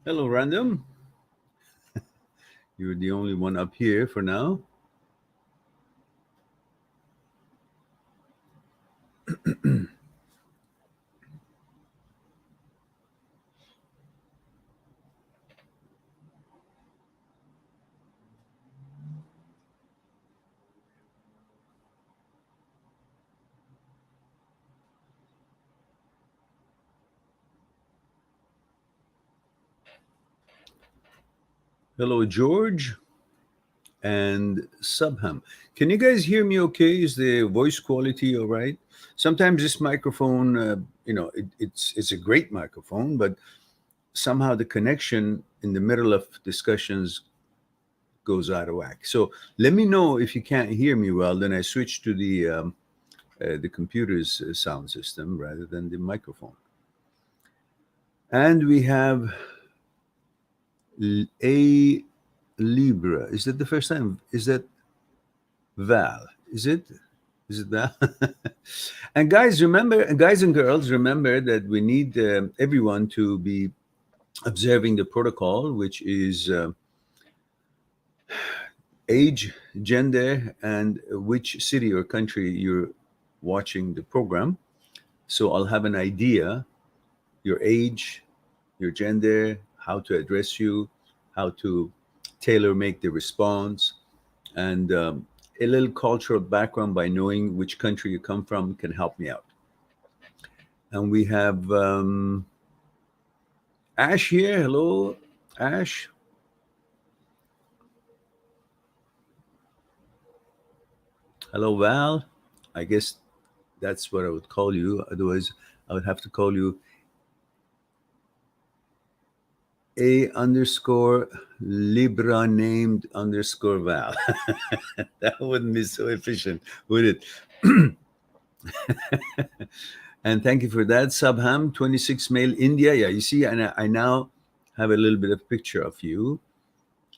Hello, Random. You're the only one up here for now. Hello, George and Subham. Can you guys hear me okay? Is the voice quality all right? Sometimes this microphone, it's a great microphone, but somehow the connection in the middle of discussions goes out of whack. So let me know if you can't hear me well. Then I switch to the computer's sound system rather than the microphone. And we have a Libra. Is that the first time? Is that Val? Is it? Is it Val? And guys, remember, guys and girls, remember that we need everyone to be observing the protocol, which is age, gender, and which city or country you're watching the program. So I'll have an idea, your age, your gender, how to address you, how to tailor make the response, and a little cultural background by knowing which country you come from can help me out. And we have Ash here. Hello, Ash. Hello, Val. I guess that's what I would call you. Otherwise, I would have to call you A underscore Libra named underscore Val. That wouldn't be so efficient, would it? And thank you for that, Subham. 26 male India. Yeah, you see, and I now have a little bit of picture of you.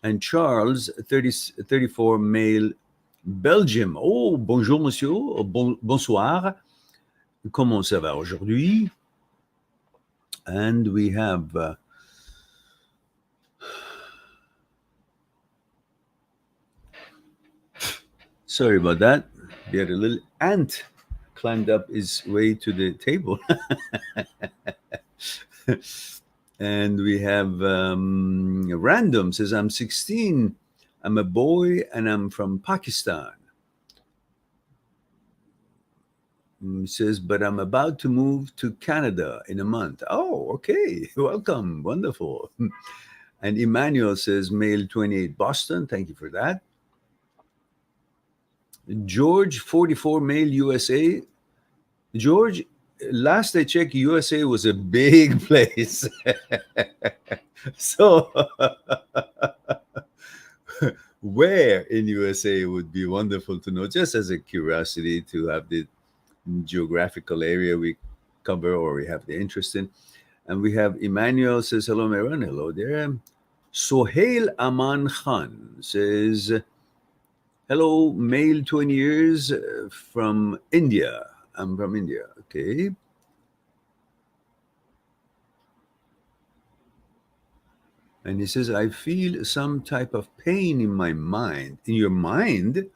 And Charles, 34 male Belgium. Oh, bonjour, monsieur. Oh, bonsoir. Comment ça va aujourd'hui? And we have sorry about that. We had a little ant climbed up his way to the table. And we have Random says, I'm 16. I'm a boy and I'm from Pakistan. Says, but I'm about to move to Canada in a month. Oh, okay. Welcome. Wonderful. And Emmanuel says, male 28, Boston. Thank you for that. George, 44, male, USA. George, last I checked, USA was a big place. So, where in USA would be wonderful to know, just as a curiosity to have the geographical area we cover or we have the interest in. And we have Emmanuel says, hello, Meron. Hello there. Sohail Aman Khan says, hello, male 20 years from India. I'm from India. Okay. And he says, I feel some type of pain in my mind. In your mind?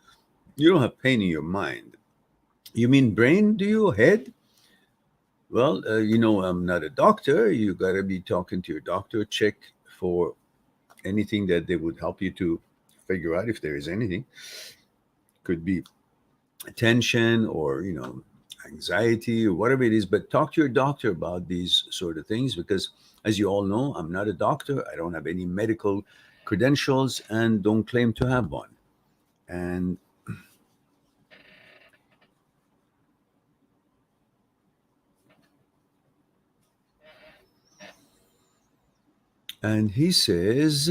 You don't have pain in your mind. You mean brain, do you? Head? Well, I'm not a doctor. You got to be talking to your doctor, check for anything that they would help you to figure out if there is anything. Could be tension or, anxiety or whatever it is, but talk to your doctor about these sort of things because, as you all know, I'm not a doctor. I don't have any medical credentials and don't claim to have one. And he says,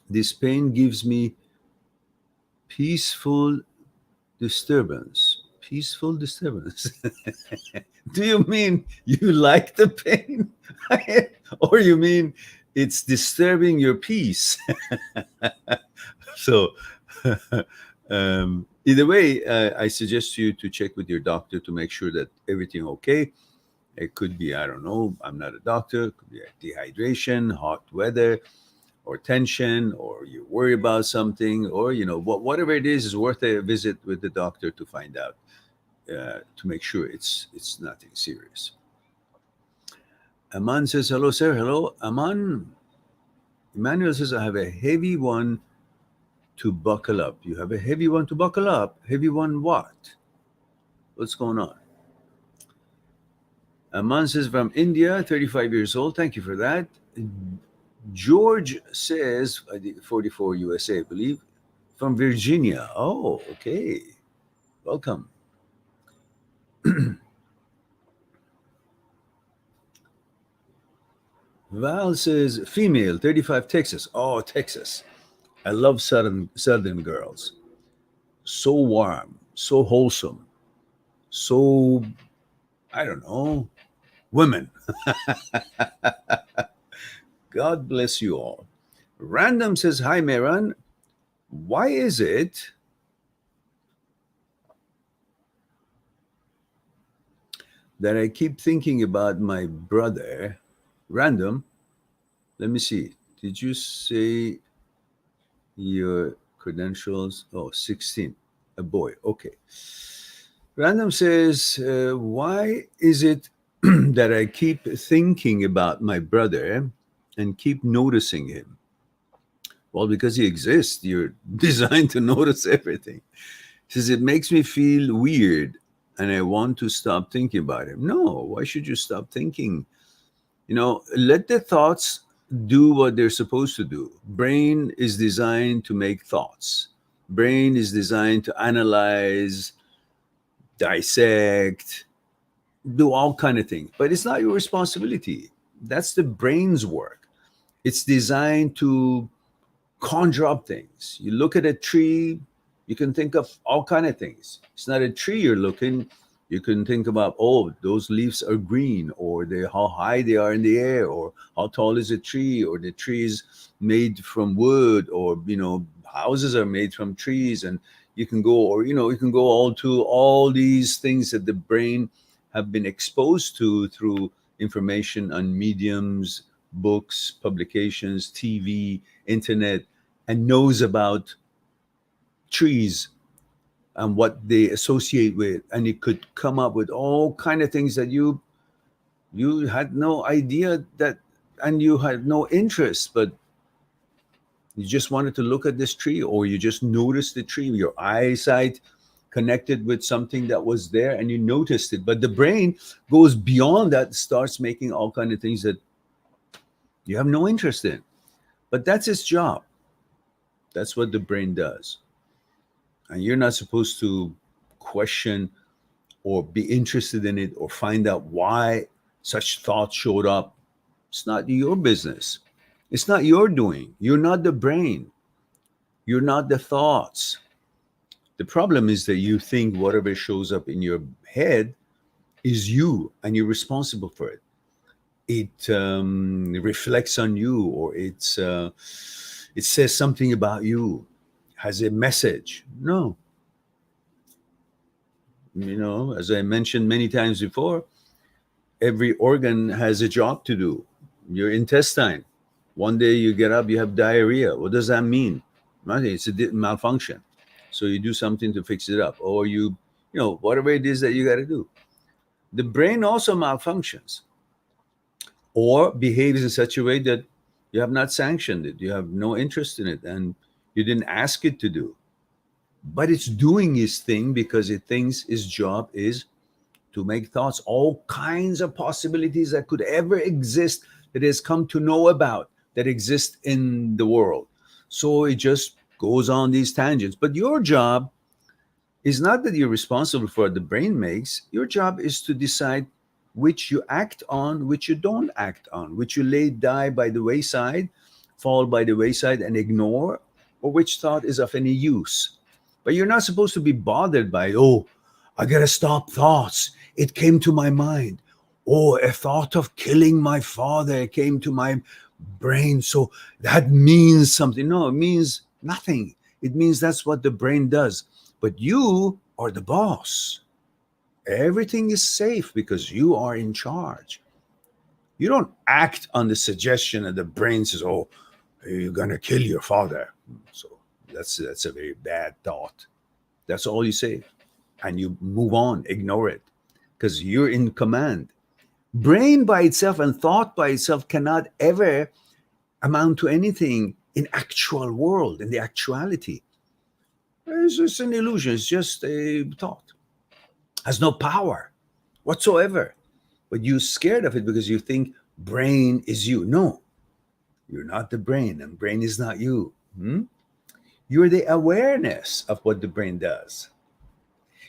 this pain gives me peaceful disturbance. Peaceful disturbance. Do you mean you like the pain? Or you mean it's disturbing your peace? So, either way, I suggest you to check with your doctor to make sure that everything okay. It could be, I don't know, I'm not a doctor, it could be a dehydration, hot weather, or tension, or you worry about something, or whatever it is worth a visit with the doctor to find out, to make sure it's nothing serious. Aman says, hello, sir. Hello, Aman. Emmanuel says, I have a heavy one to buckle up. You have a heavy one to buckle up? Heavy one what? What's going on? Aman says, from India, 35 years old. Thank you for that. George says, 44 USA, I believe, from Virginia. Oh, okay. Welcome. Val says, female, 35, Texas. Oh, Texas. I love southern girls. So warm, so wholesome, so, I don't know, women. God bless you all. Random says, hi, Meran. Why is it that I keep thinking about my brother? Random, let me see. Did you say your credentials? Oh, 16. A boy. Okay. Random says, why is it that I keep thinking about my brother and keep noticing him? Well, because he exists. You're designed to notice everything. He says, it makes me feel weird and I want to stop thinking about him. No, why should you stop thinking? Let the thoughts do what they're supposed to do. Brain is designed to make thoughts. Brain is designed to analyze, dissect, do all kind of things. But it's not your responsibility. That's the brain's work. It's designed to conjure up things. You look at a tree, you can think of all kind of things. It's not a tree you're looking. You can think about, oh, those leaves are green, or how high they are in the air, or how tall is a tree, or the tree is made from wood, or houses are made from trees, and you can go, or you can go all to all these things that the brain have been exposed to through information on mediums, books, publications, TV, internet, and knows about trees and what they associate with, and it could come up with all kind of things that you had no idea that, and you had no interest, but you just wanted to look at this tree, or you just noticed the tree, your eyesight connected with something that was there and you noticed it. But the brain goes beyond that, starts making all kind of things that you have no interest in. But that's its job. That's what the brain does. And you're not supposed to question or be interested in it or find out why such thoughts showed up. It's not your business. It's not your doing. You're not the brain. You're not the thoughts. The problem is that you think whatever shows up in your head is you, and you're responsible for it. It reflects on you, or it says something about you, has a message. No. As I mentioned many times before, every organ has a job to do. Your intestine, one day you get up, you have diarrhea. What does that mean? Nothing. It's a malfunction. So you do something to fix it up, or whatever it is that you got to do. The brain also malfunctions or behaves in such a way that you have not sanctioned it, you have no interest in it, and you didn't ask it to do. But it's doing its thing because it thinks its job is to make thoughts, all kinds of possibilities that could ever exist, that it has come to know about, that exist in the world. So it just goes on these tangents. But your job is not that you're responsible for what the brain makes. Your job is to decide which you act on, which you don't act on, which you die by the wayside, fall by the wayside and ignore, or which thought is of any use. But you're not supposed to be bothered by, oh, I gotta stop thoughts. It came to my mind. Oh, a thought of killing my father came to my brain. So that means something. No, it means nothing. It means that's what the brain does. But you are the boss. Everything is safe because you are in charge. You don't act on the suggestion that the brain says, "Oh, you're gonna kill your father." So that's a very bad thought. That's all you say, and you move on, ignore it, because you're in command. Brain by itself and thought by itself cannot ever amount to anything in actual world, in the actuality. It's just an illusion. It's just a thought. Has no power whatsoever. But you're scared of it because you think brain is you. No, you're not the brain, and brain is not you. Hmm? You're the awareness of what the brain does.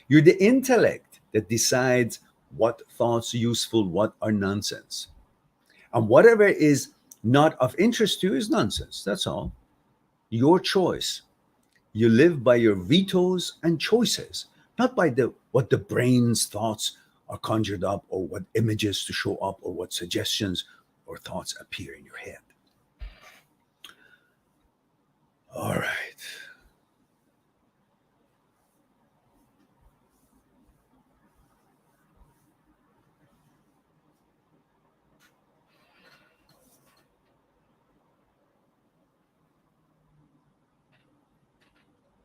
You're the intellect that decides what thoughts are useful, what are nonsense. And whatever is not of interest to you is nonsense. That's all. Your choice. You live by your vetoes and choices, not by the what the brain's thoughts are conjured up, or what images to show up, or what suggestions or thoughts appear in your head. All right.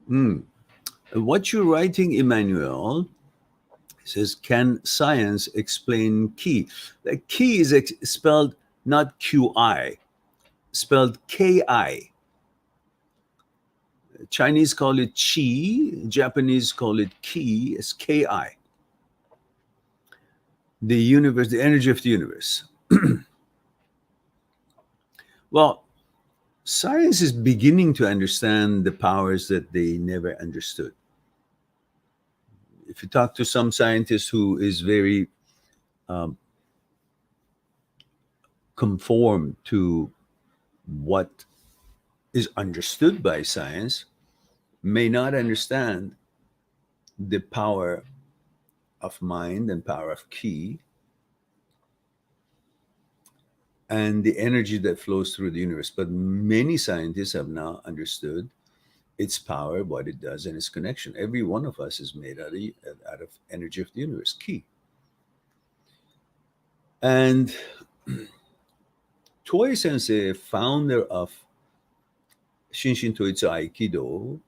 Mm. What you're writing, Emmanuel, says, can science explain ki? The ki is spelled not QI, spelled KI. Chinese call it chi, Japanese call it ki, it's KI. The universe, the energy of the universe. Well, science is beginning to understand the powers that they never understood. If you talk to some scientist who is very um, conformed to what is understood by science, may not understand the power of mind and power of ki and the energy that flows through the universe. But many scientists have now understood its power, what it does, and its connection. Every one of us is made out of energy of the universe, ki. And Toei Sensei, founder of Shinshin Toitsu Aikido,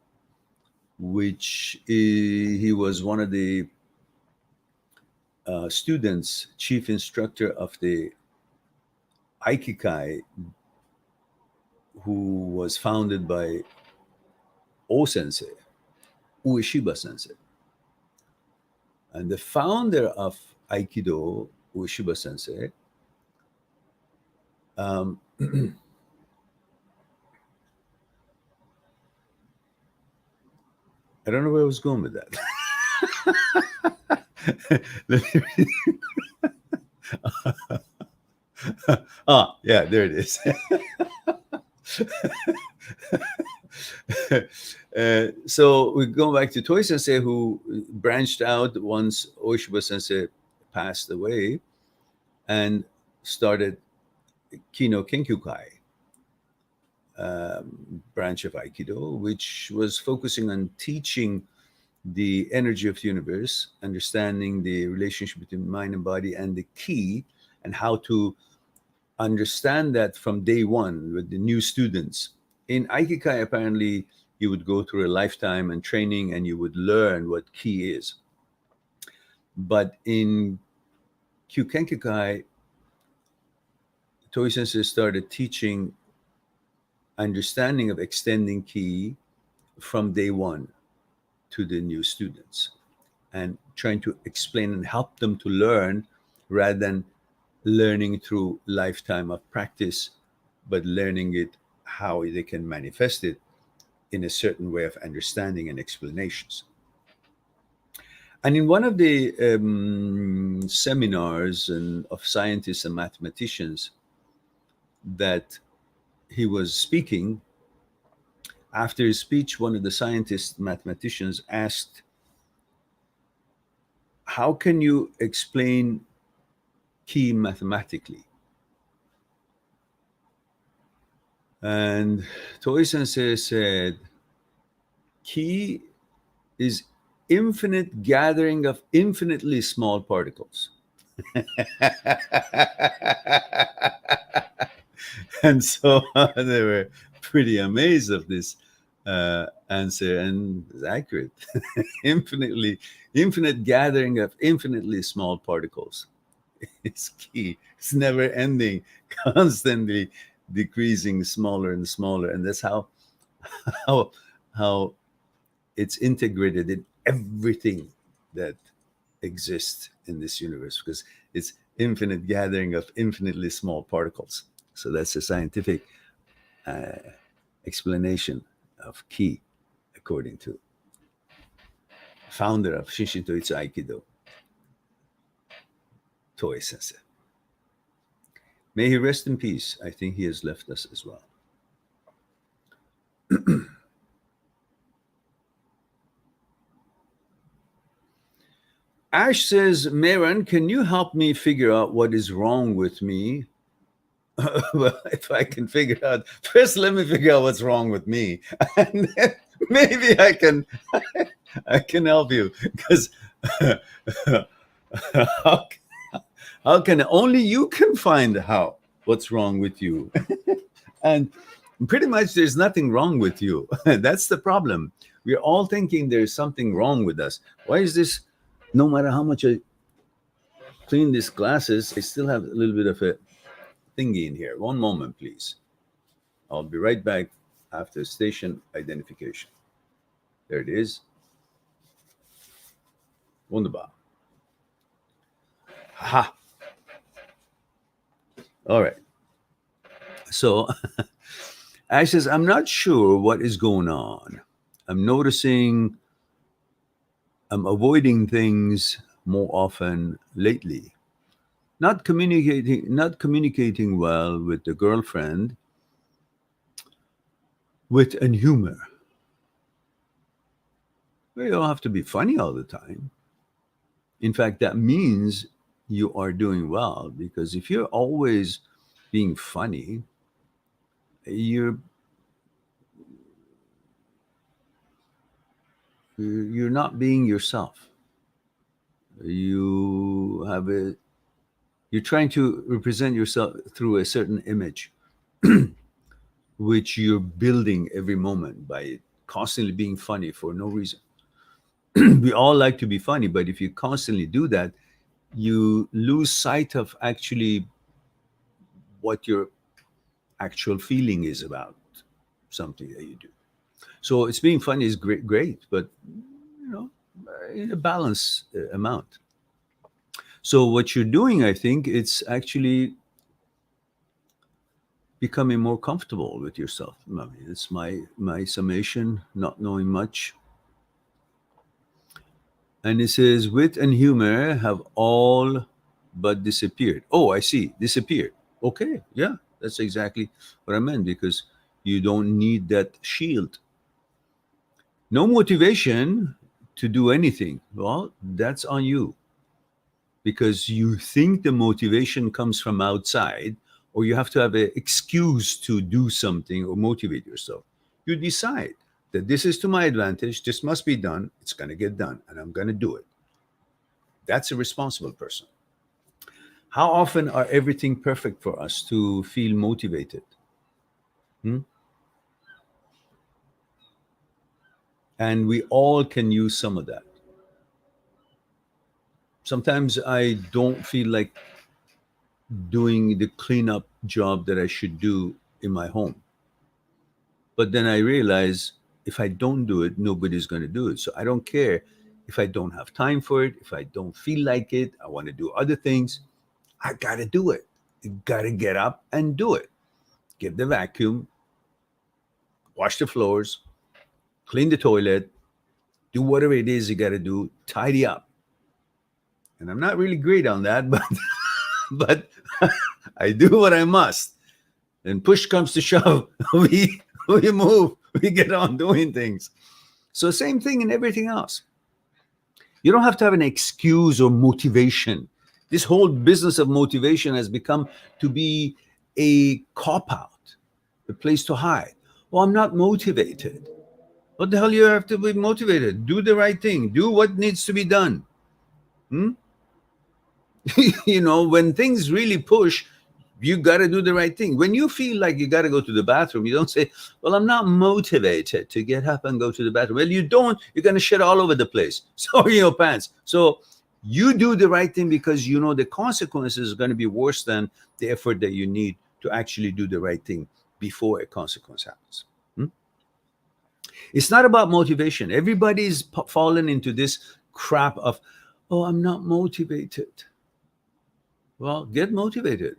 which he was one of the students, chief instructor of the Aikikai, who was founded by O Sensei, Ueshiba Sensei. And the founder of Aikido, Ueshiba Sensei, um, I don't know where I was going with that. Yeah, there it is. So we go back to Toy Sensei, who branched out once Oshiba Sensei passed away and started Kino Kenkyukai, branch of Aikido, which was focusing on teaching the energy of the universe, understanding the relationship between mind and body, and the key, and how to understand that from day one with the new students. In Aikikai, apparently, you would go through a lifetime and training and you would learn what ki is. But in Kyukenkikai, Toei Sensei started teaching understanding of extending ki from day one to the new students and trying to explain and help them to learn rather than learning through lifetime of practice, but learning it how they can manifest it in a certain way of understanding and explanations. And in one of the seminars of scientists and mathematicians that he was speaking, after his speech, one of the scientists, mathematicians asked, how can you explain ki mathematically? And Toei Sensei said, ki is infinite gathering of infinitely small particles. And so they were pretty amazed of this answer, and it's accurate. Infinite gathering of infinitely small particles. It's key. It's never ending, constantly decreasing, smaller and smaller, and that's how how it's integrated in everything that exists in this universe, because it's infinite gathering of infinitely small particles. So that's a scientific explanation of ki, according to founder of Shishinto Itsu Aikido, Toei Sensei. May he rest in peace. I think he has left us as well. Ash says, Meron, can you help me figure out what is wrong with me? Well, if I can figure out, first let me figure out what's wrong with me, and then maybe I can help you, because how, how can only you can find what's wrong with you, and pretty much there's nothing wrong with you. That's the problem. We're all thinking there's something wrong with us. Why is this? No matter how much I clean these glasses, I still have a little bit of a thingy in here. One moment, please. I'll be right back after station identification. There it is. Wunderbar. Ha. All right. So Ash says, I'm not sure what is going on. I'm noticing I'm avoiding things more often lately. Not communicating well with the girlfriend, wit and humor. You don't have to be funny all the time. In fact, that means you are doing well, because if you're always being funny, you're not being yourself. You're trying to represent yourself through a certain image, which you're building every moment by constantly being funny for no reason. We all like to be funny, but if you constantly do that, you lose sight of actually what your actual feeling is about something that you do. So it's being funny is great, but in a balanced amount. So what you're doing, I think, it's actually becoming more comfortable with yourself. I mean, it's my summation, not knowing much. And it says, wit and humor have all but disappeared. Oh, I see, disappeared. Okay, yeah, that's exactly what I meant, because you don't need that shield. No motivation to do anything. Well, that's on you, because you think the motivation comes from outside, or you have to have an excuse to do something or motivate yourself. You decide that this is to my advantage, this must be done, it's going to get done, and I'm going to do it. That's a responsible person. How often are everything perfect for us to feel motivated? And we all can use some of that. Sometimes I don't feel like doing the cleanup job that I should do in my home. But then I realize if I don't do it, nobody's going to do it. So I don't care if I don't have time for it, if I don't feel like it, I want to do other things. I got to do it. You got to get up and do it. Get the vacuum, wash the floors, clean the toilet, do whatever it is you got to do, tidy up. And I'm not really great on that, but I do what I must. And push comes to shove, we move, we get on doing things. So same thing in everything else. You don't have to have an excuse or motivation. This whole business of motivation has become to be a cop-out, a place to hide. Well, I'm not motivated. What the hell you have to be motivated? Do the right thing. Do what needs to be done. Hmm? When things really push, you got to do the right thing. When you feel like you got to go to the bathroom, you don't say, well, I'm not motivated to get up and go to the bathroom. Well, you don't. You're going to shit all over the place. So in your pants. So you do the right thing because you know the consequences are going to be worse than the effort that you need to actually do the right thing before a consequence happens. Hmm? It's not about motivation. Everybody's fallen into this crap of, oh, I'm not motivated. Well, get motivated.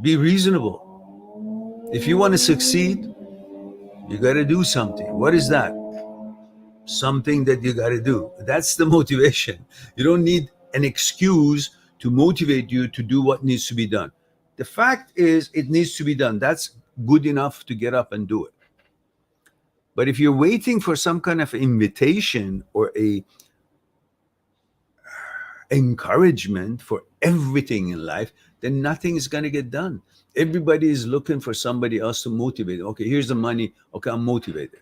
Be reasonable. If you want to succeed, you got to do something. What is that? Something that you got to do. That's the motivation. You don't need an excuse to motivate you to do what needs to be done. The fact is, it needs to be done. That's good enough to get up and do it. But if you're waiting for some kind of invitation or a encouragement for everything in life, then nothing is going to get done. Everybody is looking for somebody else to motivate. Okay, here's the money. Okay, I'm motivated.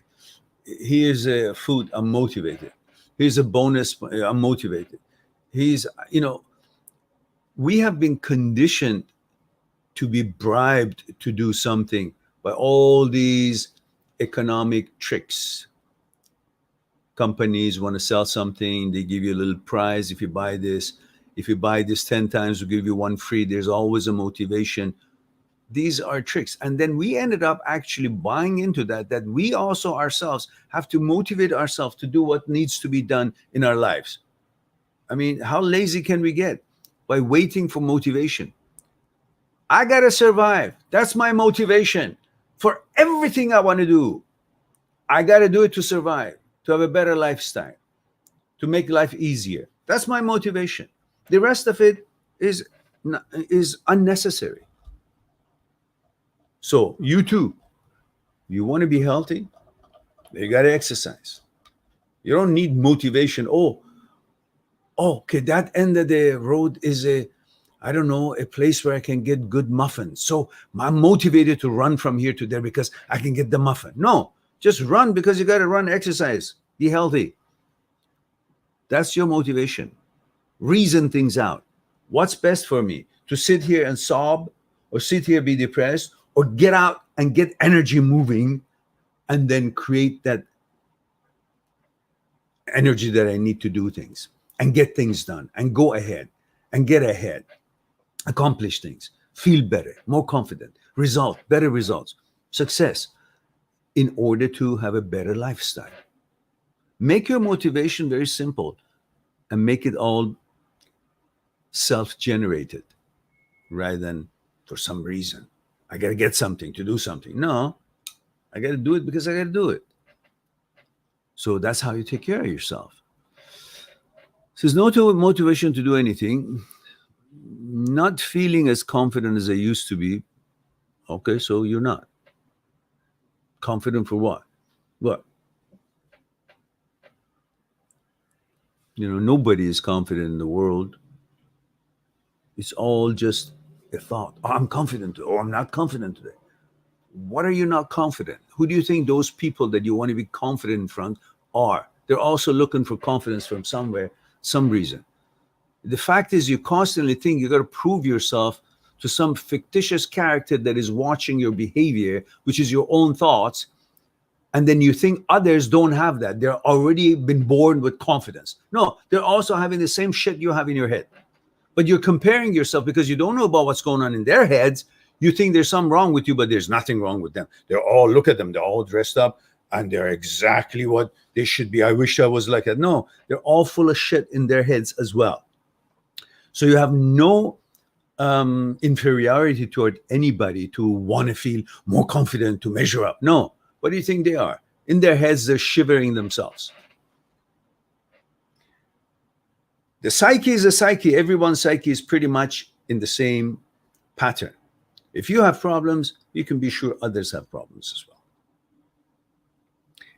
Here's food. I'm motivated. Here's a bonus. I'm motivated. We have been conditioned to be bribed to do something by all these economic tricks. Companies want to sell something, they give you a little prize if you buy this. If you buy this 10 times, we'll give you one free. There's always a motivation. These are tricks. And then we ended up actually buying into that we also ourselves have to motivate ourselves to do what needs to be done in our lives. I mean, how lazy can we get by waiting for motivation? I got to survive. That's my motivation for everything I want to do. I got to do it to survive, to have a better lifestyle, to make life easier. That's my motivation. The rest of it is unnecessary. So you too, you want to be healthy, you got to exercise. You don't need motivation. Okay, that end of the road is I don't know, a place where I can get good muffins. So I'm motivated to run from here to there because I can get the muffin. No, just run because you got to run, exercise, be healthy. That's your motivation. Reason things out. What's best for me? To sit here and sob, or sit here be depressed, or get out and get energy moving and then create that energy that I need to do things and get things done and go ahead and get ahead, accomplish things, feel better, more confident, better results, success, in order to have a better lifestyle. Make your motivation very simple and make it all self-generated rather than for some reason. I got to get something to do something. No, I got to do it because I got to do it. So that's how you take care of yourself. There's no motivation to do anything. Not feeling as confident as I used to be. Okay, so you're not. Confident for what? What? Nobody is confident in the world. It's all just a thought. Oh, I'm confident, or I'm not confident today. What are you not confident? Who do you think those people that you want to be confident in front are? They're also looking for confidence from somewhere, some reason. The fact is, you constantly think you got to prove yourself to some fictitious character that is watching your behavior, which is your own thoughts. And then you think others don't have that. They're already been born with confidence. No, they're also having the same shit you have in your head. But you're comparing yourself because you don't know about what's going on in their heads. You think there's something wrong with you, but there's nothing wrong with them. Look at them. They're all dressed up and they're exactly what they should be. I wish I was like that. No, they're all full of shit in their heads as well. So you have no inferiority toward anybody to want to feel more confident, to measure up. No. What do you think they are? In their heads, they're shivering themselves. The psyche is a psyche. Everyone's psyche is pretty much in the same pattern. If you have problems, you can be sure others have problems as well.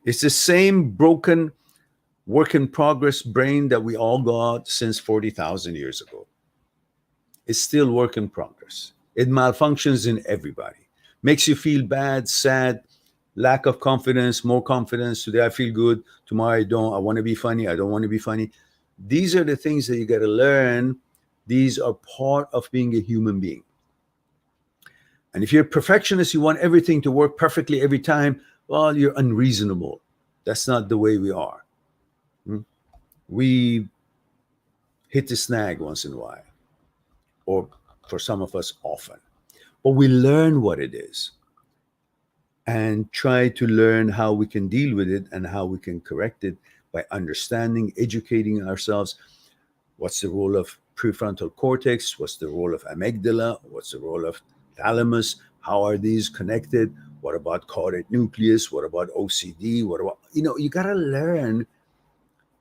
It's the same broken, work in progress brain that we all got since 40,000 years ago. It's still work in progress. It malfunctions in everybody. Makes you feel bad, sad, lack of confidence, more confidence. Today I feel good, tomorrow I don't. I want to be funny, I don't want to be funny. These are the things that you got to learn. These are part of being a human being. And if you're a perfectionist, you want everything to work perfectly every time, well, you're unreasonable. That's not the way we are. Hmm? We hit the snag once in a while, or for some of us, often. But we learn what it is and try to learn how we can deal with it and how we can correct it by understanding, educating ourselves. What's the role of prefrontal cortex? What's the role of amygdala? What's the role of thalamus? How are these connected? What about caudate nucleus? What about OCD? What about, you got to learn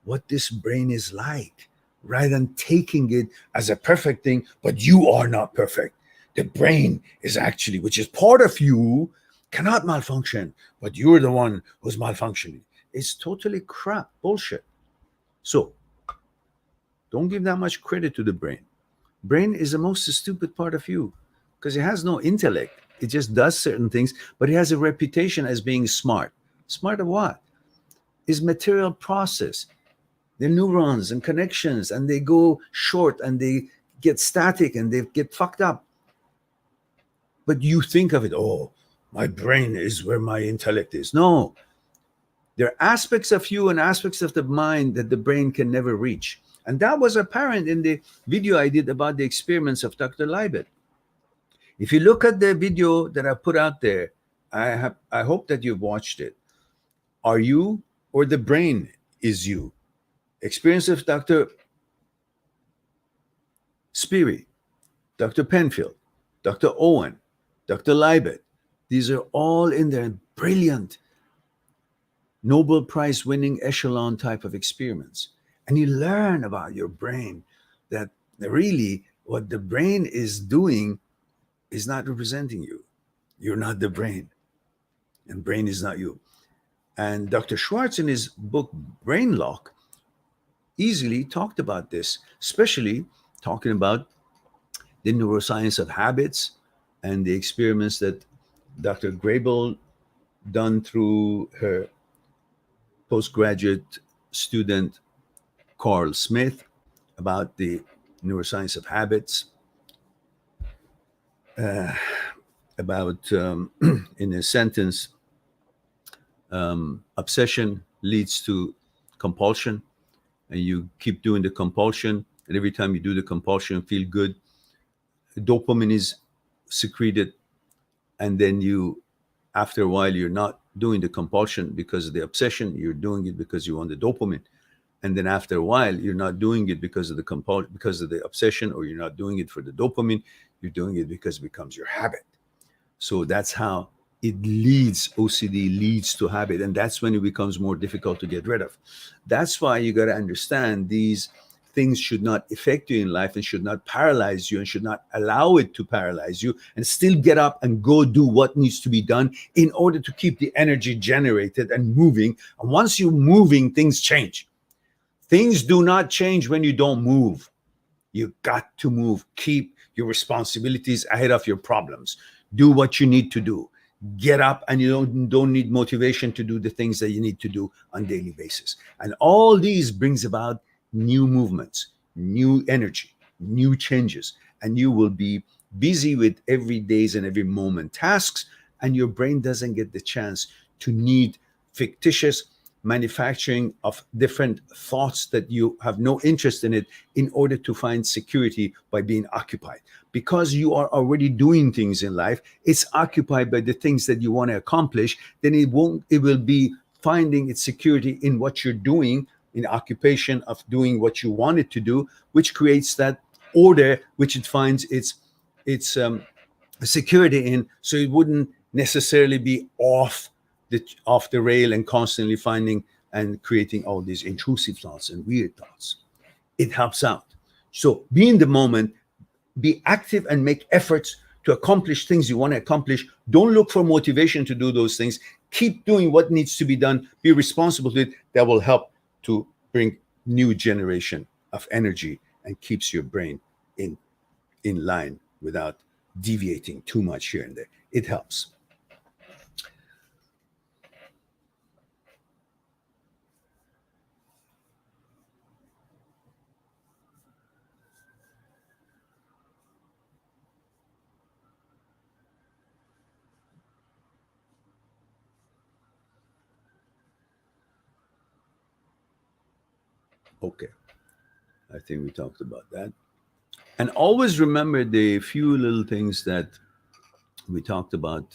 what this brain is like rather than taking it as a perfect thing, but you are not perfect. The brain is actually, which is part of you, cannot malfunction, but you're the one who's malfunctioning. It's totally crap, bullshit. So don't give that much credit to the brain. Brain is the most stupid part of you because it has no intellect. It just does certain things, but it has a reputation as being smart. Smart of what? Is material process. They're neurons and connections, and they go short and they get static and they get fucked up. But you think of it, oh, my brain is where my intellect is. No, there are aspects of you and aspects of the mind that the brain can never reach. And that was apparent in the video I did about the experiments of Dr. Leibet. If you look at the video that I put out there, I hope that you've watched it. Are you or the brain is you? Experience of Dr. Speary, Dr. Penfield, Dr. Owen, Dr. Leibet. These are all in there. Brilliant, Nobel Prize winning echelon type of experiments. And you learn about your brain that really what the brain is doing is not representing you. You're not the brain, and brain is not you. And Dr. Schwartz, in his book Brain Lock, easily talked about this, especially talking about the neuroscience of habits and the experiments that Dr. Grable done through her postgraduate student Carl Smith about the neuroscience of habits, about in a sentence, obsession leads to compulsion, and you keep doing the compulsion, and every time you do the compulsion, feel good, dopamine is secreted, and then you, after a while, you're not doing the compulsion because of the obsession, you're doing it because you want the dopamine. And then after a while, you're not doing it because of the because of the obsession, or you're not doing it for the dopamine, you're doing it because it becomes your habit. So that's how it leads, OCD leads to habit, and that's when it becomes more difficult to get rid of. That's why you got to understand these things should not affect you in life and should not paralyze you and should not allow it to paralyze you, and still get up and go do what needs to be done in order to keep the energy generated and moving. And once you're moving, things change. Things do not change when you don't move. You got to move. Keep your responsibilities ahead of your problems. Do what you need to do. Get up, and you don't need motivation to do the things that you need to do on a daily basis. And all these brings about new movements, new energy, new changes, and you will be busy with every days and every moment tasks, and your brain doesn't get the chance to need fictitious manufacturing of different thoughts that you have no interest in it in order to find security by being occupied. Because you are already doing things in life, it's occupied by the things that you want to accomplish, then it will be finding its security in what you're doing, in occupation of doing what you want it to do, which creates that order which it finds its security in, so it wouldn't necessarily be off the rail and constantly finding and creating all these intrusive thoughts and weird thoughts. It helps out. So be in the moment, be active, and make efforts to accomplish things you want to accomplish. Don't look for motivation to do those things. Keep doing what needs to be done. Be responsible to it. That will help to bring new generation of energy and keeps your brain in line without deviating too much here and there. It helps. Okay, I think we talked about that. And always remember the few little things that we talked about.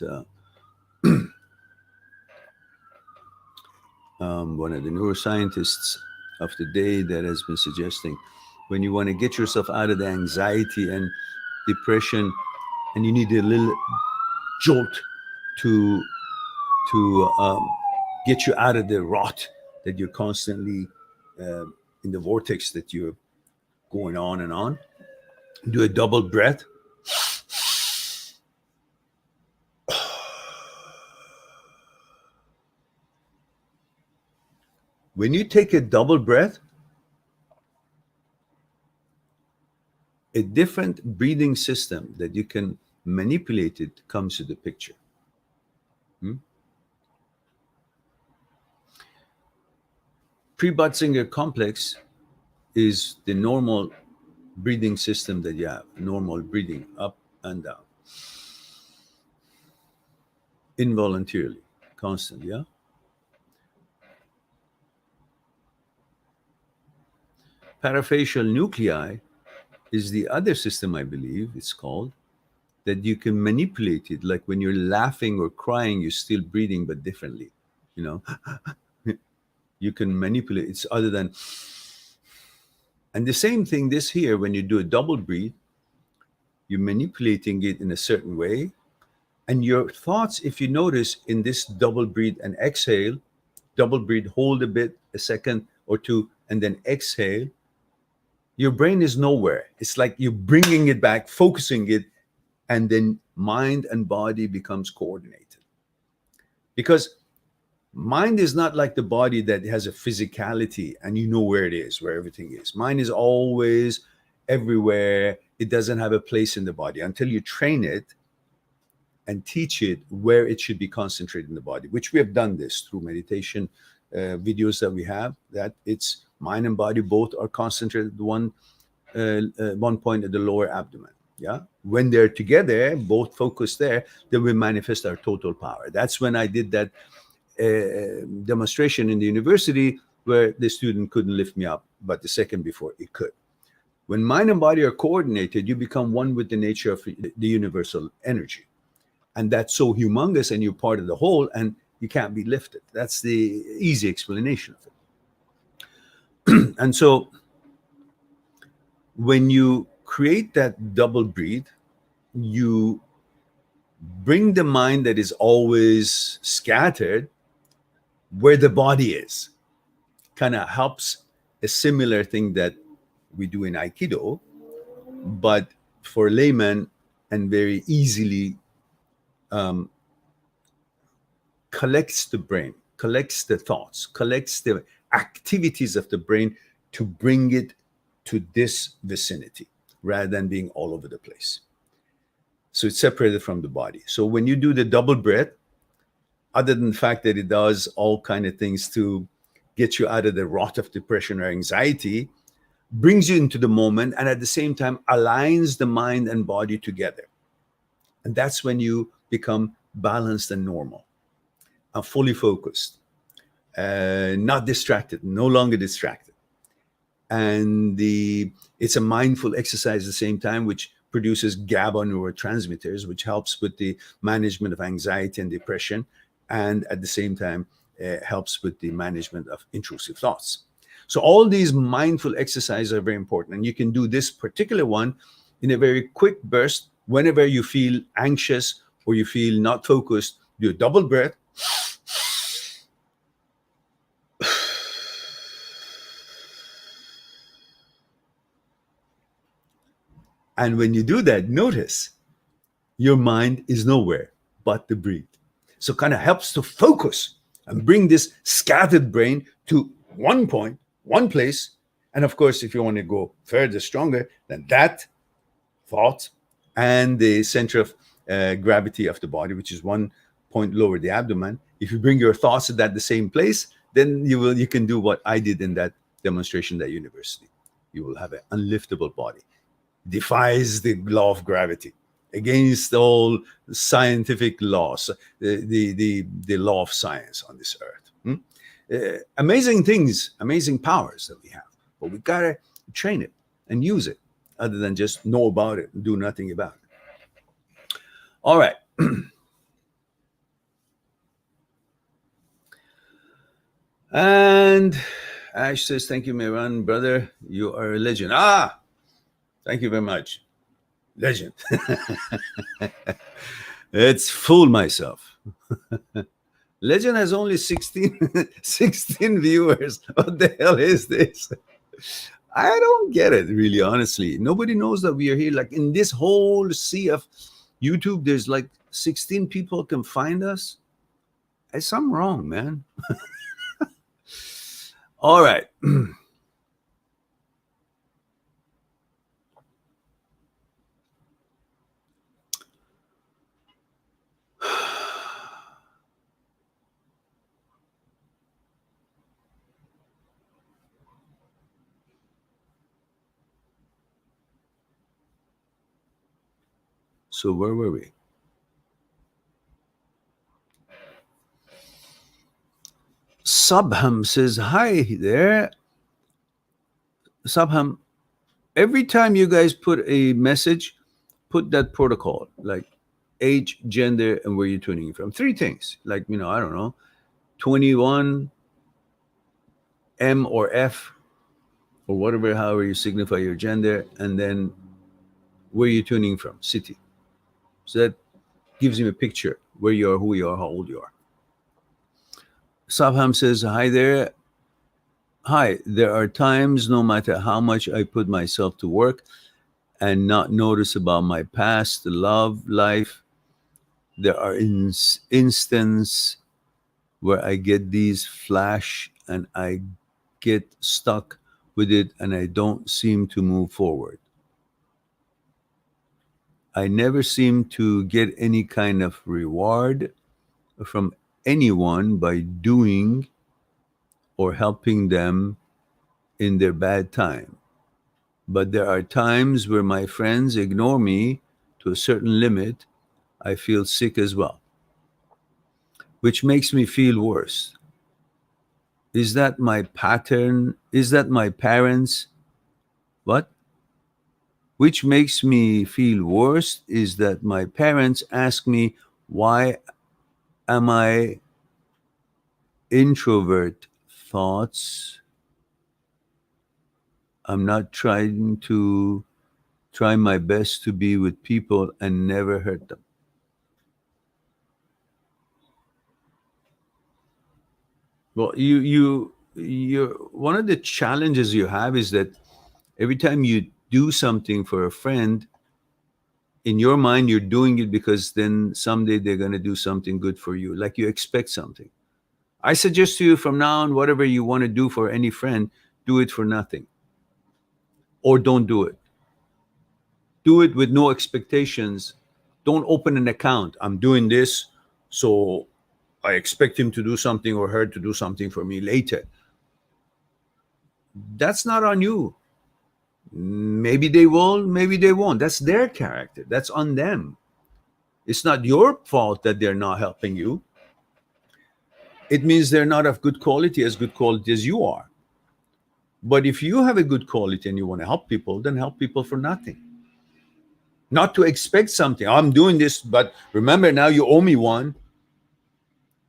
One of the neuroscientists of the day that has been suggesting when you want to get yourself out of the anxiety and depression, and you need a little jolt to get you out of the rot that you're constantly in the vortex that you're going on and on. Do a double breath. When you take a double breath, a different breathing system that you can manipulate it comes to the picture. Pre-Butzinger complex is the normal breathing system that you have, normal breathing up and down, involuntarily, constant, yeah? Parafacial nuclei is the other system, I believe it's called, that you can manipulate it. Like when you're laughing or crying, you're still breathing, but differently, you know? You can manipulate, it's other than, and the same thing this here, when you do a double breathe, you're manipulating it in a certain way. And your thoughts, if you notice in this double breathe and exhale, double breathe, hold a bit, a second or two, and then exhale, your brain is nowhere. It's like you're bringing it back, focusing it, and then mind and body becomes coordinated. Because mind is not like the body that has a physicality and you know where it is, where everything is. Mind is always everywhere. It doesn't have a place in the body until you train it and teach it where it should be concentrated in the body, which we have done this through meditation videos that we have, that it's mind and body both are concentrated at one point at the lower abdomen. Yeah. When they're together, both focused there, then we manifest our total power. That's when I did that demonstration in the university where the student couldn't lift me up, but the second before it could. When mind and body are coordinated, you become one with the nature of the universal energy. And that's so humongous, and you're part of the whole, and you can't be lifted. That's the easy explanation of it. And so when you create that double breathe, you bring the mind that is always scattered where the body is. Kind of helps a similar thing that we do in Aikido, but for laymen and very easily collects the brain, collects the thoughts, collects the activities of the brain to bring it to this vicinity rather than being all over the place. So it's separated from the body. So when you do the double breath, other than the fact that it does all kind of things to get you out of the rot of depression or anxiety, brings you into the moment, and at the same time aligns the mind and body together. And that's when you become balanced and normal, and fully focused, not distracted, no longer distracted. And it's a mindful exercise at the same time, which produces GABA neurotransmitters, which helps with the management of anxiety and depression, and at the same time helps with the management of intrusive thoughts. So all these mindful exercises are very important, and you can do this particular one in a very quick burst. Whenever you feel anxious or you feel not focused, do a double breath. And when you do that, notice your mind is nowhere but the breathe. So kind of helps to focus and bring this scattered brain to one point, one place. And of course, if you want to go further, stronger, then that thought and the center of gravity of the body, which is 1 point lower the abdomen. If you bring your thoughts at the same place, then you can do what I did in that demonstration at university. You will have an unliftable body. Defies the law of gravity, against all scientific laws, the law of science on this earth. Amazing things, amazing powers that we have. but we gotta train it and use it, other than just know about it and do nothing about it. All right. And Ash says, "Thank you, Miran, brother. You are a legend." Ah, thank you very much. Legend. It's fooled myself. Legend has only 16 viewers. What the hell is this? I don't get it, really, honestly. Nobody knows that we are here. Like in this whole sea of YouTube, there's like 16 people can find us. There's something wrong, man. All right. So where were we? Subham says, "Hi there." Subham, every time you guys put a message, put that protocol, like age, gender, and where you're tuning in from. Three things, like, I don't know, 21, M or F, or whatever, however you signify your gender, and then where you're tuning from, city. So that gives him a picture where you are, who you are, how old you are. Sabham says, "Hi there. Hi, there are times, no matter how much I put myself to work and not notice about my past love life, there are instances where I get these flash and I get stuck with it and I don't seem to move forward. I never seem to get any kind of reward from anyone by doing or helping them in their bad time. But there are times where my friends ignore me to a certain limit. I feel sick as well, which makes me feel worse. Is that my pattern? Is that my parents? What? Which makes me feel worse is that my parents ask me, why am I introvert thoughts? I'm not try my best to be with people and never hurt them. Well, you one of the challenges you have is that every time you do something for a friend, in your mind you're doing it because then someday they're going to do something good for you, like you expect something. I suggest to you from now on, whatever you want to do for any friend, do it for nothing, or don't do it. Do it with no expectations. Don't open an account. I'm doing this, so I expect him to do something or her to do something for me later. That's not on you. Maybe they will, maybe they won't. That's their character. That's on them. It's not your fault that they're not helping you. It means they're not of good quality as you are. But if you have a good quality and you want to help people, then help people for nothing. Not to expect something. I'm doing this, but remember, now you owe me one.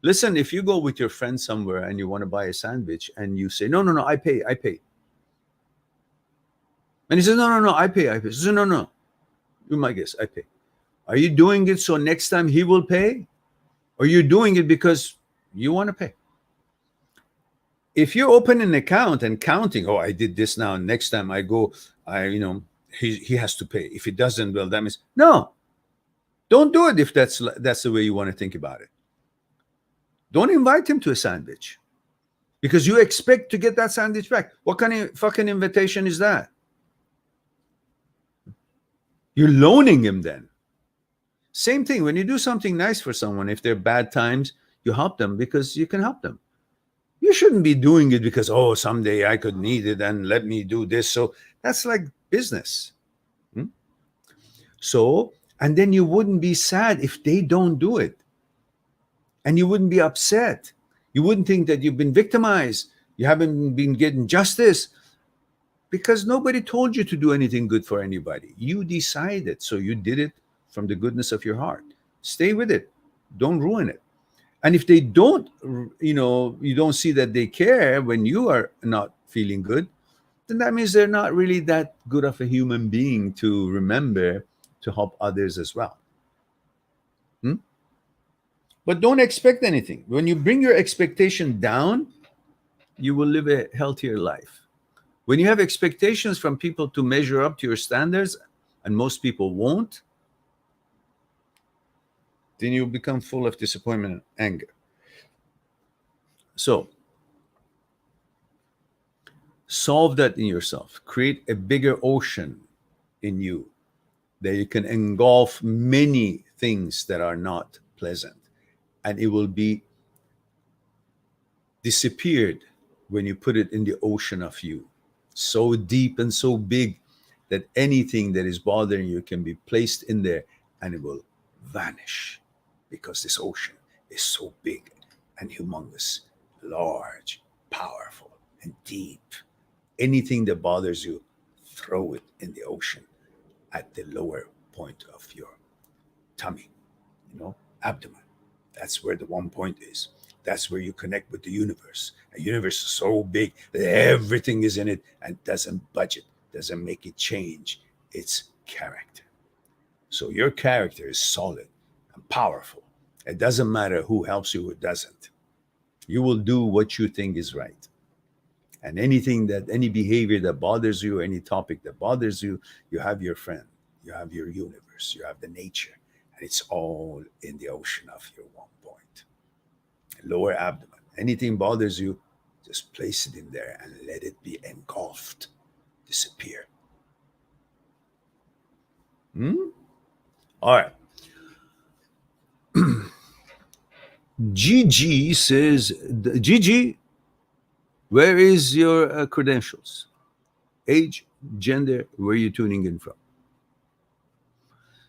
Listen, if you go with your friend somewhere and you want to buy a sandwich and you say, no, no, no, I pay. And he says, no, no, no, I pay. He says, no, no, you might guess, I pay. Are you doing it so next time he will pay? Or you're doing it because you want to pay? If you open an account and counting, oh, I did this now, next time I go, he has to pay. If he doesn't, well, that means no. Don't do it if that's the way you want to think about it. Don't invite him to a sandwich because you expect to get that sandwich back. What kind of fucking invitation is that? You're loaning him then. Same thing, when you do something nice for someone, if they're bad times, you help them because you can help them. You shouldn't be doing it because, oh, someday I could need it and let me do this. So that's like business. So, and then you wouldn't be sad if they don't do it. And you wouldn't be upset. You wouldn't think that you've been victimized. You haven't been getting justice. Because nobody told you to do anything good for anybody. You decided, so you did it from the goodness of your heart. Stay with it. Don't ruin it. And if they don't, you don't see that they care when you are not feeling good, then that means they're not really that good of a human being to remember to help others as well. Hmm? But don't expect anything. When you bring your expectation down, you will live a healthier life. When you have expectations from people to measure up to your standards, and most people won't, then you become full of disappointment and anger. So, solve that in yourself. Create a bigger ocean in you that you can engulf many things that are not pleasant, and it will be disappeared when you put it in the ocean of you, so deep and so big that anything that is bothering you can be placed in there and it will vanish, because this ocean is so big and humongous, large, powerful, and deep. Anything that bothers you, throw it in the ocean at the lower point of your tummy, abdomen. That's where the one point is. That's where you connect with the universe. The universe is so big that everything is in it and doesn't budge it, doesn't make it change its character. So your character is solid and powerful. It doesn't matter who helps you, who doesn't. You will do what you think is right. And any behavior that bothers you, any topic that bothers you, you have your friend, you have your universe, you have the nature, and it's all in the ocean of your one point. Lower abdomen. Anything bothers you, just place it in there and let it be engulfed, disappear. All right. Gigi says, Gigi, where is your credentials? Age, gender, where are you tuning in from?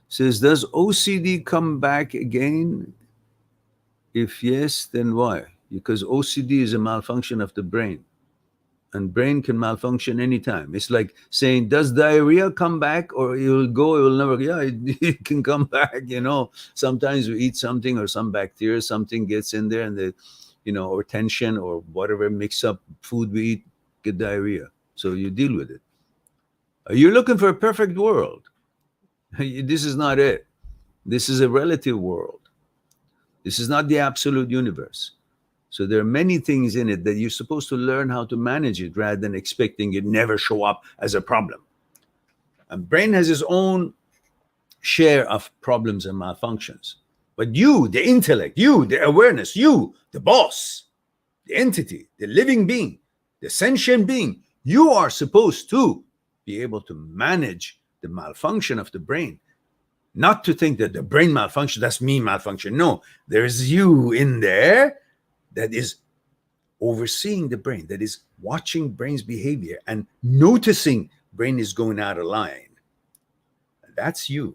Says, does OCD come back again? If yes, then why? Because OCD is a malfunction of the brain, and brain can malfunction anytime. It's like saying, does diarrhea come back, or it will go, it will never? Yeah, it can come back. Sometimes we eat something or some bacteria, something gets in there, and or tension or whatever mix up food we eat, get diarrhea. So you deal with it. You're looking for a perfect world. This is not it. This is a relative world. This is not the absolute universe. So there are many things in it that you're supposed to learn how to manage it rather than expecting it never show up as a problem. And brain has its own share of problems and malfunctions. But you, the intellect, you, the awareness, you, the boss, the entity, the living being, the sentient being, you are supposed to be able to manage the malfunction of the brain. Not to think that the brain malfunction, that's me malfunction. No, there's you in there that is overseeing the brain, that is watching brain's behavior and noticing brain is going out of line. That's you.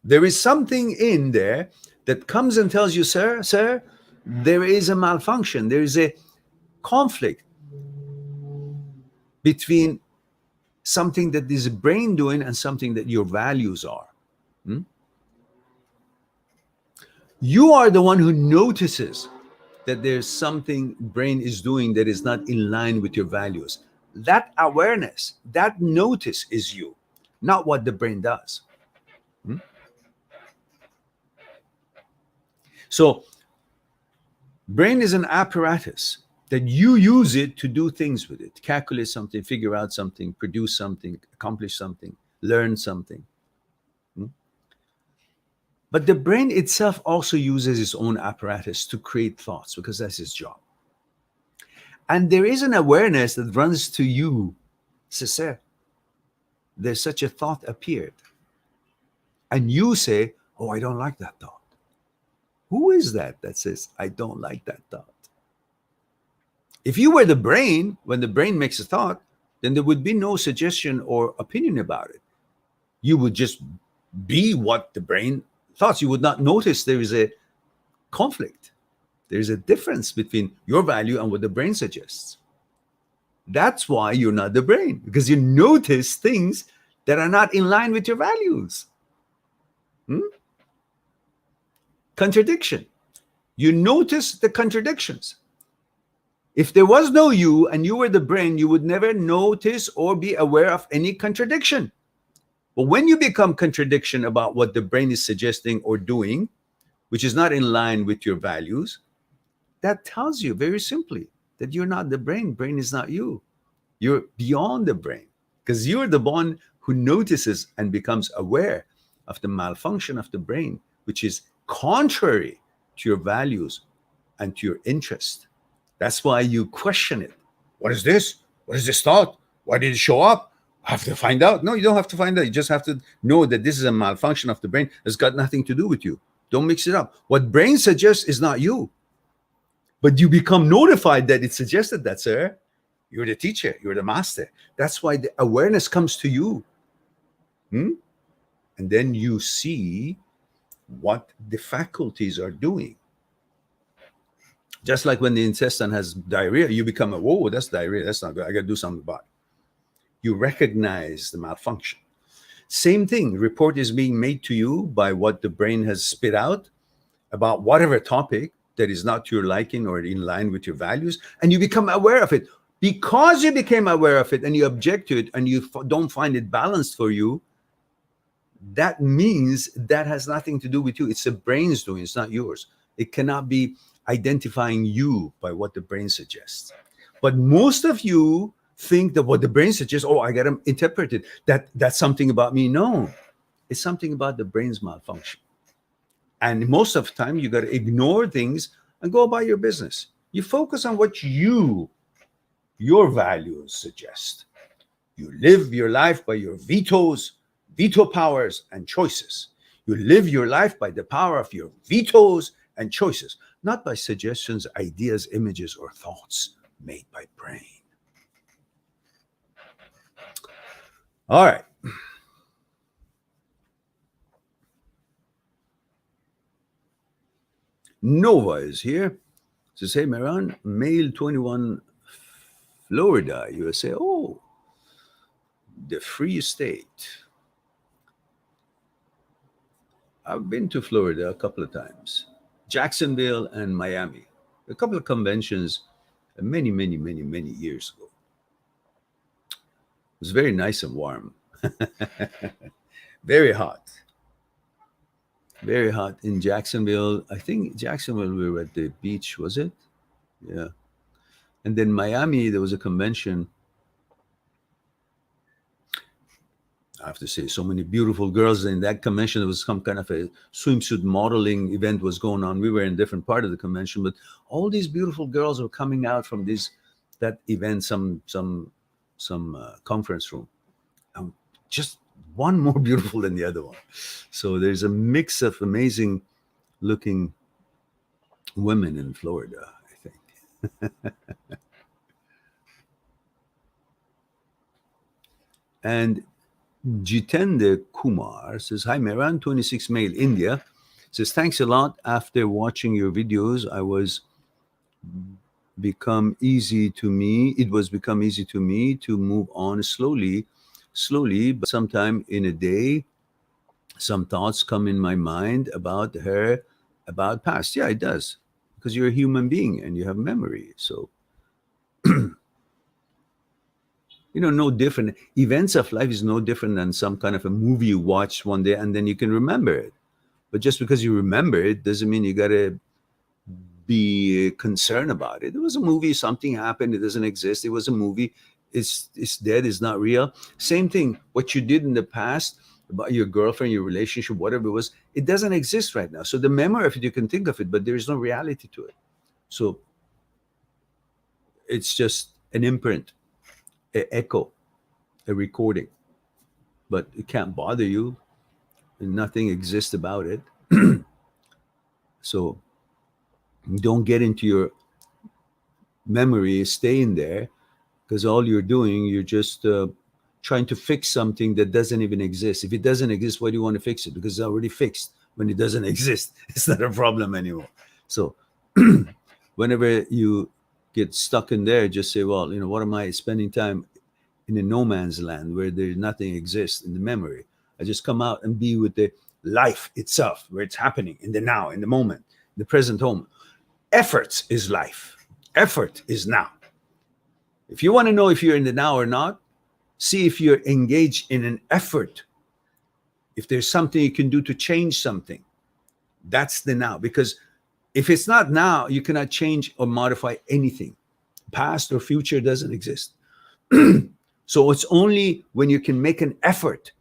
There is something in there that comes and tells you, sir, there is a malfunction. There is a conflict between something that is brain doing and something that your values are. You are the one who notices that there's something brain is doing that is not in line with your values. That awareness, that notice is you, not what the brain does. So brain is an apparatus that you use it to do things with it, calculate something, figure out something, produce something, accomplish something, learn something. But the brain itself also uses its own apparatus to create thoughts, because that's its job. And there is an awareness that runs to you, says, sir, there's such a thought appeared. And you say, oh, I don't like that thought. Who is that says, I don't like that thought? If you were the brain, when the brain makes a thought, then there would be no suggestion or opinion about it. You would just be what the brain thought. You would not notice there is a conflict. There is a difference between your value and what the brain suggests. That's why you're not the brain, because you notice things that are not in line with your values. Contradiction. You notice the contradictions. If there was no you and you were the brain, you would never notice or be aware of any contradiction. But when you become contradiction about what the brain is suggesting or doing, which is not in line with your values, that tells you very simply that you're not the brain. Brain is not you. You're beyond the brain, because you're the one who notices and becomes aware of the malfunction of the brain, which is contrary to your values and to your interest. That's why you question it. What is this? What is this thought? Why did it show up? I have to find out. No, you don't have to find out. You just have to know that this is a malfunction of the brain. It's got nothing to do with you. Don't mix it up. What brain suggests is not you. But you become notified that it suggested that, sir. You're the teacher. You're the master. That's why the awareness comes to you. And then you see what the faculties are doing. Just like when the intestine has diarrhea, you become whoa, that's diarrhea. That's not good. I got to do something about it. You recognize the malfunction. Same thing. Report is being made to you by what the brain has spit out about whatever topic that is not to your liking or in line with your values, and you become aware of it. Because you became aware of it and you object to it and you don't find it balanced for you, that means that has nothing to do with you. It's the brain's doing. It's not yours. It cannot be identifying you by what the brain suggests. But most of you think that what the brain suggests, oh, I got to interpret it. That's something about me. No, it's something about the brain's malfunction. And most of the time, you got to ignore things and go about your business. You focus on what your values suggest. You live your life by your veto powers and choices. You live your life by the power of your vetoes and choices, not by suggestions, ideas, images, or thoughts made by brain. All right. Nova is here. Says, hey, Mehran, male 21, Florida, USA. Oh, the Free State. I've been to Florida a couple of times. Jacksonville and Miami. A couple of conventions many years ago. It was very nice and warm. Very hot. Very hot in Jacksonville. I think Jacksonville, we were at the beach, was it? Yeah. And then Miami, there was a convention. I have to say, so many beautiful girls in that convention. There was some kind of a swimsuit modeling event was going on. We were in a different part of the convention, but all these beautiful girls were coming out from that event, some conference room. Just one more beautiful than the other one. So there's a mix of amazing looking women in Florida, I think. And Jitendra Kumar says, hi, Mehran, 26 male, India. Says, thanks a lot. After watching your videos, it was become easy to me to move on slowly, but sometime in a day, some thoughts come in my mind about past. Yeah, it does. Because you're a human being and you have memory. So, no different. Events of life is no different than some kind of a movie you watch one day and then you can remember it. But just because you remember it doesn't mean you got to be concerned about it. It was a movie, something happened, it doesn't exist. It was a movie, it's dead, it's not real. Same thing, what you did in the past about your girlfriend, your relationship, whatever it was, it doesn't exist right now. So the memory of it, you can think of it, but there is no reality to it. So it's just an imprint, an echo, a recording, but it can't bother you and nothing exists about it. So don't get into your memory, stay in there, because all you're doing, you're just trying to fix something that doesn't even exist. If it doesn't exist, why do you want to fix it? Because it's already fixed. When it doesn't exist, it's not a problem anymore. So whenever you get stuck in there, just say, well, what am I spending time in a no man's land where there nothing exists in the memory? I just come out and be with the life itself, where it's happening in the now, in the moment, the present moment. Effort is life. Effort is now. If you want to know if you're in the now or not, see if you're engaged in an effort. If there's something you can do to change something, that's the now. Because if it's not now, you cannot change or modify anything. Past or future doesn't exist. So it's only when you can make an effort.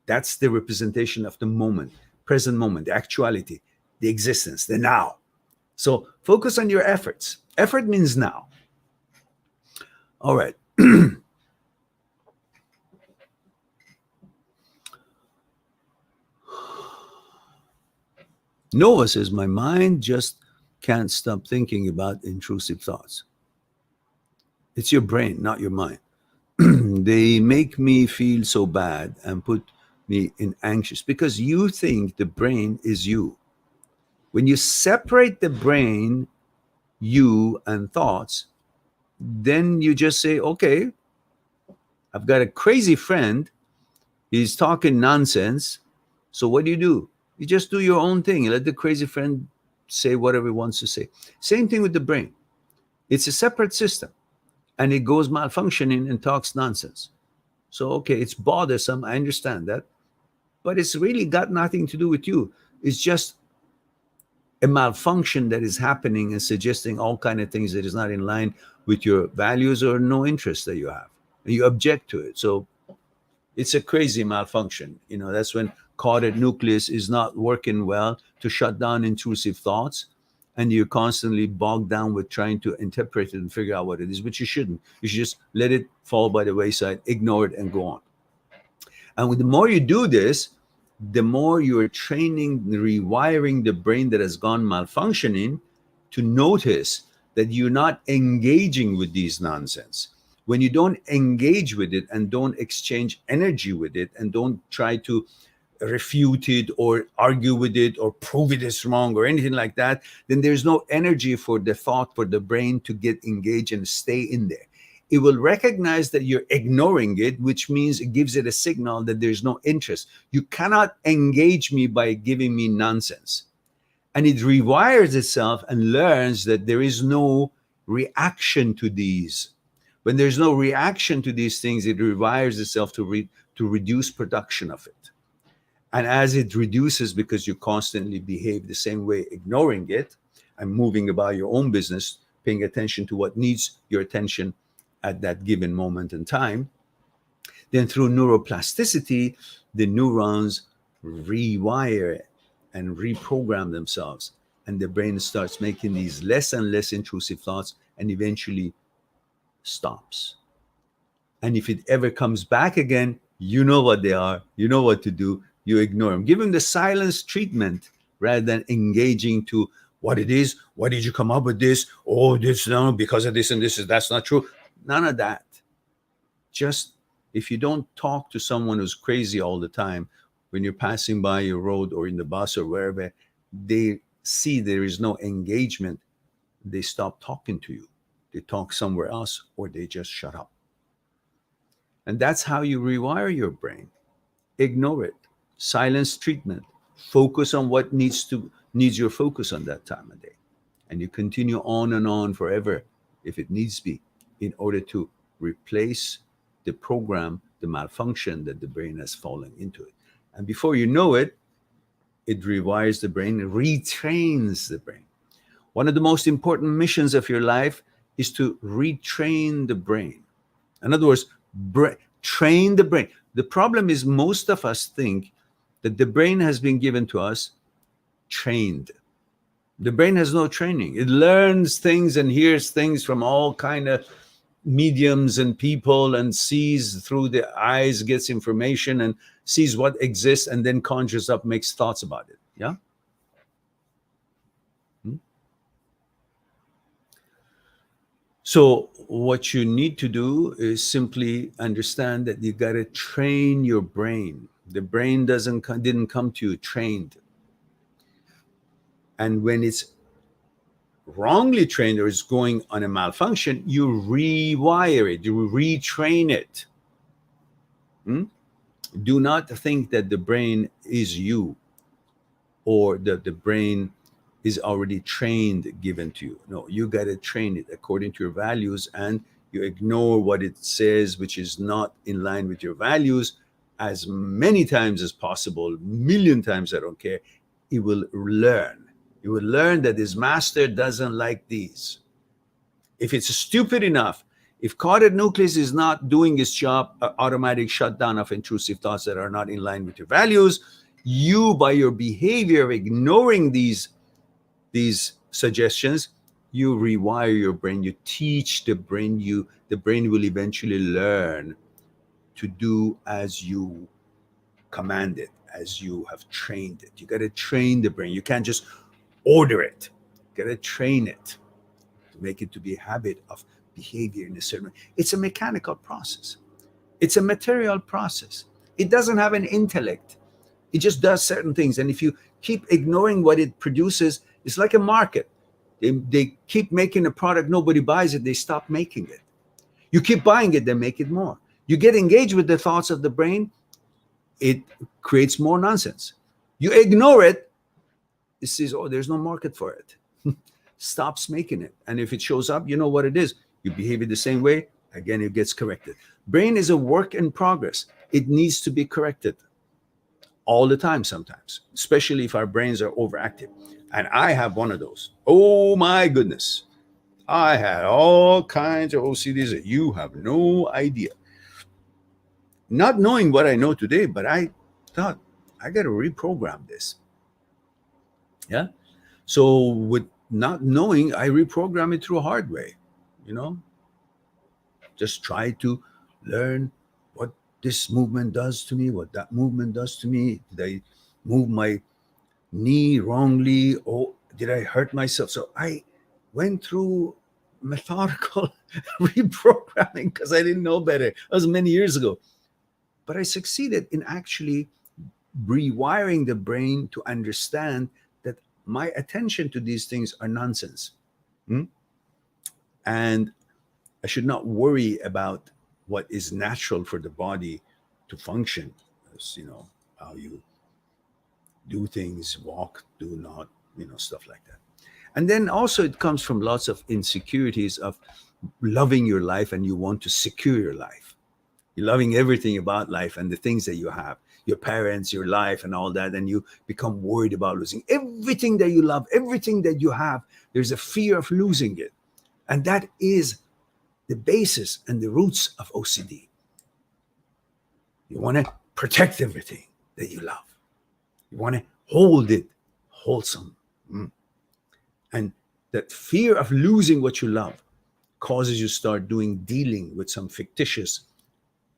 That's the representation of the moment, present moment, the actuality, the existence, the now. So focus on your efforts. Effort means now. All right. Nova says, my mind just can't stop thinking about intrusive thoughts. It's your brain, not your mind. They make me feel so bad and put me in anxious because you think the brain is you. When you separate the brain, you and thoughts, then you just say, okay, I've got a crazy friend. He's talking nonsense. So what do? You just do your own thing. You let the crazy friend say whatever he wants to say. Same thing with the brain. It's a separate system and it goes malfunctioning and talks nonsense. So, okay, it's bothersome. I understand that. But it's really got nothing to do with you. It's just a malfunction that is happening and suggesting all kind of things that is not in line with your values or no interest that you have. And you object to it. So it's a crazy malfunction. That's when caudate nucleus is not working well to shut down intrusive thoughts. And you're constantly bogged down with trying to interpret it and figure out what it is, but you shouldn't. You should just let it fall by the wayside, ignore it, and go on. And the more you do this, the more you are training, rewiring the brain that has gone malfunctioning to notice that you're not engaging with these nonsense. When you don't engage with it and don't exchange energy with it and don't try to refute it or argue with it or prove it is wrong or anything like that, then there's no energy for the thought, for the brain to get engaged and stay in there. It will recognize that you're ignoring it, which means it gives it a signal that there's no interest. You cannot engage me by giving me nonsense. And it rewires itself and learns that there is no reaction to these. When there's no reaction to these things, it rewires itself to reduce production of it. And as it reduces, because you constantly behave the same way, ignoring it and moving about your own business, paying attention to what needs your attention at that given moment in time, then through neuroplasticity, the neurons rewire and reprogram themselves. And the brain starts making these less and less intrusive thoughts and eventually stops. And if it ever comes back again, you know what they are, you know what to do, you ignore them. Give them the silence treatment rather than engaging to what it is. Why did you come up with this? Oh, this, no, because of this and this, that's not true. None of that. Just if you don't talk to someone who's crazy all the time, when you're passing by your road or in the bus or wherever, they see there is no engagement, they stop talking to you. They talk somewhere else or they just shut up. And that's how you rewire your brain. Ignore it. Silence treatment. Focus on what needs your focus on that time of day. And you continue on and on forever, if it needs be, in order to replace the program, the malfunction that the brain has fallen into it. And before you know it, it rewires the brain, retrains the brain. One of the most important missions of your life is to retrain the brain. In other words, train the brain. The problem is most of us think that the brain has been given to us trained. The brain has no training. It learns things and hears things from all kind of mediums and people and sees through the eyes, gets information and sees what exists and then conjures up, makes thoughts about it. Yeah? So what you need to do is simply understand that you got to train your brain. The brain didn't come to you trained. And when it's wrongly trained or is going on a malfunction, you rewire it, you retrain it. Hmm? Do not think that the brain is you, or that the brain is already trained, given to you. No, you got to train it according to your values, and you ignore what it says, which is not in line with your values, as many times as possible, million times, I don't care. He will learn. He will learn that his master doesn't like these. If it's stupid enough, if coded nucleus is not doing its job, automatic shutdown of intrusive thoughts that are not in line with your values, you, by your behavior of ignoring these suggestions, you rewire your brain. You teach the brain. The brain will eventually learn to do as you command it, as you have trained it. You got to train the brain. You can't just order it. You got to train it to make it to be a habit of behavior in a certain way. It's a mechanical process. It's a material process. It doesn't have an intellect. It just does certain things. And if you keep ignoring what it produces, it's like a market. They keep making a product, nobody buys it, they stop making it. You keep buying it, they make it more. You get engaged with the thoughts of the brain, it creates more nonsense. You ignore it, it says, oh, there's no market for it. Stops making it. And if it shows up, you know what it is. You behave it the same way, again, it gets corrected. Brain is a work in progress. It needs to be corrected all the time sometimes, especially if our brains are overactive. And I have one of those. Oh my goodness. I had all kinds of OCDs that you have no idea. Not knowing what I know today, but I thought I got to reprogram this. Yeah. So with not knowing, I reprogram it through a hard way, you know, just try to learn what this movement does to me, what that movement does to me. Did I move my knee wrongly? Oh, did I hurt myself? So I went through methodical reprogramming because I didn't know better. That was many years ago. But I succeeded in actually rewiring the brain to understand that my attention to these things are nonsense. Hmm? And I should not worry about what is natural for the body to function, as how you do things, walk, do not, stuff like that. And then also it comes from lots of insecurities of loving your life, and you want to secure your life. You're loving everything about life and the things that you have, your parents, your life, and all that, and you become worried about losing everything that you love, everything that you have. There's a fear of losing it. And that is the basis and the roots of OCD. You want to protect everything that you love. You want to hold it wholesome. And that fear of losing what you love causes you to start dealing with some fictitious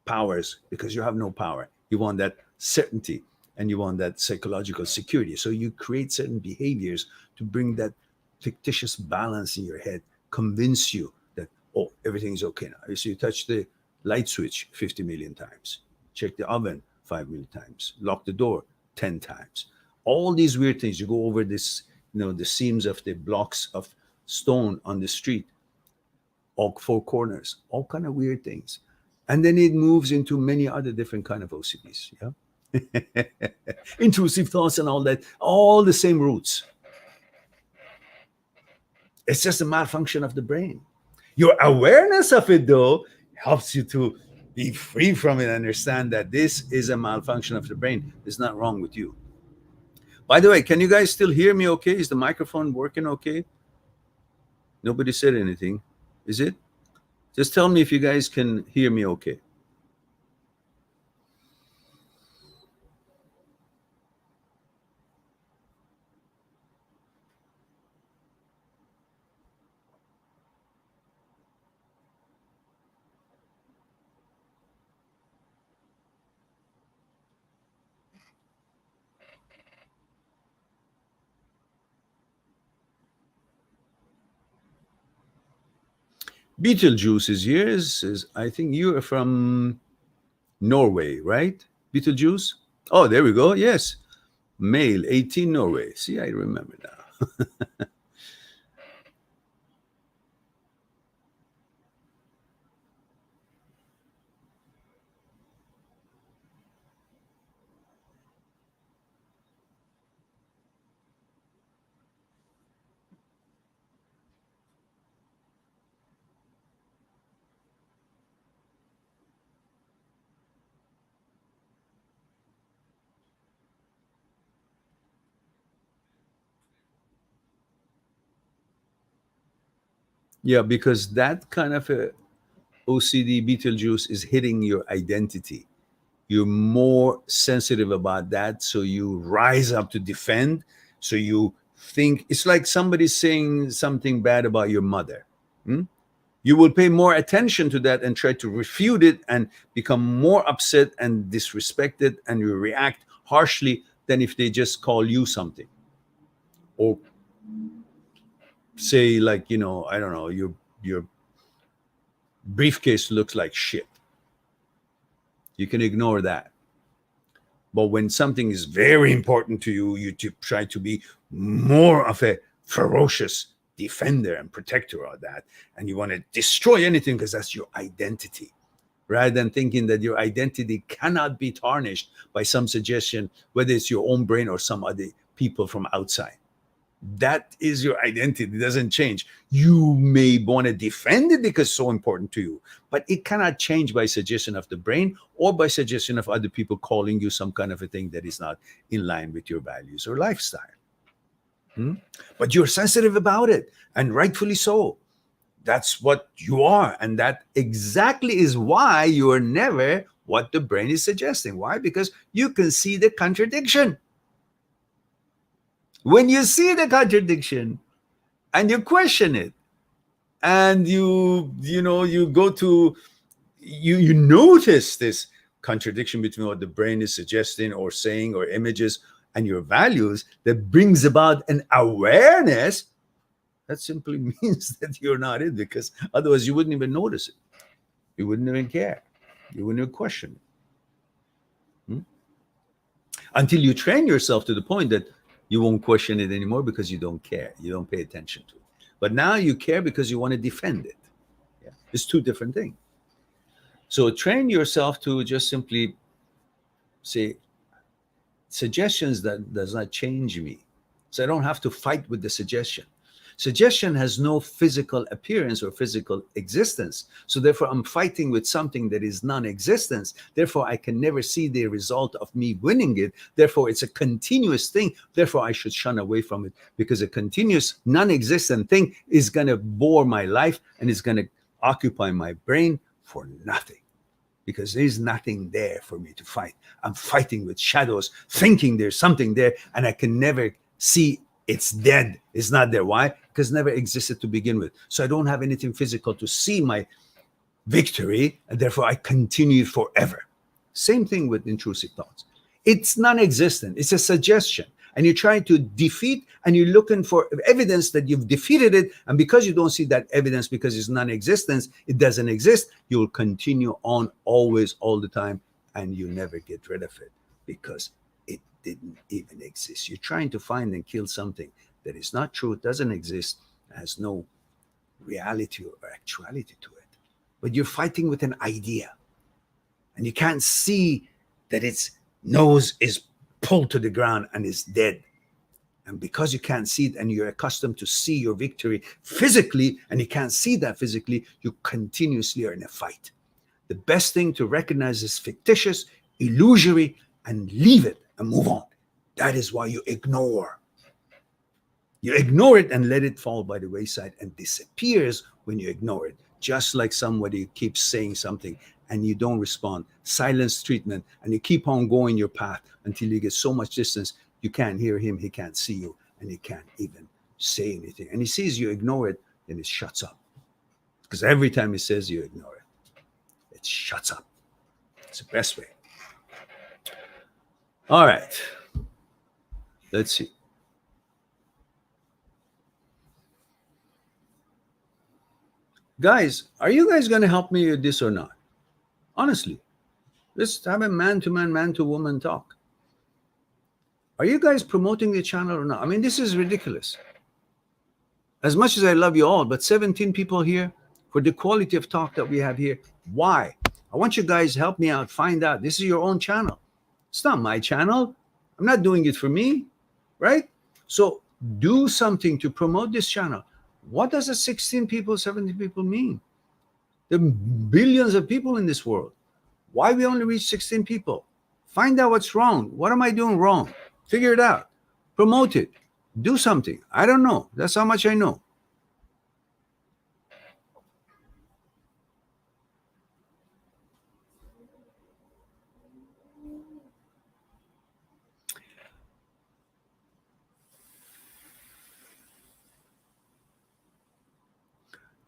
powers because you have no power. You want that certainty and you want that psychological security. So you create certain behaviors to bring that fictitious balance in your head, convince you that, oh, everything's okay now. So you touch the light switch 50 million times, check the oven 5 million times, lock the door 10 times. All these weird things. You go over this, the seams of the blocks of stone on the street, all four corners, all kind of weird things. And then it moves into many other different kind of OCDs. Yeah. Intrusive thoughts and all that, all the same roots. It's just a malfunction of the brain. Your awareness of it, though, helps you to be free from it and understand that this is a malfunction of the brain. There's not wrong with you. By the way, can you guys still hear me okay? Is the microphone working okay? Nobody said anything. Is it? Just tell me if you guys can hear me okay. Beetlejuice is here. I think you are from Norway, right? Beetlejuice? Oh, there we go. Yes. Male, 18, Norway. See, I remember now. Yeah, because that kind of a OCD Beetlejuice is hitting your identity. You're more sensitive about that, so you rise up to defend. So you think it's like somebody saying something bad about your mother. Hmm? You will pay more attention to that and try to refute it and become more upset and disrespected, and you react harshly than if they just call you something or say, like, I don't know, your briefcase looks like shit. You can ignore that. But when something is very important to you, try to be more of a ferocious defender and protector of that. And you want to destroy anything because that's your identity, rather than thinking that your identity cannot be tarnished by some suggestion, whether it's your own brain or some other people from outside. That is your identity. It doesn't change. You may want to defend it because it's so important to you, but it cannot change by suggestion of the brain or by suggestion of other people calling you some kind of a thing that is not in line with your values or lifestyle. Hmm? But you're sensitive about it, and rightfully so. That's what you are. And that exactly is why you are never what the brain is suggesting. Why? Because you can see the contradiction. When you see the contradiction, and you question it, and you go to you notice this contradiction between what the brain is suggesting or saying or images and your values, that brings about an awareness. That simply means that you're not it, because otherwise you wouldn't even notice it. You wouldn't even care. You wouldn't even question it. Until you train yourself to the point that you won't question it anymore because you don't care. You don't pay attention to it. But now you care because you want to defend it. Yeah. It's two different things. So train yourself to just simply say suggestions that does not change me. So I don't have to fight with the suggestion. Suggestion has no physical appearance or physical existence. So therefore, I'm fighting with something that is non-existence. Therefore, I can never see the result of me winning it. Therefore, it's a continuous thing. Therefore, I should shun away from it, because a continuous non-existent thing is going to bore my life and is going to occupy my brain for nothing, because there's nothing there for me to fight. I'm fighting with shadows, thinking there's something there, and I can never see it's dead. It's not there. Why? Because it never existed to begin with. So I don't have anything physical to see my victory, and therefore I continue forever. Same thing with intrusive thoughts. It's non-existent. It's a suggestion. And you're trying to defeat, and you're looking for evidence that you've defeated it. And because you don't see that evidence, because it's non-existence, it doesn't exist, you'll continue on always, all the time, and you never get rid of it because it didn't even exist. You're trying to find and kill something that is not true, it doesn't exist, has no reality or actuality to it. But you're fighting with an idea, and you can't see that its nose is pulled to the ground and is dead. And because you can't see it, and you're accustomed to see your victory physically, and you can't see that physically, you continuously are in a fight. The best thing to recognize is fictitious, illusory, and leave it and move on. That is why you ignore. You ignore it and let it fall by the wayside and disappears when you ignore it. Just like somebody keeps saying something and you don't respond. Silence treatment, and you keep on going your path until you get so much distance you can't hear him, he can't see you, and he can't even say anything. And he sees you ignore it, then it shuts up. Because every time he says you ignore it, it shuts up. It's the best way. All right. Let's see. Guys, are you guys going to help me with this or not? Honestly, let's have a man-to-man, man-to-woman talk. Are you guys promoting the channel or not? I mean, this is ridiculous. As much as I love you all, but 17 people here for the quality of talk that we have here. Why? I want you guys to help me out, find out. This is your own channel. It's not my channel. I'm not doing it for me, right? So do something to promote this channel. What does a 16 people, 17 people mean? There are billions of people in this world. Why we only reach 16 people? Find out what's wrong. What am I doing wrong? Figure it out. Promote it. Do something. I don't know. That's how much I know.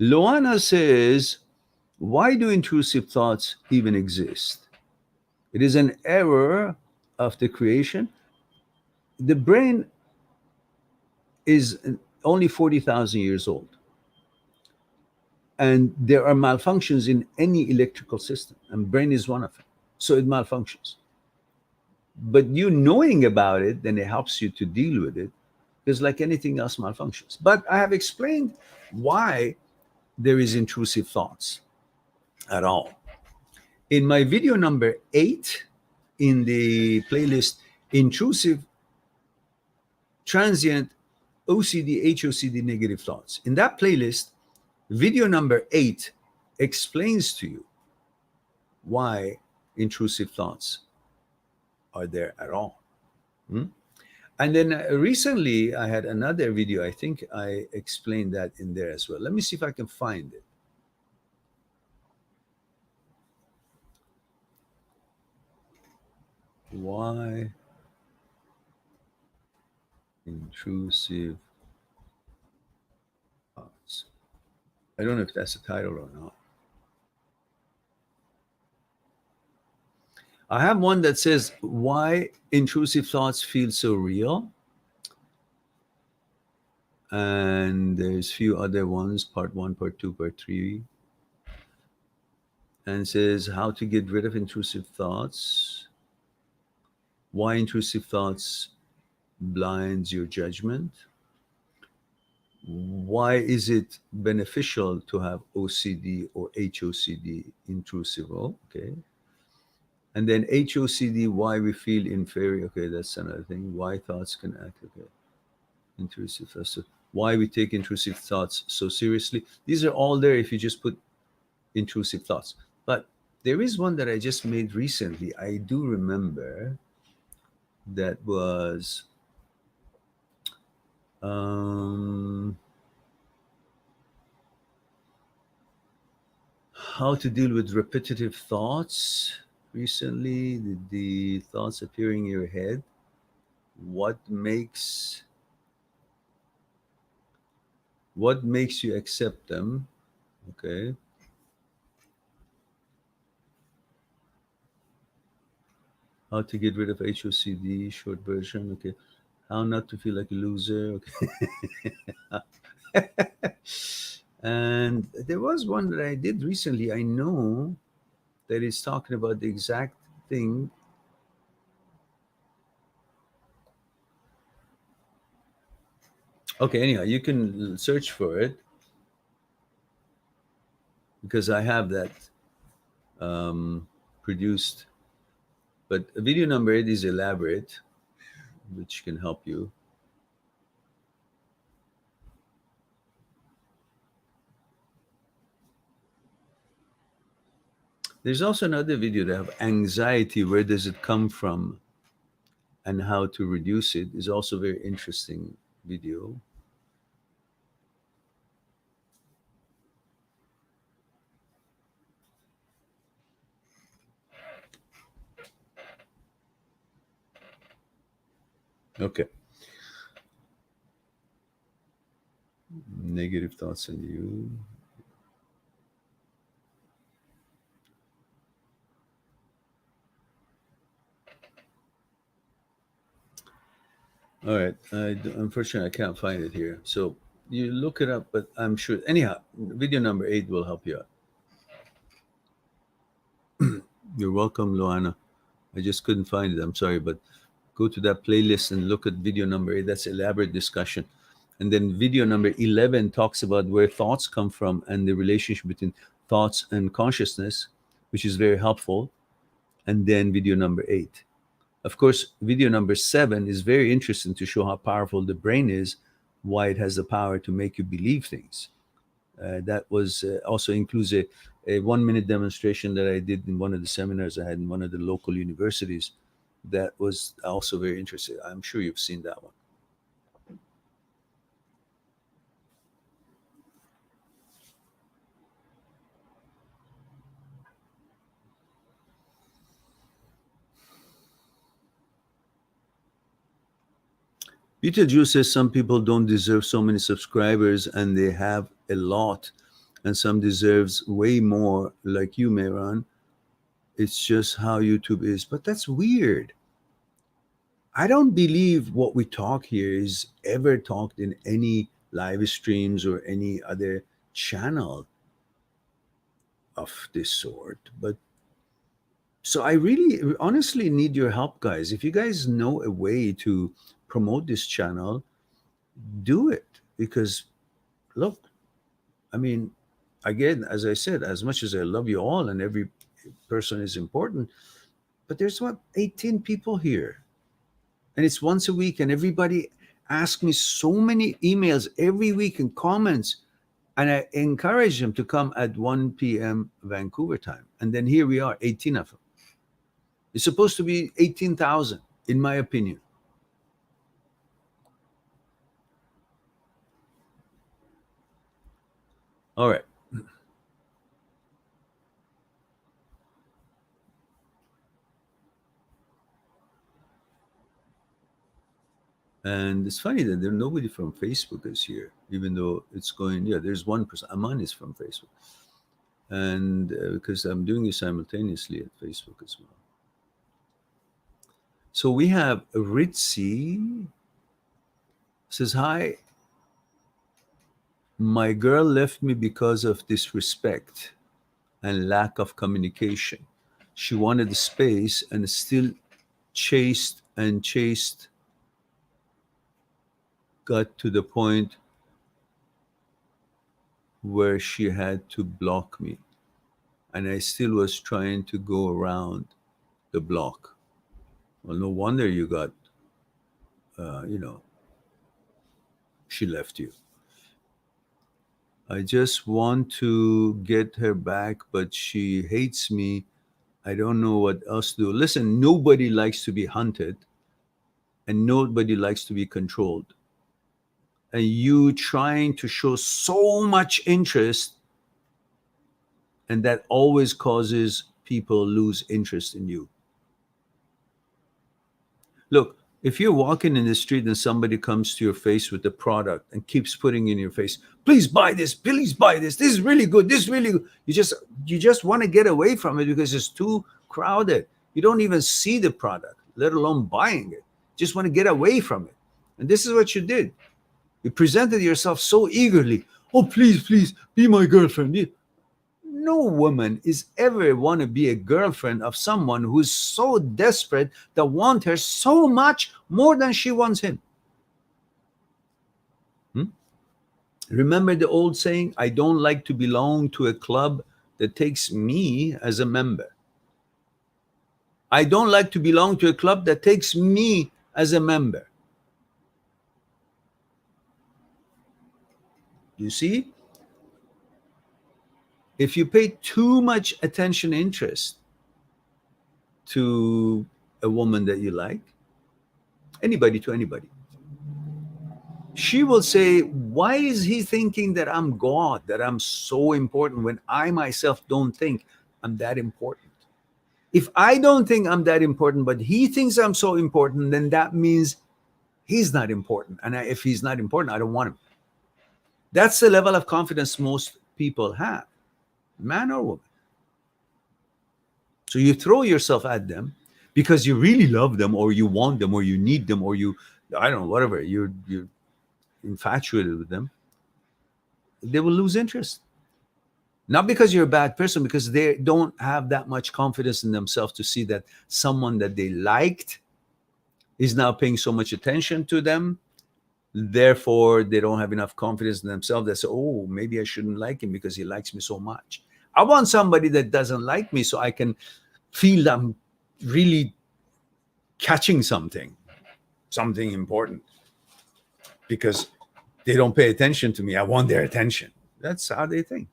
Loana says, why do intrusive thoughts even exist? It is an error of the creation. The brain is only 40,000 years old, and there are malfunctions in any electrical system, and brain is one of them. So it malfunctions. But you knowing about it, then it helps you to deal with it, because like anything else malfunctions. But I have explained why there is intrusive thoughts at all. In my video number 8 in the playlist, Intrusive Transient OCD, HOCD Negative Thoughts. In that playlist, video number 8 explains to you why intrusive thoughts are there at all. Hmm? And then recently, I had another video. I think I explained that in there as well. Let me see if I can find it. Why intrusive thoughts? I don't know if that's the title or not. I have one that says, why intrusive thoughts feel so real. And there's few other ones, part 1, part 2, part 3. And says how to get rid of intrusive thoughts, why intrusive thoughts blinds your judgment, why is it beneficial to have OCD or HOCD, intrusive? Oh, okay. And then HOCD, why we feel inferior. Okay, that's another thing. Why thoughts can act. Okay, intrusive thoughts. So why we take intrusive thoughts so seriously. These are all there if you just put intrusive thoughts. But there is one that I just made recently. I do remember that was how to deal with repetitive thoughts. Recently, the thoughts appearing in your head. What makes you accept them? Okay. How to get rid of HOCD, short version. Okay. How not to feel like a loser. Okay. And there was one that I did recently. I know that is talking about the exact thing. Okay, anyhow, you can search for it because I have that produced. But video number 8 is elaborate, which can help you. There's also another video that have anxiety. Where does it come from, and how to reduce it? Is also very interesting video. Okay. Negative thoughts on you. All right. Unfortunately, I can't find it here. So you look it up, but I'm sure. Anyhow, video number 8 will help you out. You're welcome, Luana. I just couldn't find it. I'm sorry, but go to that playlist and look at video number 8. That's elaborate discussion. And then video number 11 talks about where thoughts come from and the relationship between thoughts and consciousness, which is very helpful. And then video number 8. Of course, video number 7 is very interesting to show how powerful the brain is, why it has the power to make you believe things. That was also includes a 1 minute demonstration that I did in one of the seminars I had in one of the local universities. That was also very interesting. I'm sure you've seen that one. Beetlejuice says some people don't deserve so many subscribers and they have a lot. and some deserves way more, like you, Mehran. It's just how YouTube is. But that's weird. I don't believe what we talk here is ever talked in any live streams or any other channel of this sort. But so I really honestly need your help, guys. If you guys know a way to promote this channel, do it. Because look, I mean, again, as I said, as much as I love you all and every person is important, but there's what, 18 people here. And it's once a week, and everybody asks me so many emails every week and comments. And I encourage them to come at 1 p.m. Vancouver time. And then here we are, 18 of them. It's supposed to be 18,000, in my opinion. All right. And it's funny that there's nobody from Facebook is here, even though it's going, yeah, there's one person. Aman is from Facebook. And because I'm doing it simultaneously at Facebook as well. So we have Ritzy says, hi, my girl left me because of disrespect and lack of communication. She wanted the space and still chased, got to the point where she had to block me. And I still was trying to go around the block. Well, no wonder you got, she left you. I just want to get her back, but she hates me. I don't know what else to do. Listen, nobody likes to be hunted and nobody likes to be controlled. And you trying to show so much interest, and that always causes people lose interest in you. Look, if you're walking in the street and somebody comes to your face with a product and keeps putting in your face, please buy this, this is really good, this is really good. You just want to get away from it because it's too crowded. You don't even see the product, let alone buying it. Just want to get away from it. And this is what you did. You presented yourself so eagerly. Oh, please, be my girlfriend. No woman is ever want to be a girlfriend of someone who's so desperate that want her so much more than she wants him. Remember the old saying, I don't like to belong to a club that takes me as a member. I don't like to belong to a club that takes me as a member. You see? If you pay too much attention, interest to a woman that you like, anybody to anybody, she will say, why is he thinking that I'm God, that I'm so important when I myself don't think I'm that important? If I don't think I'm that important, but he thinks I'm so important, then that means he's not important. And if he's not important, I don't want him. That's the level of confidence most people have, man or woman. So you throw yourself at them because you really love them, or you want them, or you need them, or you, I don't know, whatever, you're infatuated with them. They will lose interest. Not because you're a bad person, because they don't have that much confidence in themselves to see that someone that they liked is now paying so much attention to them. Therefore, they don't have enough confidence in themselves. They say, oh, maybe I shouldn't like him because he likes me so much. I want somebody that doesn't like me so I can feel I'm really catching something important, because they don't pay attention to me. I want their attention. That's how they think.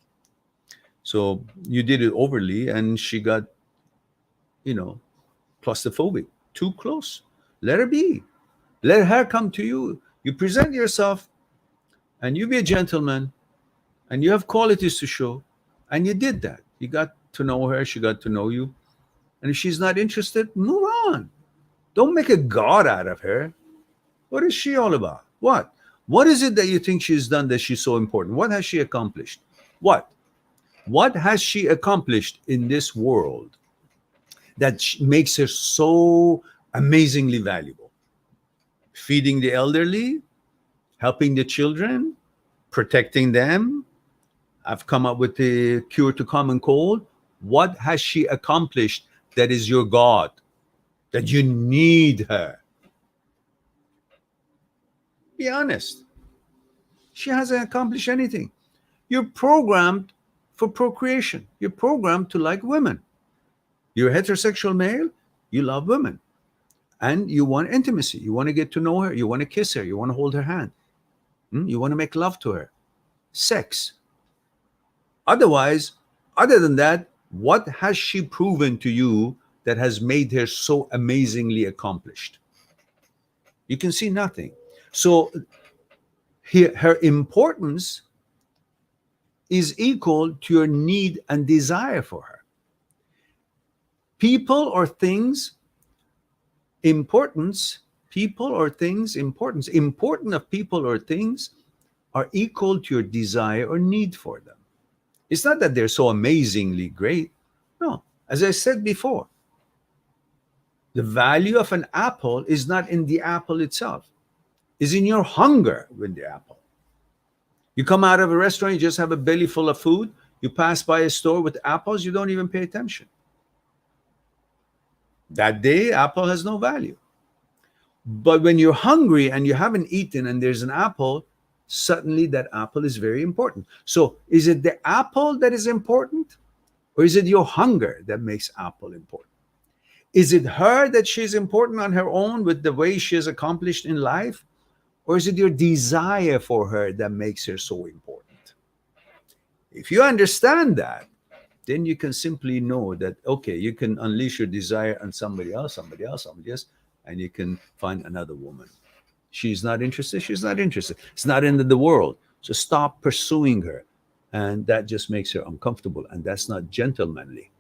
So you did it overly, and she got, claustrophobic, too close. Let her be. Let her come to you. You present yourself, and you be a gentleman, and you have qualities to show, and you did that. You got to know her. She got to know you. And if she's not interested, move on. Don't make a god out of her. What is she all about? What? What is it that you think she's done that she's so important? What has she accomplished? What? What has she accomplished in this world that makes her so amazingly valuable? Feeding the elderly, helping the children, protecting them. I've come up with the cure to common cold. What has she accomplished that is your God, that you need her? Be honest. She hasn't accomplished anything. You're programmed for procreation. You're programmed to like women. You're a heterosexual male, you love women. And you want intimacy. You want to get to know her. You want to kiss her. You want to hold her hand. You want to make love to her. Sex. Otherwise, other than that, what has she proven to you that has made her so amazingly accomplished? You can see nothing. So her importance is equal to your need and desire for her. People or things, importance, people or things, importance, important of people or things are equal to your desire or need for them. It's not that they're so amazingly great. No, as I said before, the value of an apple is not in the apple itself, is in your hunger with the apple. You come out of a restaurant, you just have a belly full of food, you pass by a store with apples, you don't even pay attention. That day, apple has no value. But when you're hungry and you haven't eaten and there's an apple, suddenly that apple is very important. So is it the apple that is important? Or is it your hunger that makes apple important? Is it her that she's important on her own with the way she has accomplished in life? Or is it your desire for her that makes her so important? If you understand that, then you can simply know that, okay, you can unleash your desire on somebody else, and you can find another woman. She's not interested. She's not interested. It's not in the world. So stop pursuing her. And that just makes her uncomfortable. And that's not gentlemanly.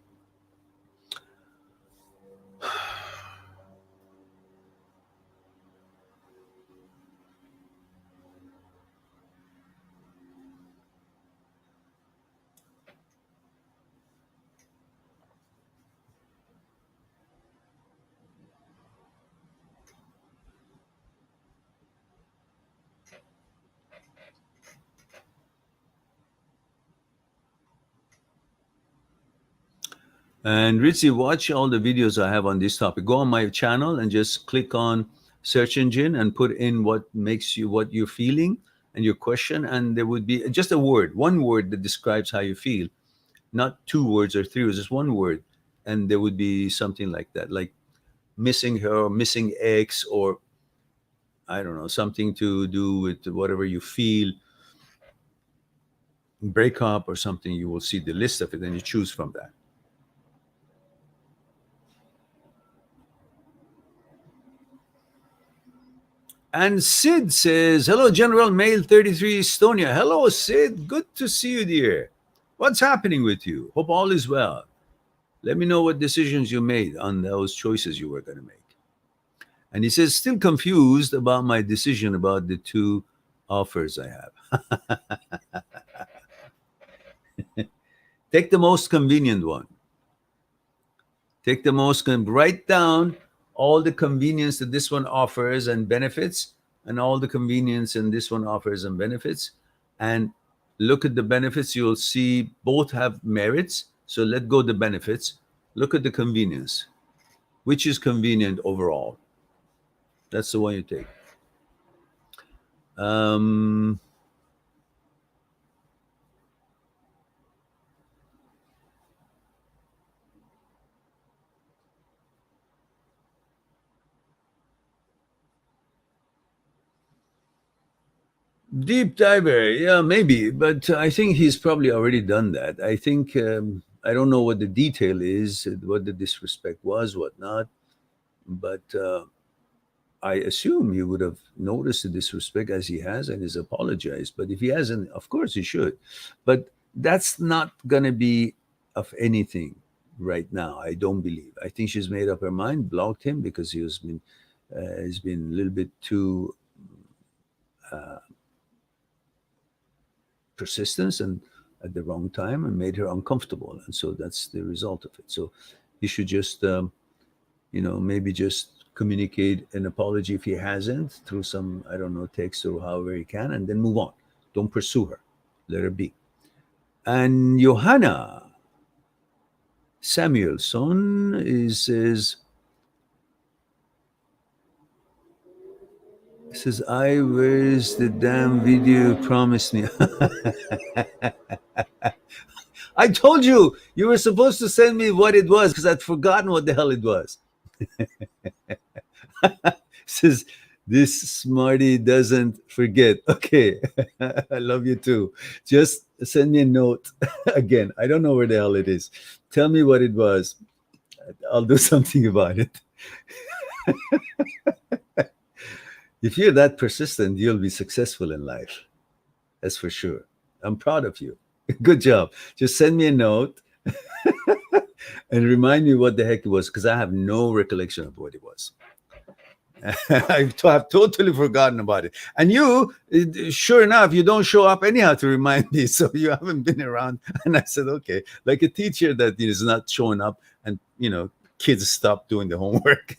And Ritzy, watch all the videos I have on this topic. Go on my channel and just click on search engine and put in what makes you, what you're feeling and your question. And there would be just a word, one word that describes how you feel, not two words or three words, just one word. And there would be something like that, like missing her or missing X, or I don't know, something to do with whatever you feel, break up or something. You will see the list of it and you choose from that. And Sid says, hello, General Mail 33 Estonia. Hello, Sid. Good to see you, dear. What's happening with you? Hope all is well. Let me know what decisions you made on those choices you were going to make. And he says, still confused about my decision about the two offers I have. Take the most convenient one. Take the most, write down all the convenience that this one offers and benefits, and all the convenience and this one offers and benefits, and look at the benefits. You'll see both have merits. So let go the benefits. Look at the convenience. Which is convenient overall? That's the one you take. Deep diver, yeah, maybe, but I think he's probably already done that. I think I don't know what the detail is, what the disrespect was, what not, but I assume he would have noticed the disrespect as he has and has apologized. But if he hasn't, of course he should. But that's not gonna be of anything right now. I don't believe. I think she's made up her mind, blocked him because he's been a little bit too persistence and at the wrong time and made her uncomfortable, and so that's the result of it. So he should just maybe just communicate an apology if he hasn't, through some, I don't know, text or however he can, and then move on. Don't pursue her. Let her be. And Johanna Samuelson says, I, where's the damn video you promised me? I told you you were supposed to send me what it was because I'd forgotten what the hell it was. Says, this smarty doesn't forget. Okay. I love you too. Just send me a note again. I don't know where the hell it is. Tell me what it was. I'll do something about it. If you're that persistent, you'll be successful in life. That's for sure. I'm proud of you. Good job. Just send me a note and remind me what the heck it was, because I have no recollection of what it was. I've totally forgotten about it. And you, sure enough, you don't show up anyhow to remind me. So you haven't been around. And I said, okay, like a teacher that is not showing up and, kids stop doing the homework.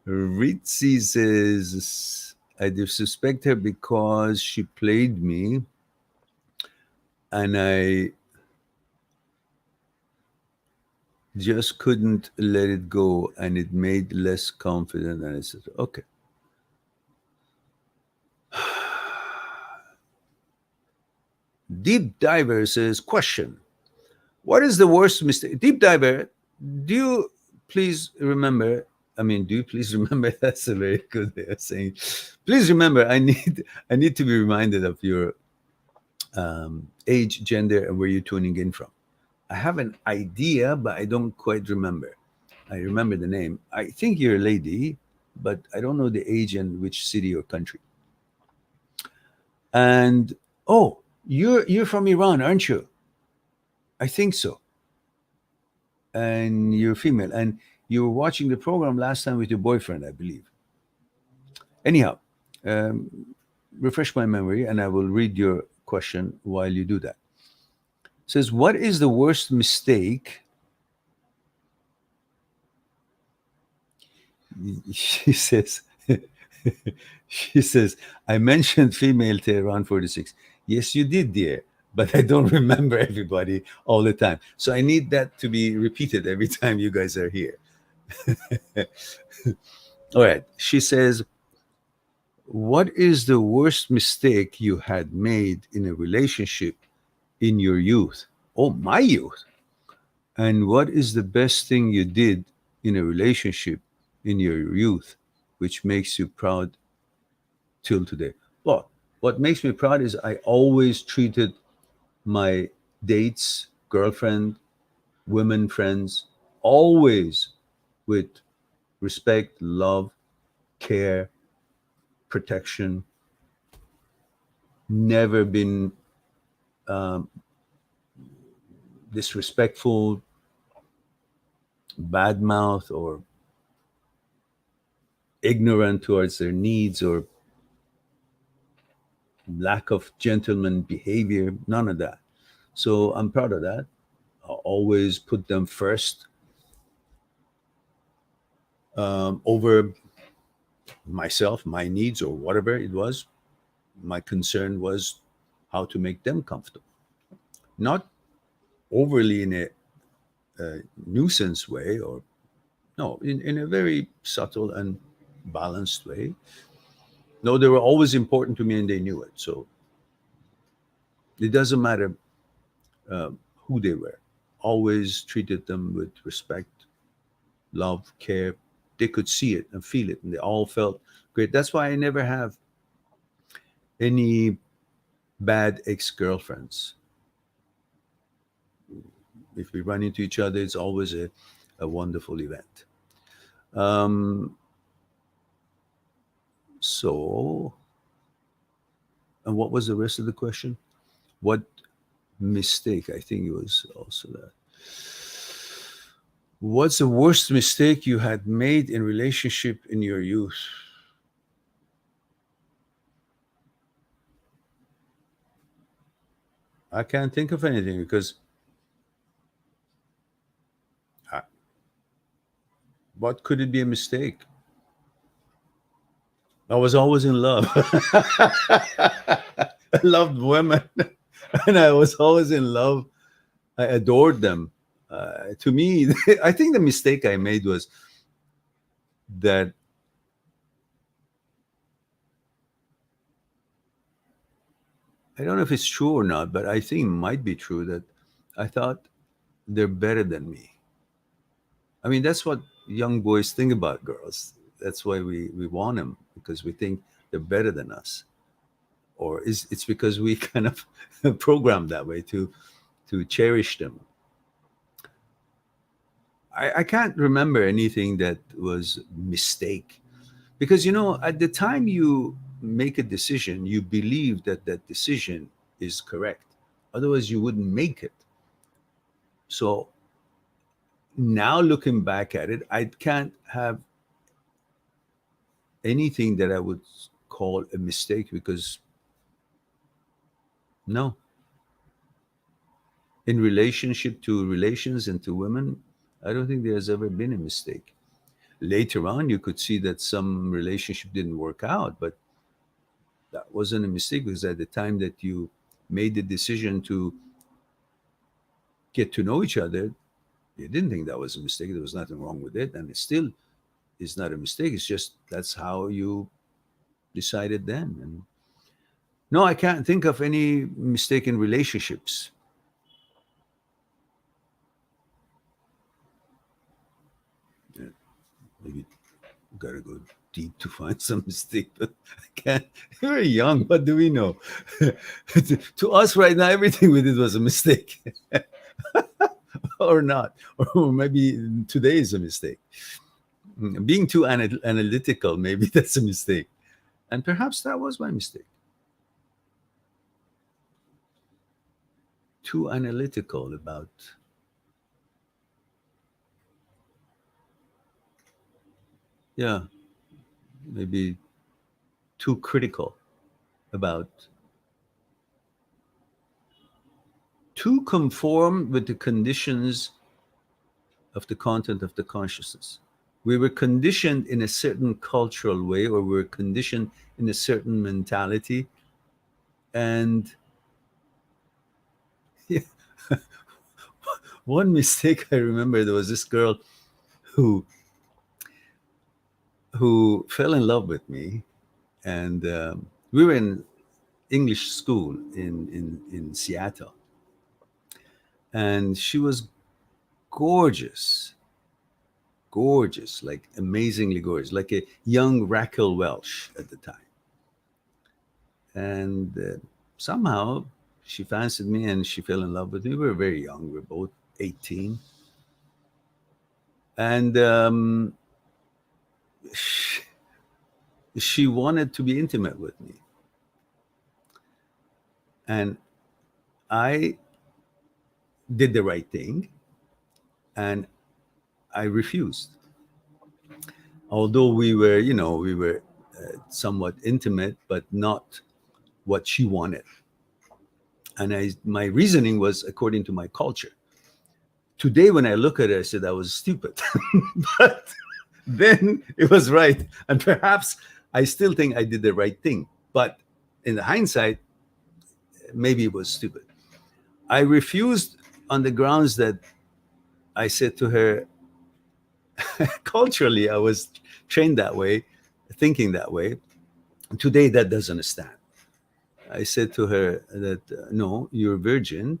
Ritzy says, I suspect her because she played me and I just couldn't let it go, and it made less confident. And I said, okay. Deep Diver says, question, what is the worst mistake? Deep Diver, do you please remember, that's a very good way of saying, please remember, I need to be reminded of your age, gender, and where you're tuning in from. I have an idea, but I don't quite remember. I remember the name. I think you're a lady, but I don't know the age and which city or country. And oh, you're from Iran, aren't you? I think so. And you're female, and you were watching the program last time with your boyfriend, I believe. Anyhow, um, refresh my memory, and I will read your question while you do that. It says, what is the worst mistake? She says, she says, I mentioned female Tehran 46. Yes, you did, dear, but I don't remember everybody all the time. So I need that to be repeated every time you guys are here. All right. She says, what is the worst mistake you had made in a relationship in your youth? Oh, my youth. And what is the best thing you did in a relationship in your youth, which makes you proud till today? Well, what makes me proud is I always treated my dates, girlfriend, women friends, always with respect, love, care, protection. Never been um, disrespectful, bad mouth, or ignorant towards their needs, or lack of gentleman behavior. None of that. So I'm proud of that. I always put them first over myself, my needs, or whatever it was. My concern was how to make them comfortable, not overly in a nuisance way, or no, in a very subtle and balanced way. No, they were always important to me and they knew it. So it doesn't matter uh, who they were. Always treated them with respect, love, care. They could see it and feel it, and they all felt great. That's why I never have any bad ex-girlfriends. If we run into each other, it's always a wonderful event. Um, so, and what was the rest of the question? What mistake? I think it was also that. What's the worst mistake you had made in relationship in your youth? I can't think of anything because I, what could it be a mistake? I was always in love. I loved women, and I was always in love. I adored them. To me, I think the mistake I made was that I don't know if it's true or not, but I think it might be true that I thought they're better than me. I mean, that's what young boys think about girls. That's why we want them because we think they're better than us, or is it's because we kind of programmed that way to cherish them. I can't remember anything that was mistake because at the time you make a decision, you believe that that decision is correct. Otherwise, you wouldn't make it. So now looking back at it, I can't have anything that I would call a mistake because no, in relationship to relations and to women, I don't think there's ever been a mistake. Later on, you could see that some relationship didn't work out, but that wasn't a mistake because at the time that you made the decision to get to know each other, you didn't think that was a mistake. There was nothing wrong with it, and it still is not a mistake. It's just that's how you decided then. And no, I can't think of any mistake in relationships. Yeah, maybe gotta go deep to find some mistake, but I can't. We're young. What do we know? To us right now, everything we did was a mistake, or not, or maybe today is a mistake. Being too analytical, maybe that's a mistake, and perhaps that was my mistake. Too analytical about, yeah, maybe too critical about, to conform with the conditions of the content of the consciousness. We were conditioned in a certain cultural way, or we were conditioned in a certain mentality. And yeah, one mistake I remember, there was this girl who fell in love with me, and we were in English school in Seattle, and she was gorgeous, gorgeous, like amazingly gorgeous, like a young Raquel Welch at the time. And somehow she fancied me and she fell in love with me. We were very young. We were both 18. And she wanted to be intimate with me. And I did the right thing and I refused. Although we were somewhat intimate, but not what she wanted. And my reasoning was according to my culture. Today, when I look at it, I said I was stupid. But then it was right. And perhaps I still think I did the right thing. But in the hindsight, maybe it was stupid. I refused on the grounds that I said to her, culturally, I was trained that way, thinking that way. Today, that doesn't stand. I said to her that, no, you're a virgin,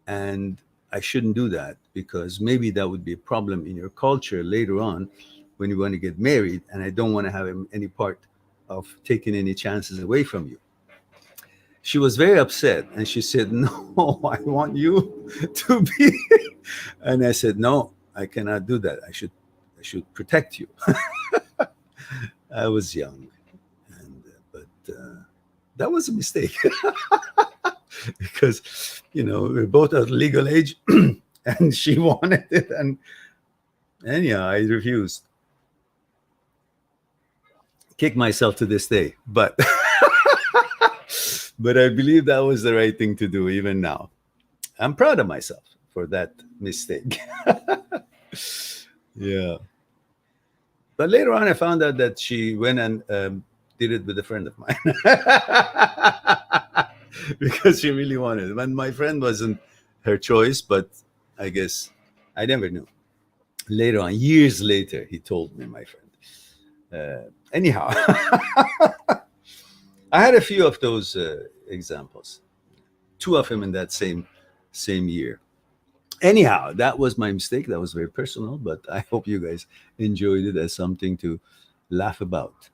and I shouldn't do that because maybe that would be a problem in your culture later on when you want to get married, and I don't want to have any part of taking any chances away from you. She was very upset and she said, no, I want you to be. And I said, no, I cannot do that. I should protect you. I was young, and but that was a mistake because we're both at legal age, and she wanted it, and yeah, I refused. Kick myself to this day, but But I believe that was the right thing to do even now. I'm proud of myself for that mistake. Yeah. But later on, I found out that she went and did it with a friend of mine because she really wanted it. And my friend wasn't her choice, but I guess I never knew. Later on, years later, he told me, my friend. Anyhow, I had a few of those examples, two of them in that same year. Anyhow, that was my mistake. That was very personal, but I hope you guys enjoyed it as something to laugh about.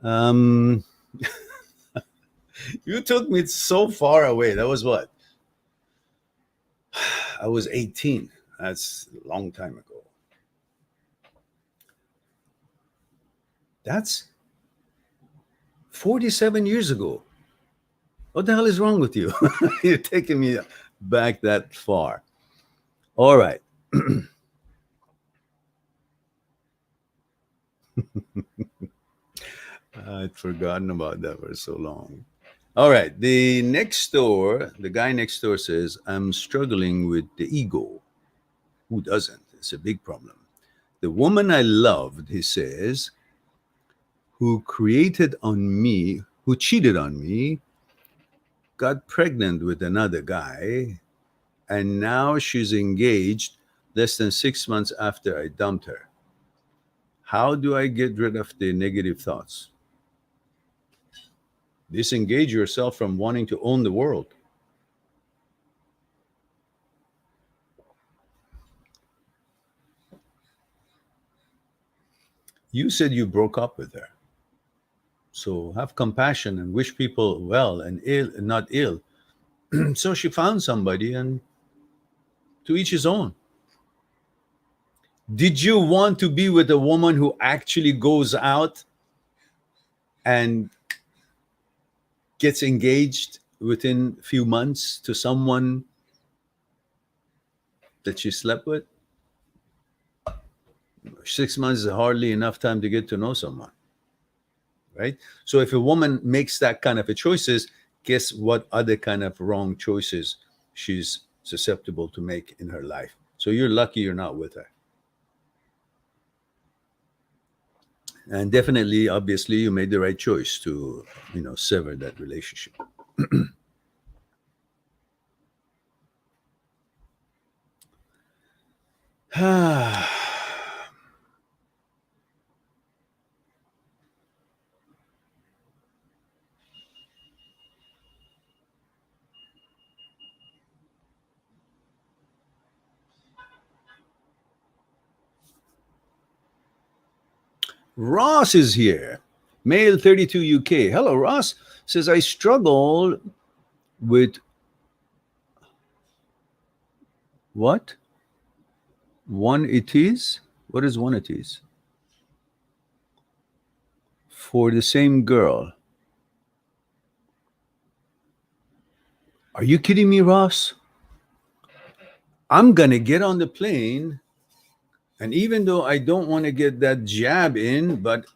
Um, you took me so far away. That was what? I was 18. That's a long time ago. That's 47 years ago. What the hell is wrong with you? You're taking me back that far. All right. I'd forgotten about that for so long. All right. The guy next door says, I'm struggling with the ego. Who doesn't? It's a big problem. The woman I loved, he says, who cheated on me, got pregnant with another guy, and now she's engaged less than 6 months after I dumped her. How do I get rid of the negative thoughts? Disengage yourself from wanting to own the world. You said you broke up with her. So have compassion and wish people well and ill and not ill. So she found somebody, and to each his own. Did you want to be with a woman who actually goes out and gets engaged within a few months to someone that she slept with? 6 months is hardly enough time to get to know someone, right? So if a woman makes that kind of a choices, guess what other kind of wrong choices she's susceptible to make in her life. So you're lucky you're not with her. And definitely, obviously, you made the right choice to, sever that relationship. Ross is here. Male 32 UK. Hello, Ross. Says, I struggle with what? One it is? What is one it is? For the same girl. Are you kidding me, Ross? I'm going to get on the plane. And even though I don't want to get that jab in, but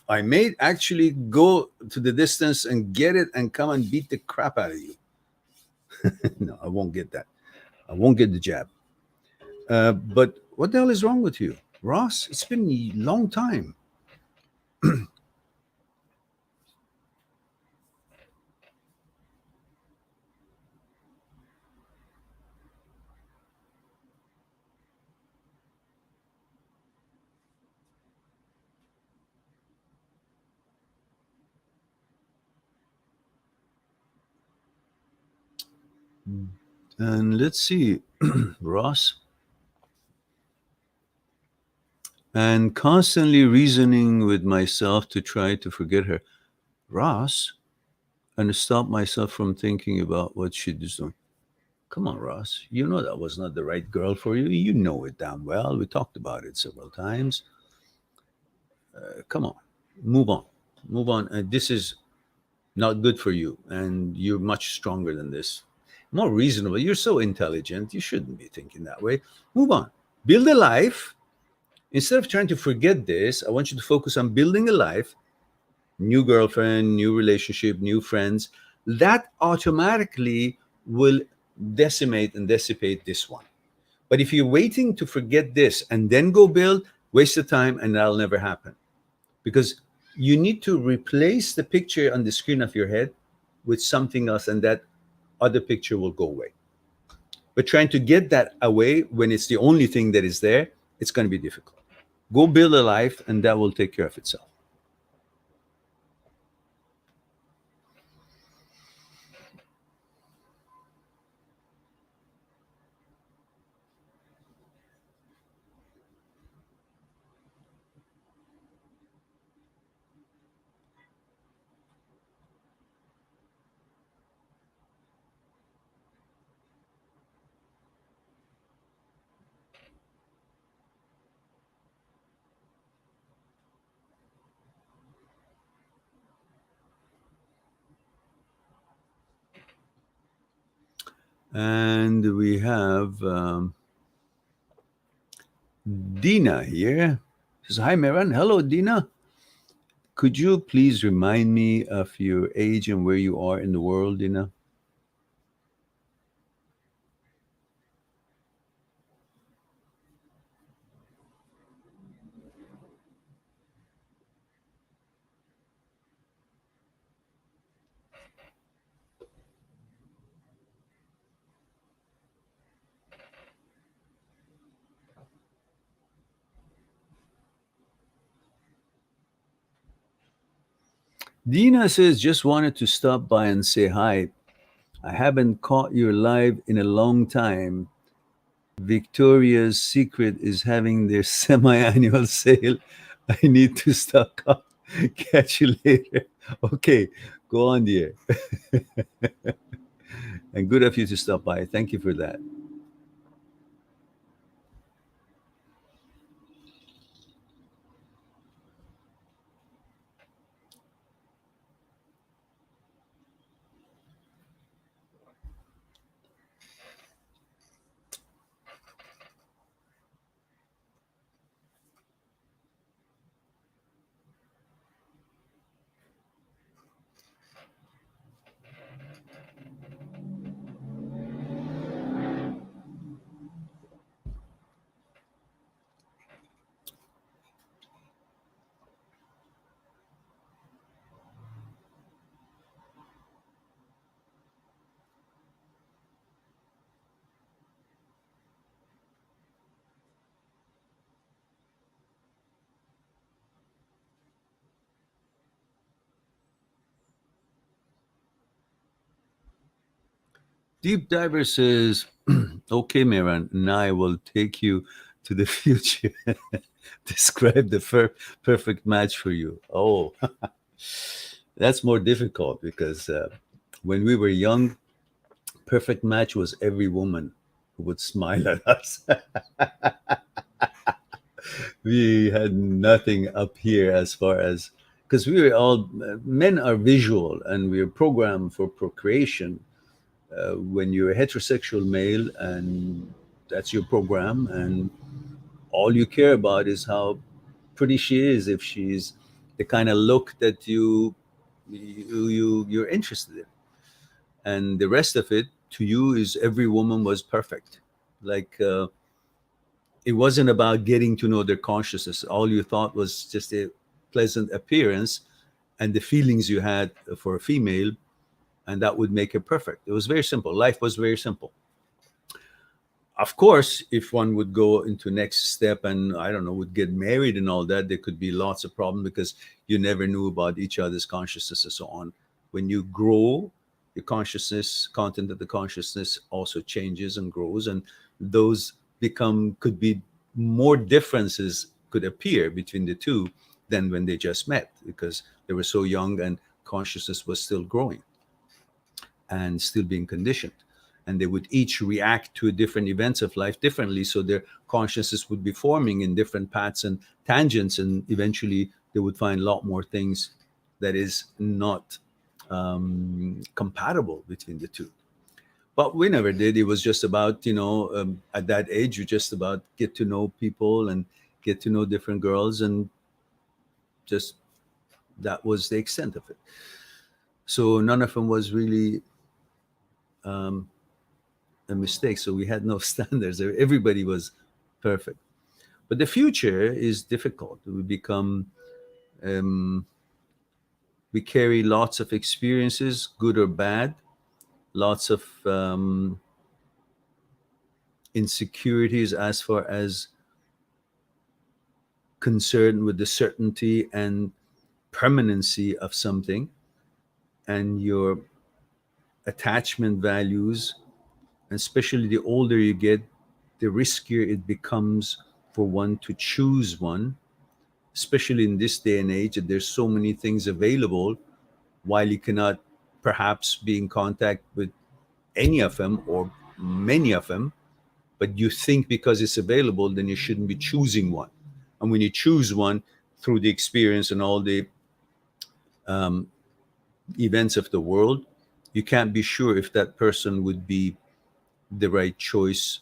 I may actually go to the distance and get it and come and beat the crap out of you. No, I won't get that. I won't get the jab. But what the hell is wrong with you, Ross? It's been a long time. And let's see, Ross. And constantly reasoning with myself to try to forget her. Ross, and to stop myself from thinking about what she's doing. Come on, Ross. You know that was not the right girl for you. You know it damn well. We talked about it several times. Come on, move on. Move on. This is not good for you. And you're much stronger than this. More reasonable. You're so intelligent. You shouldn't be thinking that way. Move on. Build a life. Instead of trying to forget this, I want you to focus on building a life, new girlfriend, new relationship, new friends, that automatically will decimate and dissipate this one. But if you're waiting to forget this and then go build, waste of time, and that'll never happen. Because you need to replace the picture on the screen of your head with something else, and that other picture will go away. But trying to get that away when it's the only thing that is there, it's going to be difficult. Go build a life, and that will take care of itself. And we have Dina here. She says, "Hi, Meran. Hello, Dina. Could you please remind me of your age and where you are in the world, Dina?" Dina says, "Just wanted to stop by and say hi. I haven't caught you live in a long time. Victoria's Secret is having their semi-annual sale. I need to stock up. Catch you later." Okay, go on, dear. And good of you to stop by. Thank you for that. Deep Diver says, "Okay, Miran, now I will take you to the future. Describe the perfect match for you." Oh, that's more difficult because when we were young, perfect match was every woman who would smile at us. We had nothing up here as far as, because we were all, men are visual and we are programmed for procreation. When you're a heterosexual male and that's your program, and all you care about is how pretty she is, if she's the kind of look that you're interested in, and the rest of it to you is every woman was perfect. Like it wasn't about getting to know their consciousness. All you thought was just a pleasant appearance and the feelings you had for a female, and that would make it perfect. It was very simple. Life was very simple. Of course, if one would go into next step and I don't know, would get married and all that, there could be lots of problems because you never knew about each other's consciousness and so on. When you grow, your consciousness, content of the consciousness also changes and grows, and those become, could be more differences could appear between the two than when they just met because they were so young and consciousness was still growing and still being conditioned, and they would each react to different events of life differently, so their consciousness would be forming in different paths and tangents, and eventually they would find a lot more things that is not compatible between the two. But we never did. It was just about, at that age you just about get to know people and get to know different girls, and just that was the extent of it. So none of them was really um, a mistake. So we had no standards. Everybody was perfect. But the future is difficult. We become, um, we carry lots of experiences, good or bad, lots of insecurities as far as concerned with the certainty and permanency of something, and your attachment values. And especially the older you get, the riskier it becomes for one to choose one, especially in this day and age that there's so many things available. While you cannot perhaps be in contact with any of them or many of them, but you think because it's available, then you shouldn't be choosing one. And when you choose one through the experience and all the um, events of the world, you can't be sure if that person would be the right choice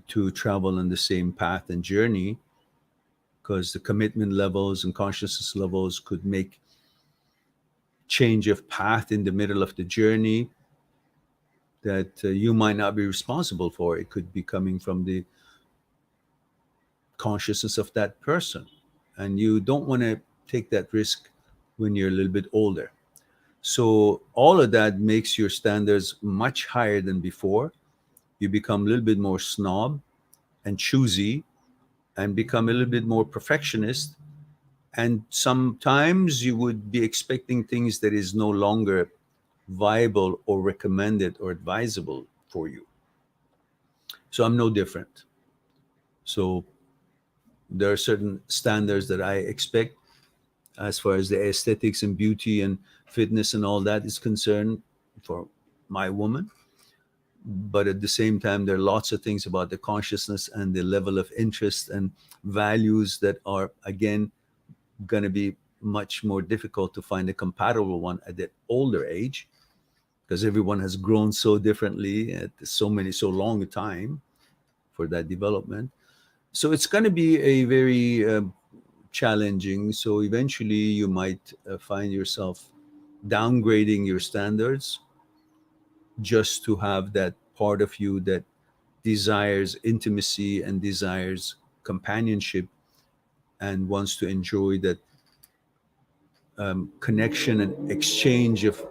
to travel on the same path and journey, because the commitment levels and consciousness levels could make change of path in the middle of the journey that you might not be responsible for. It could be coming from the consciousness of that person. And you don't want to take that risk when you're a little bit older. So, all of that makes your standards much higher than before. You become a little bit more snob and choosy and become a little bit more perfectionist. And sometimes you would be expecting things that is no longer viable or recommended or advisable for you. So I'm no different. So there are certain standards that I expect as far as the aesthetics and beauty and fitness and all that is concerned for my woman. But at the same time, there are lots of things about the consciousness and the level of interest and values that are, again, going to be much more difficult to find a compatible one at that older age, because everyone has grown so differently at so long a time for that development. So it's going to be a very challenging. So eventually you might find yourself downgrading your standards just to have that part of you that desires intimacy and desires companionship and wants to enjoy that connection and exchange of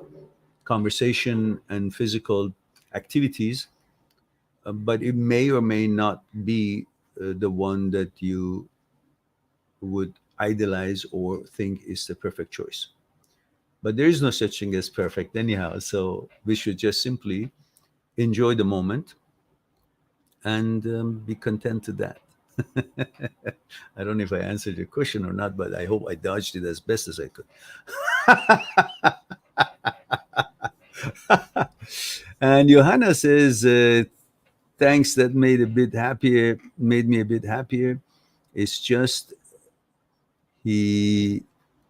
conversation and physical activities. But it may or may not be the one that you would idolize or think is the perfect choice. But there is no such thing as perfect, anyhow. So we should just simply enjoy the moment and be content to that. I don't know if I answered your question or not, but I hope I dodged it as best as I could. And Johanna says, thanks, that made me a bit happier. It's just he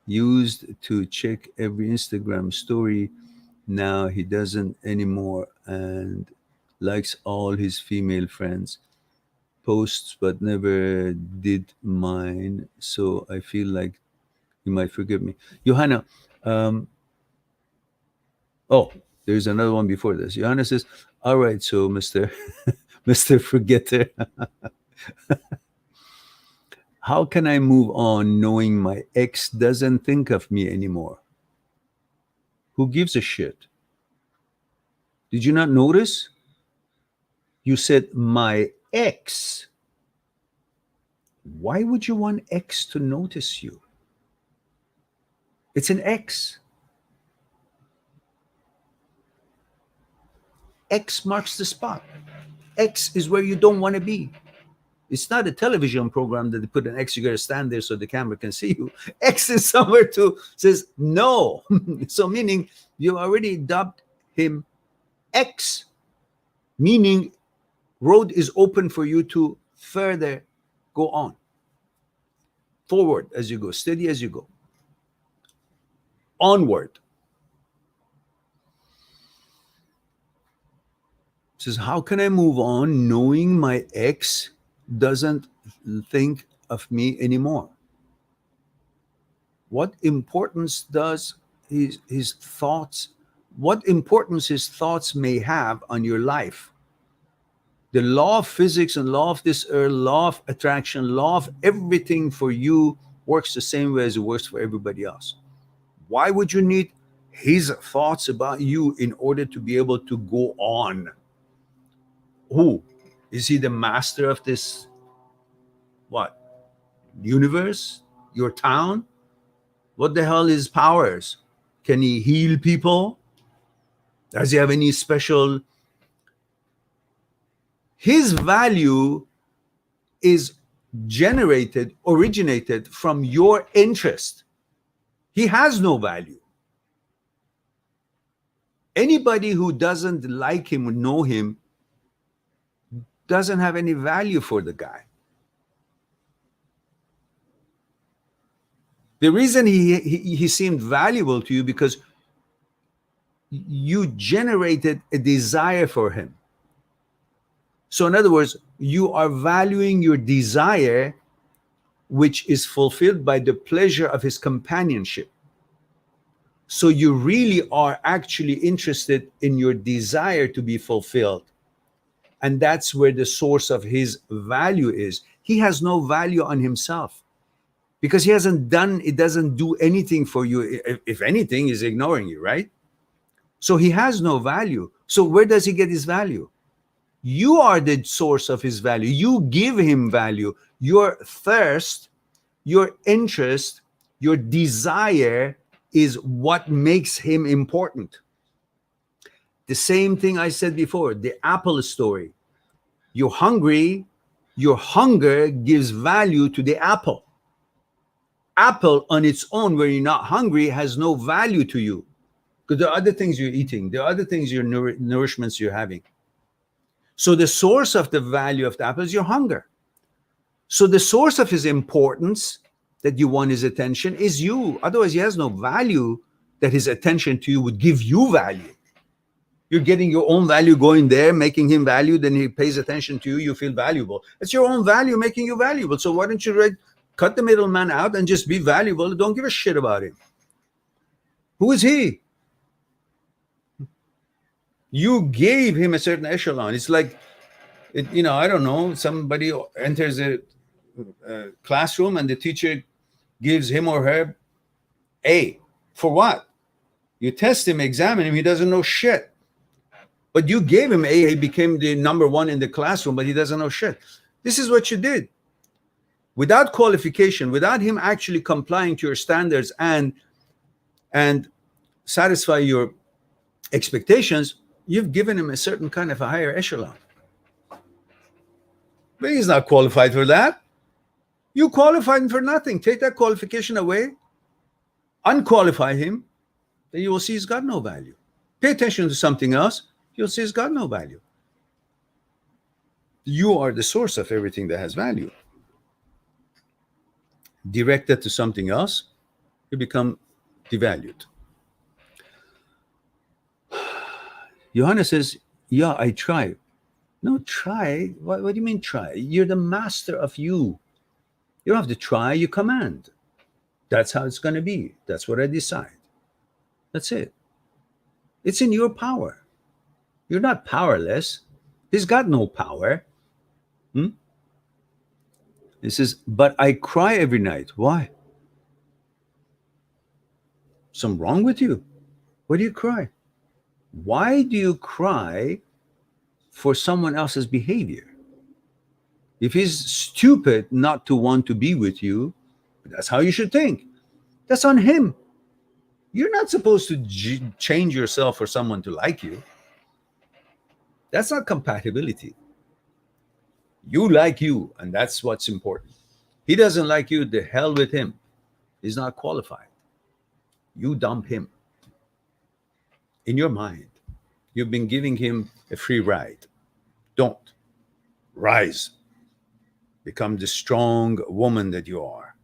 used to check every Instagram story. Now he doesn't anymore and likes all his female friends posts, but never did mine. So I feel like you might forgive me. Johanna, um, oh, there's another one before this. Johanna says, all right, so Mr. Mr. Forgetter, how can I move on knowing my ex doesn't think of me anymore? Who gives a shit? Did you not notice? You said my ex. Why would you want X to notice you? It's an X. X marks the spot. X is where you don't want to be. It's not a television program that they put an X, you got to stand there so the camera can see you. X is somewhere to says no. So meaning you already dubbed him X, meaning road is open for you to further go on. Forward as you go, steady as you go. Onward. Says, how can I move on knowing my ex doesn't think of me anymore? What importance does his thoughts, what importance his thoughts may have on your life. The law of physics and law of this earth, law of attraction, law of everything for you works the same way as it works for everybody else. Why would you need his thoughts about you in order to be able to go on? Who? Is he the master of this, what? Universe? Your town? What the hell is powers? Can he heal people? Does he have any special? His value is originated from your interest. He has no value. Anybody who doesn't like him or know him doesn't have any value for the guy. The reason he seemed valuable to you because you generated a desire for him. So in other words, you are valuing your desire, which is fulfilled by the pleasure of his companionship. So you really are actually interested in your desire to be fulfilled. And that's where the source of his value is. He has no value on himself because it doesn't do anything for you. If anything, he's ignoring you, right? So he has no value. So where does he get his value? You are the source of his value. You give him value. Your thirst, your interest, your desire is what makes him important. The same thing I said before, the apple story. You're hungry, your hunger gives value to the apple. Apple on its own, where you're not hungry, has no value to you because there are other things you're eating, there are other things nourishments you're having. So the source of the value of the apple is your hunger. So the source of his importance that you want his attention is you. Otherwise, he has no value that his attention to you would give you value. You're getting your own value going there, making him value, then he pays attention to you, you feel valuable. It's your own value making you valuable. So why don't you cut the middleman out and just be valuable? Don't give a shit about him. Who is he? You gave him a certain echelon. It's like, I don't know, somebody enters a classroom and the teacher gives him or her A. For what? You test him, examine him, he doesn't know shit. But you gave him A, he became the number one in the classroom, but he doesn't know shit. This is what you did. Without qualification, without him actually complying to your standards and satisfy your expectations, you've given him a certain kind of a higher echelon. But he's not qualified for that. You qualified him for nothing. Take that qualification away, unqualify him, then you will see he's got no value. Pay attention to something else, you'll see it's got no value. You are the source of everything that has value. Directed to something else, you become devalued. Johanna says, yeah, I try. No, try? What do you mean try? You're the master of you. You don't have to try, you command. That's how it's going to be. That's what I decide. That's it. It's in your power. You're not powerless. He's got no power. He says, but I cry every night. Why? Something wrong with you? Why do you cry? Why do you cry for someone else's behavior? If he's stupid not to want to be with you, that's how you should think. That's on him. You're not supposed to change yourself for someone to like you. That's not compatibility. You like you, and that's what's important. He doesn't like you, the hell with him. He's not qualified. You dump him. In your mind, you've been giving him a free ride. Don't. Rise. Become the strong woman that you are.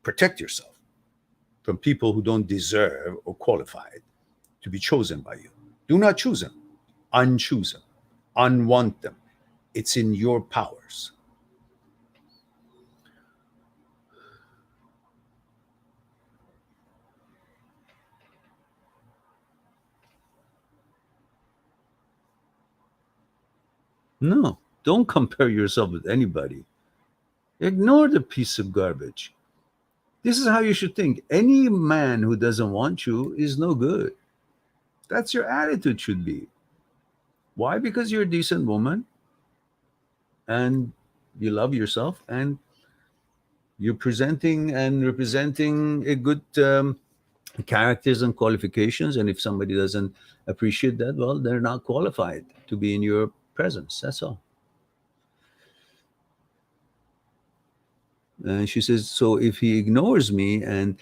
Protect yourself from people who don't deserve or qualified to be chosen by you. Do not choose them. Unchoose them. Unwant them. It's in your powers. No, don't compare yourself with anybody. Ignore the piece of garbage. This is how you should think. Any man who doesn't want you is no good. That's your attitude should be. Why? Because you're a decent woman and you love yourself and you're presenting and representing a good characters and qualifications. And if somebody doesn't appreciate that, well, they're not qualified to be in your presence. That's all. And she says, so if he ignores me and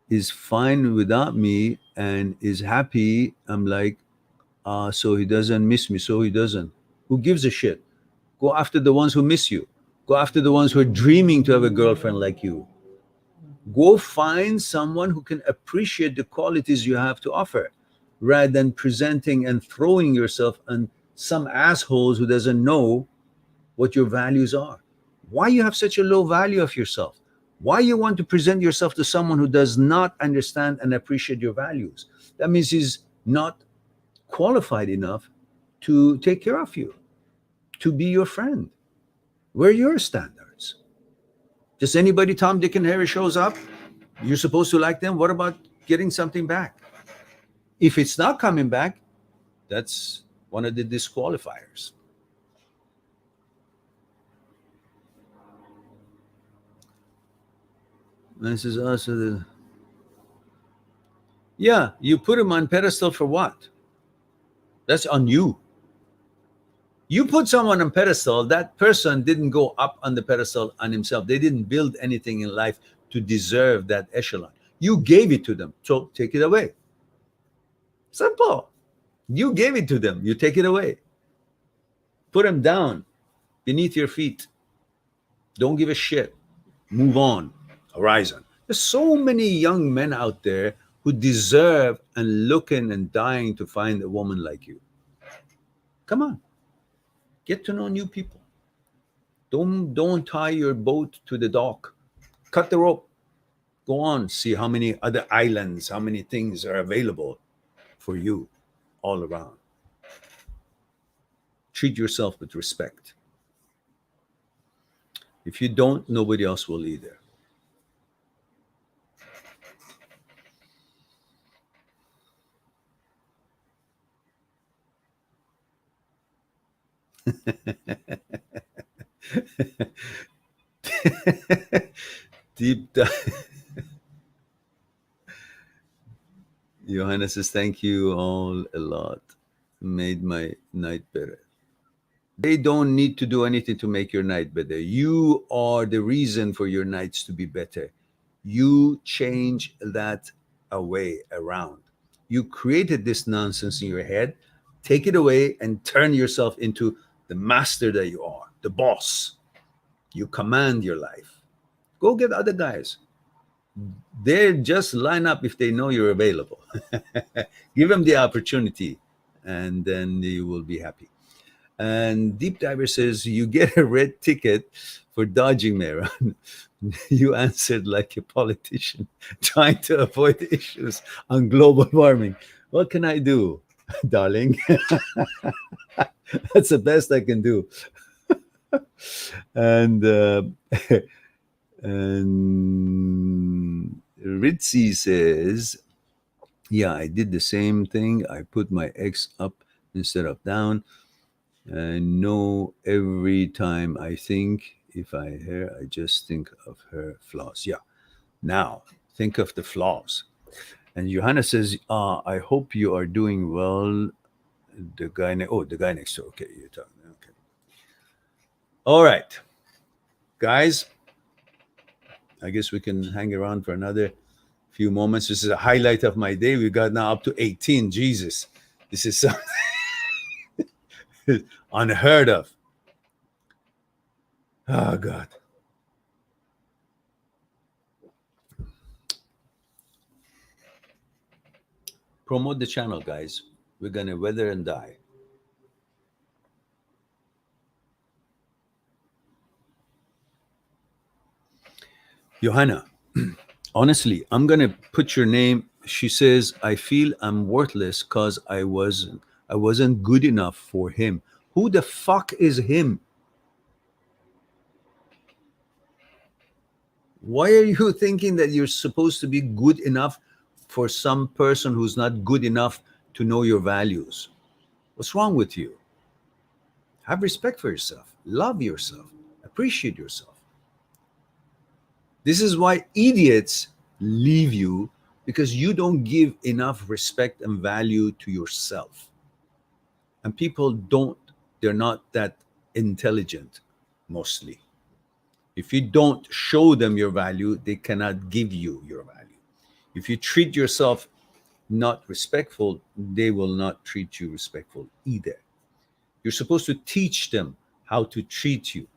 is fine without me and is happy, I'm like, so he doesn't miss me. So he doesn't. Who gives a shit? Go after the ones who miss you. Go after the ones who are dreaming to have a girlfriend like you. Go find someone who can appreciate the qualities you have to offer rather than presenting and throwing yourself on some assholes who doesn't know what your values are. Why you have such a low value of yourself? Why you want to present yourself to someone who does not understand and appreciate your values? That means he's not qualified enough to take care of you, to be your friend. Where are your standards? Just anybody Tom, Dick, and Harry shows up, you're supposed to like them. What about getting something back? If it's not coming back, that's one of the disqualifiers. And this is also the, yeah, you put him on pedestal for what? That's on you. You put someone on pedestal, that person didn't go up on the pedestal on himself. They didn't build anything in life to deserve that echelon. You gave it to them, so take it away. Simple. You gave it to them, you take it away. Put them down beneath your feet. Don't give a shit. Move on. Horizon. There's so many young men out there who deserve and looking and dying to find a woman like you. Come on. Get to know new people. Don't tie your boat to the dock. Cut the rope. Go on. See how many other islands, how many things are available for you all around. Treat yourself with respect. If you don't, nobody else will either. Deep dive. Johanna says, thank you all a lot. Made my night better. They don't need to do anything to make your night better. You are the reason for your nights to be better. You change that away around. You created this nonsense in your head. Take it away and turn yourself into the master that you are, the boss. You command your life. Go get other guys. They just line up if they know you're available. Give them the opportunity, and then you will be happy. And Deep Diver says, you get a red ticket for dodging Mehran. You answered like a politician trying to avoid issues on global warming. What can I do, darling? That's the best I can do. And and Ritzy says, yeah, I did the same thing. I put my ex up instead of down. And no, every time I think, if I hear, I just think of her flaws. Yeah. Now, think of the flaws. And Johanna says, I hope you are doing well. The guy, the guy next door. Okay, you're talking. Okay. All right. Guys, I guess we can hang around for another few moments. This is a highlight of my day. We got now up to 18. Jesus. This is something unheard of. Oh, God. Promote the channel, guys. We're going to weather and die. Johanna, honestly, I'm going to put your name. She says, I feel I'm worthless because I wasn't good enough for him. Who the fuck is him? Why are you thinking that you're supposed to be good enough for some person who's not good enough to know your values? What's wrong with you? Have respect for yourself, love yourself, appreciate yourself. This is why idiots leave you, because you don't give enough respect and value to yourself. And people don't, they're not that intelligent mostly. If you don't show them your value, they cannot give you your value. If you treat yourself not respectful, they will not treat you respectful either. You're supposed to teach them how to treat you,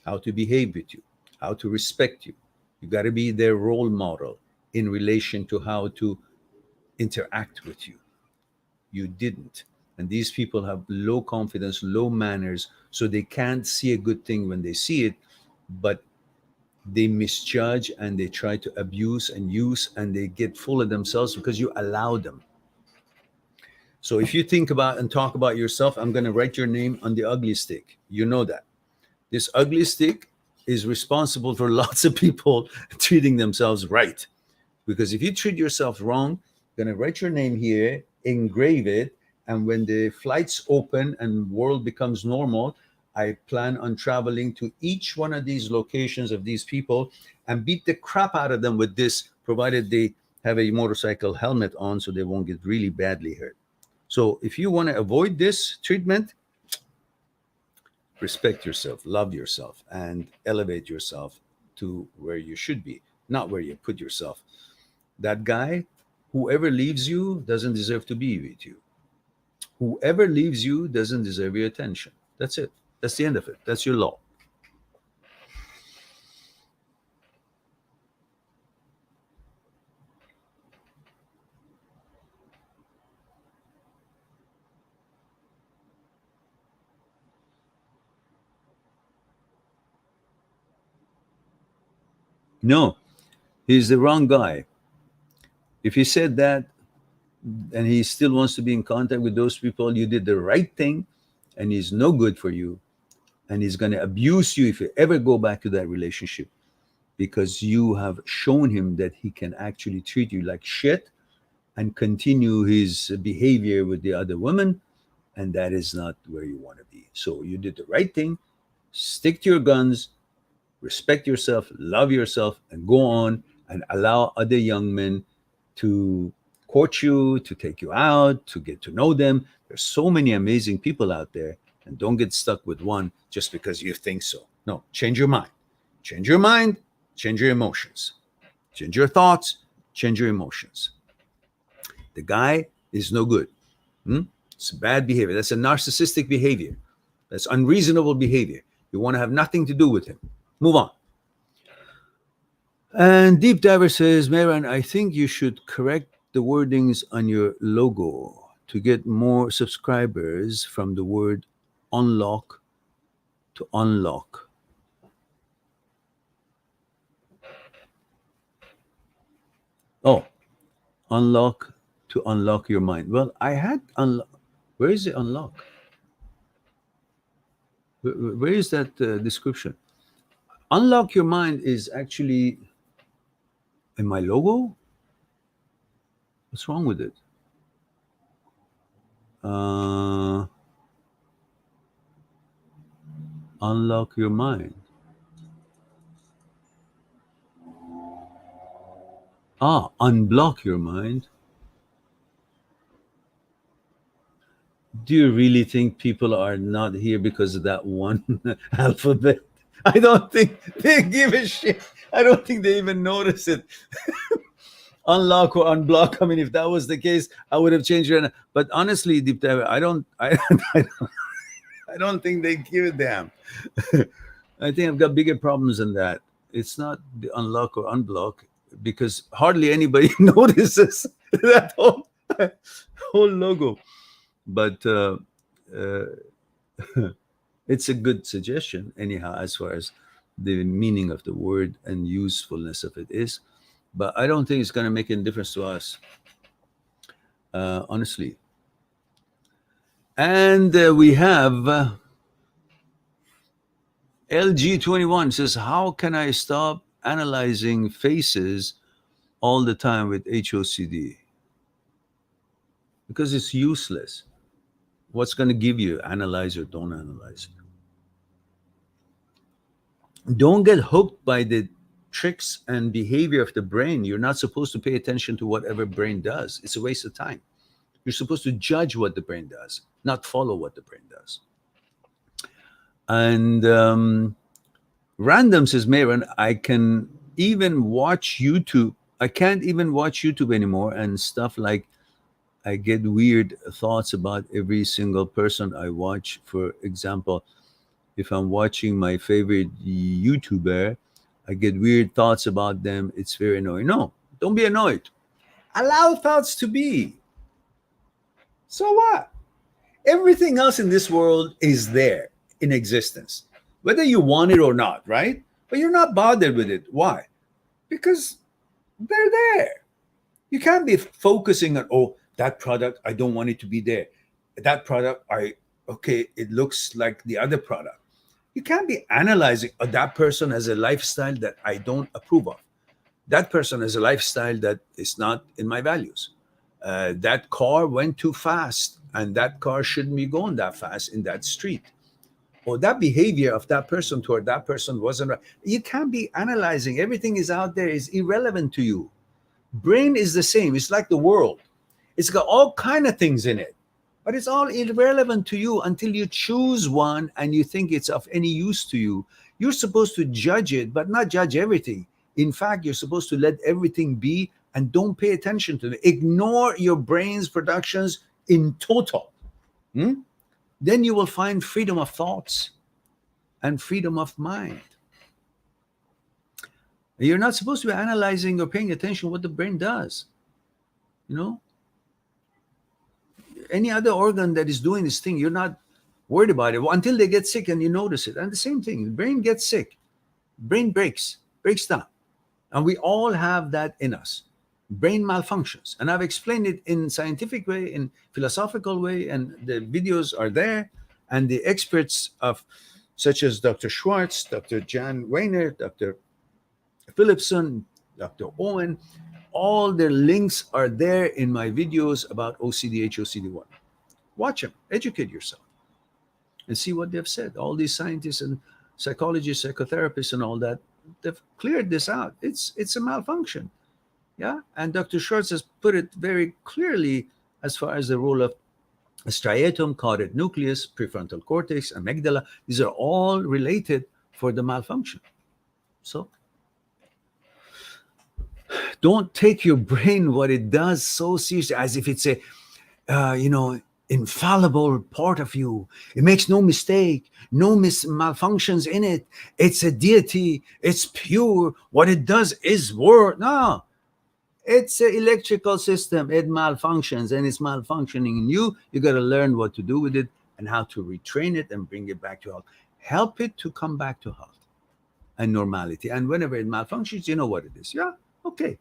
how to behave with you, how to respect you. You got to be their role model in relation to how to interact with you. You didn't. And these people have low confidence, low manners, so they can't see a good thing when they see it, but they misjudge and they try to abuse and use, and they get full of themselves because you allow them. So if you think about and talk about yourself, I'm going to write your name on the ugly stick. You know that. This ugly stick is responsible for lots of people treating themselves right. Because if you treat yourself wrong, I'm going to write your name here, engrave it, and when the flights open and world becomes normal, I plan on traveling to each one of these locations of these people and beat the crap out of them with this, provided they have a motorcycle helmet on so they won't get really badly hurt. So if you want to avoid this treatment, respect yourself, love yourself, and elevate yourself to where you should be, not where you put yourself. That guy, whoever leaves you, doesn't deserve to be with you. Whoever leaves you doesn't deserve your attention. That's it. That's the end of it. That's your law. No, he's the wrong guy. If he said that and he still wants to be in contact with those people, you did the right thing, and he's no good for you. And he's going to abuse you if you ever go back to that relationship, because you have shown him that he can actually treat you like shit and continue his behavior with the other woman. And that is not where you want to be. So you did the right thing. Stick to your guns, respect yourself, love yourself, and go on and allow other young men to court you, to take you out, to get to know them. There's so many amazing people out there, and don't get stuck with one just because you think so. No, change your mind. Change your mind, change your emotions. Change your thoughts, change your emotions. The guy is no good. It's bad behavior. That's a narcissistic behavior. That's unreasonable behavior. You want to have nothing to do with him. Move on. And Deep Diver says, Mehran, I think you should correct the wordings on your logo to get more subscribers from the word unlock to unlock. Oh, unlock to unlock your mind. Well, I had unlock. Where is the unlock? Where is that description? Unlock your mind is actually in my logo. What's wrong with it? Unlock your mind. Unblock your mind. Do you really think people are not here because of that one alphabet? I don't think they give a shit. I don't think they even notice it. Unlock or unblock. I mean, if that was the case, I would have changed it. But honestly, Deep Dive, I don't think they give a damn. I think I've got bigger problems than that. It's not the unlock or unblock, because hardly anybody notices that whole logo. But it's a good suggestion, anyhow, as far as the meaning of the word and usefulness of it is. But I don't think it's going to make any difference to us, honestly. And we have LG21 says, how can I stop analyzing faces all the time with HOCD? Because it's useless. What's going to give you? Analyze or don't analyze. Don't get hooked by the tricks and behavior of the brain. You're not supposed to pay attention to whatever brain does. It's a waste of time. You're supposed to judge what the brain does, not follow what the brain does. And Random says, Maron, I can even watch YouTube. I can't even watch YouTube anymore, and stuff like I get weird thoughts about every single person I watch. For example, if I'm watching my favorite YouTuber, I get weird thoughts about them. It's very annoying. No, don't be annoyed. Allow thoughts to be. So what? Everything else in this world is there in existence, whether you want it or not, right? But you're not bothered with it. Why? Because they're there. You can't be focusing on, oh, that product, I don't want it to be there. That product, okay, it looks like the other product. You can't be analyzing, oh, that person has a lifestyle that I don't approve of. That person has a lifestyle that is not in my values. That car went too fast, and that car shouldn't be going that fast in that street. Or that behavior of that person toward that person wasn't right. You can't be analyzing. Everything is out there, is irrelevant to you. Brain is the same. It's like the world. It's got all kind of things in it, but it's all irrelevant to you until you choose one and you think it's of any use to you. You're supposed to judge it, but not judge everything. In fact, you're supposed to let everything be and don't pay attention to it. Ignore your brain's productions in total. Hmm? Then you will find freedom of thoughts and freedom of mind. You're not supposed to be analyzing or paying attention what the brain does. You know, any other organ that is doing this thing, you're not worried about it until they get sick and you notice it. And the same thing, the brain gets sick, brain breaks down. And we all have that in us. Brain malfunctions. And I've explained it in scientific way, in philosophical way, and the videos are there. And the experts of such as Dr. Schwartz, Dr. Jan Weiner, Dr. Philipson, Dr. Owen, all their links are there in my videos about OCD, HOCD1. Watch them, educate yourself, and see what they've said. All these scientists and psychologists, psychotherapists, and all that, they've cleared this out. It's a malfunction. Yeah. And Dr. Schwartz has put it very clearly as far as the role of striatum, caudate nucleus, prefrontal cortex, amygdala. These are all related for the malfunction. So don't take your brain, what it does, so seriously, as if it's a, infallible part of you. It makes no mistake, no malfunctions in it. It's a deity. It's pure. What it does is work. No, it's an electrical system. It malfunctions, and it's malfunctioning in you. You got to learn what to do with it and how to retrain it and bring it back to health. Help it to come back to health and normality. And whenever it malfunctions, you know what it is. Yeah, okay.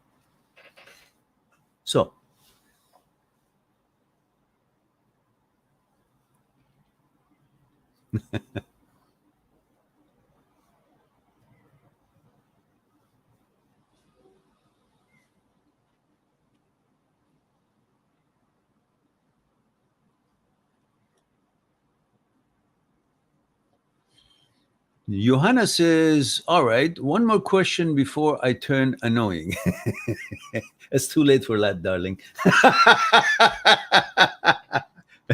So, Johanna says, all right, one more question before I turn annoying. It's too late for that, darling.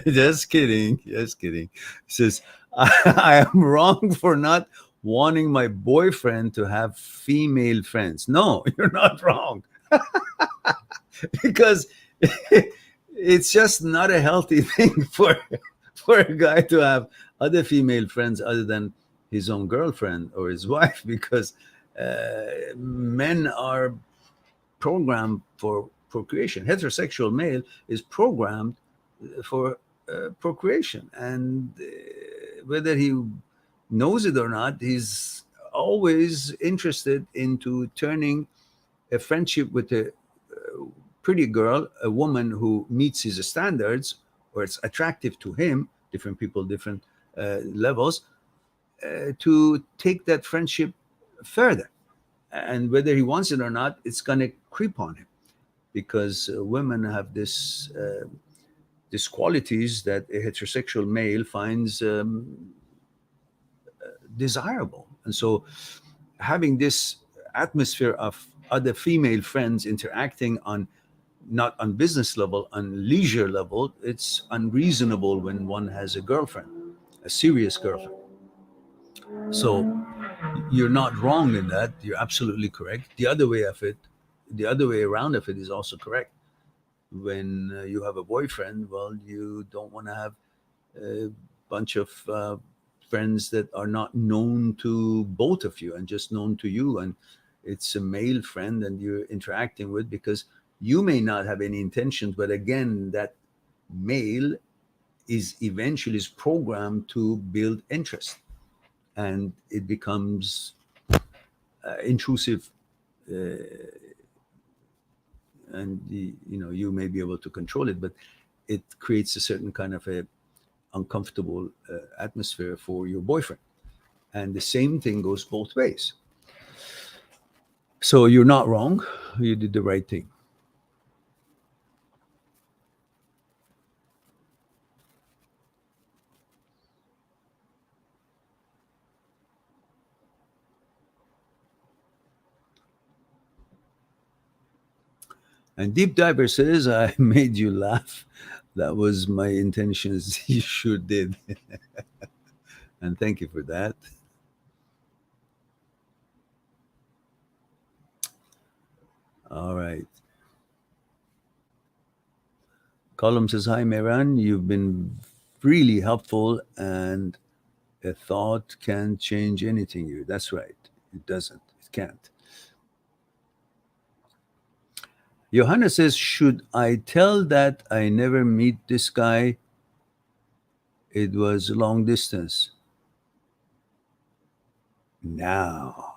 Just kidding. Just kidding. Says, I am wrong for not wanting my boyfriend to have female friends. No, you're not wrong. Because it's just not a healthy thing for a guy to have other female friends other than his own girlfriend or his wife, because men are programmed for procreation. Heterosexual male is programmed for procreation, and whether he knows it or not, he's always interested into turning a friendship with a pretty girl, a woman who meets his standards or it's attractive to him. Different people, different levels. to take that friendship further. And whether he wants it or not, it's going to creep on him because women have these qualities that a heterosexual male finds desirable. And so having this atmosphere of other female friends interacting on not on business level, on leisure level, it's unreasonable when one has a girlfriend, a serious girlfriend. So you're not wrong in that. You're absolutely correct. The other way around of it is also correct. When you have a boyfriend, well, you don't want to have a bunch of friends that are not known to both of you and just known to you. And it's a male friend and you're interacting with because you may not have any intentions, but again, that male is eventually is programmed to build interest and it becomes intrusive and you may be able to control it, but it creates a certain kind of a uncomfortable atmosphere for your boyfriend. And the same thing goes both ways. So you're not wrong. You did the right thing. And Deep Diver says, I made you laugh. That was my intentions. You sure did. And thank you for that. All right. Column says, hi, Meran. You've been really helpful, and a thought can't change anything here. That's right. It doesn't. It can't. Johanna says, should I tell that I never meet this guy? It was long distance. Now,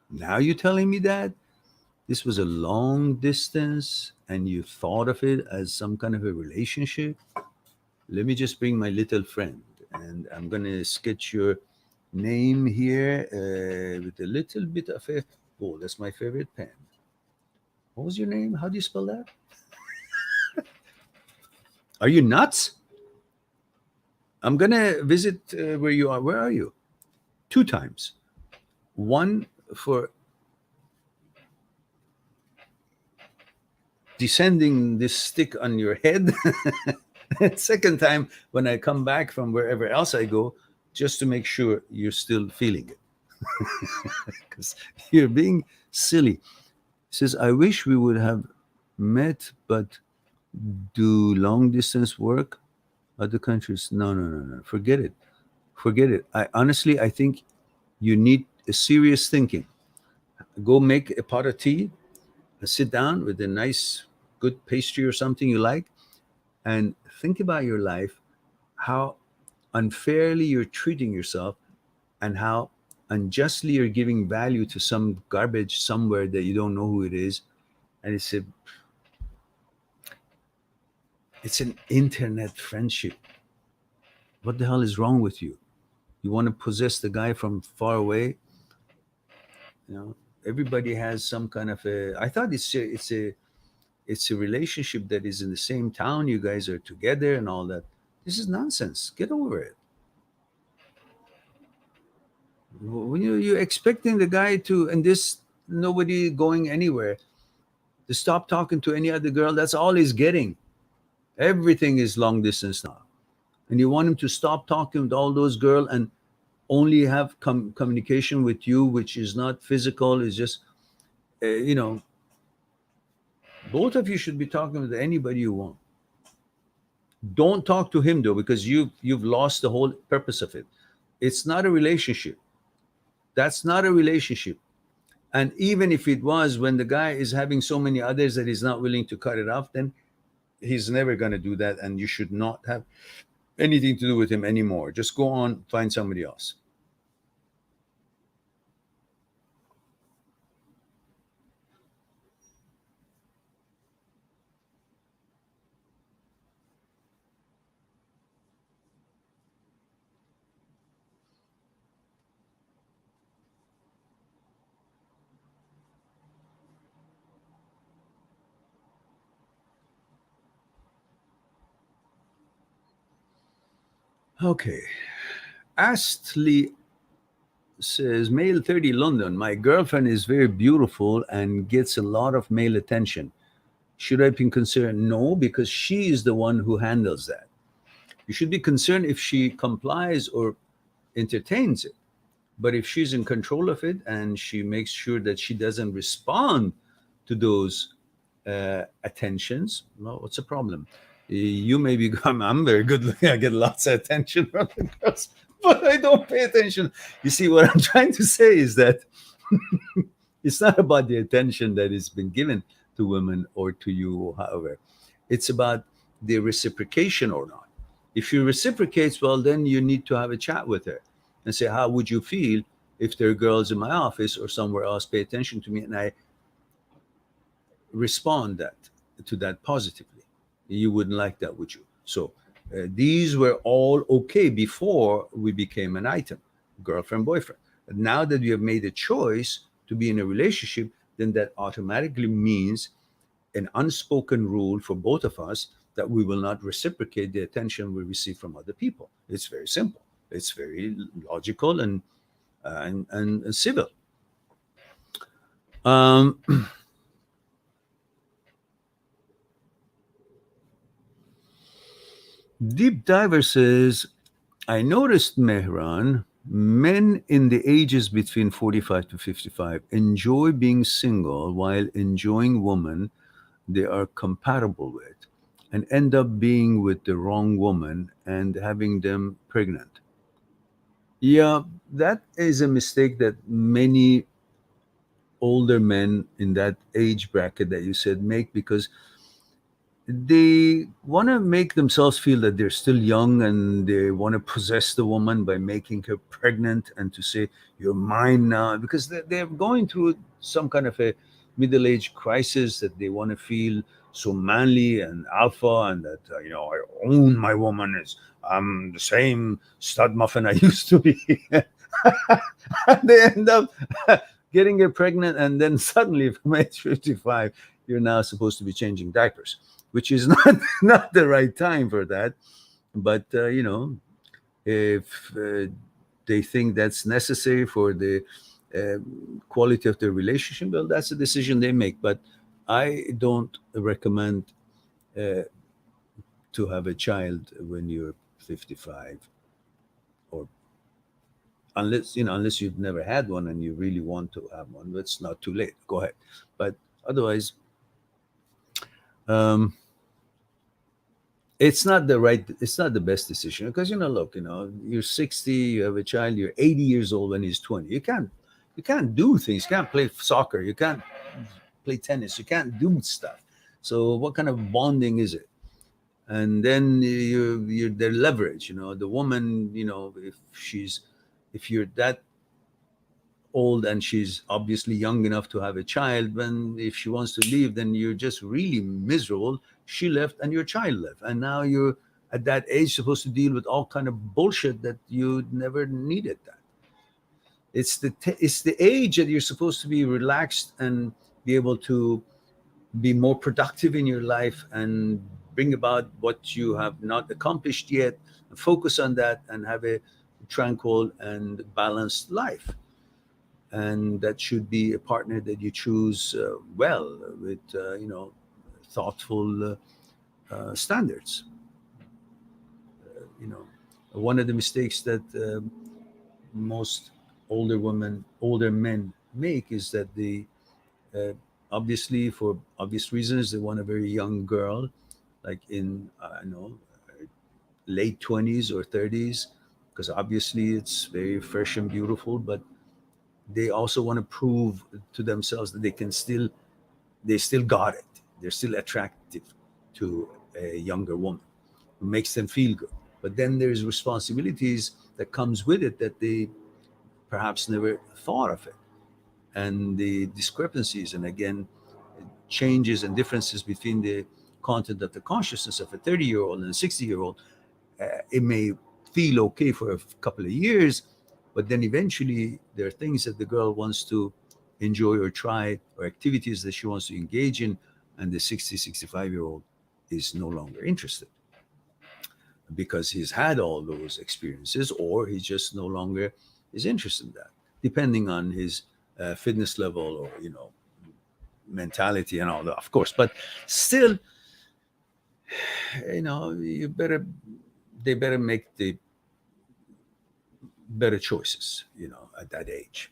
now you're telling me that this was a long distance and you thought of it as some kind of a relationship? Let me just bring my little friend and I'm going to sketch your name here with a little bit of a. Oh, that's my favorite pen. What was your name? How do you spell that? Are you nuts? I'm going to visit where you are. Where are you? Two times. One for descending this stick on your head. Second time when I come back from wherever else I go, just to make sure you're still feeling it. Because you're being silly. He says, I wish we would have met, but do long distance work? Other countries? No, no, no, no. Forget it. Forget it. I think you need a serious thinking. Go make a pot of tea, sit down with a nice, good pastry or something you like, and think about your life, how unfairly you're treating yourself, and how unjustly you're giving value to some garbage somewhere that you don't know who it is. And it's an internet friendship. What the hell is wrong with you? You want to possess the guy from far away? You know, everybody has some kind of a. I thought it's a relationship that is in the same town. You guys are together and all that. This is nonsense. Get over it. When you're expecting the guy to, and this nobody going anywhere, to stop talking to any other girl. That's all he's getting. Everything is long distance now, and you want him to stop talking with all those girls and only have communication with you, which is not physical. Is just you know, both of you should be talking with anybody you want. Don't talk to him though, because you've lost the whole purpose of it. It's not a relationship. That's not a relationship. And even if it was, when the guy is having so many others that he's not willing to cut it off, then he's never going to do that. And you should not have anything to do with him anymore. Just go on, find somebody else. Okay. Astley says, male 30 London. My girlfriend is very beautiful and gets a lot of male attention. Should I be concerned? No, because she is the one who handles that. You should be concerned if she complies or entertains it. But if she's in control of it and she makes sure that she doesn't respond to those attentions, well, what's the problem? You may be, I'm very good looking, I get lots of attention from the girls, but I don't pay attention. You see, what I'm trying to say is that it's not about the attention that has been given to women or to you, or however. It's about the reciprocation or not. If she reciprocates, well, then you need to have a chat with her and say, how would you feel if there are girls in my office or somewhere else pay attention to me and I respond that to that positively? You wouldn't like that, would you? So these were all okay before we became an item, girlfriend, boyfriend. Now that we have made a choice to be in a relationship, then that automatically means an unspoken rule for both of us that we will not reciprocate the attention we receive from other people. It's very simple. It's very logical and civil. Um, Deep Diver says, I noticed, Mehran, men in the ages between 45 to 55 enjoy being single while enjoying women they are compatible with and end up being with the wrong woman and having them pregnant. Yeah, that is a mistake that many older men in that age bracket that you said make, because they want to make themselves feel that they're still young and they want to possess the woman by making her pregnant and to say, you're mine now, because they're going through some kind of a middle age crisis that they want to feel so manly and alpha, and that, I own my woman, is I'm the same stud muffin I used to be. And they end up getting her pregnant, and then suddenly from age 55 you're now supposed to be changing diapers, which is not not the right time for that. But if they think that's necessary for the uh, quality of the relationship, well, that's a decision they make. But I don't recommend uh, to have a child when you're 55, or unless you've never had one and you really want to have one. It's not too late. Go ahead. But otherwise, um, it's not the best decision, because look, you're 60, you have a child, you're 80 years old when he's 20. You can't do things. You can't play soccer, you can't play tennis, you can't do stuff. So what kind of bonding is it? And then you're their leverage. The woman, if you're that old and she's obviously young enough to have a child, when if she wants to leave, then you're just really miserable. She left and your child left, and now you're at that age supposed to deal with all kind of bullshit that you never needed. That it's the age that you're supposed to be relaxed and be able to be more productive in your life and bring about what you have not accomplished yet, and focus on that and have a tranquil and balanced life. And that should be a partner that you choose well, with thoughtful standards. One of the mistakes that most older men make is that they uh, obviously, for obvious reasons, they want a very young girl, like in late 20s or 30s, because obviously it's very fresh and beautiful. But they also want to prove to themselves that they still got it. They're still attractive to a younger woman, who makes them feel good. But then there's responsibilities that comes with it that they perhaps never thought of it, and the discrepancies, and again, changes and differences between the content of the consciousness of a 30-year-old and a 60-year-old. It may feel okay for a couple of years, but then eventually there are things that the girl wants to enjoy or try, or activities that she wants to engage in, and the 60, 65-year-old is no longer interested. because he's had all those experiences, or he just no longer is interested in that, depending on his fitness level or mentality and all that, of course. But still, you better they better make the better choices, at that age.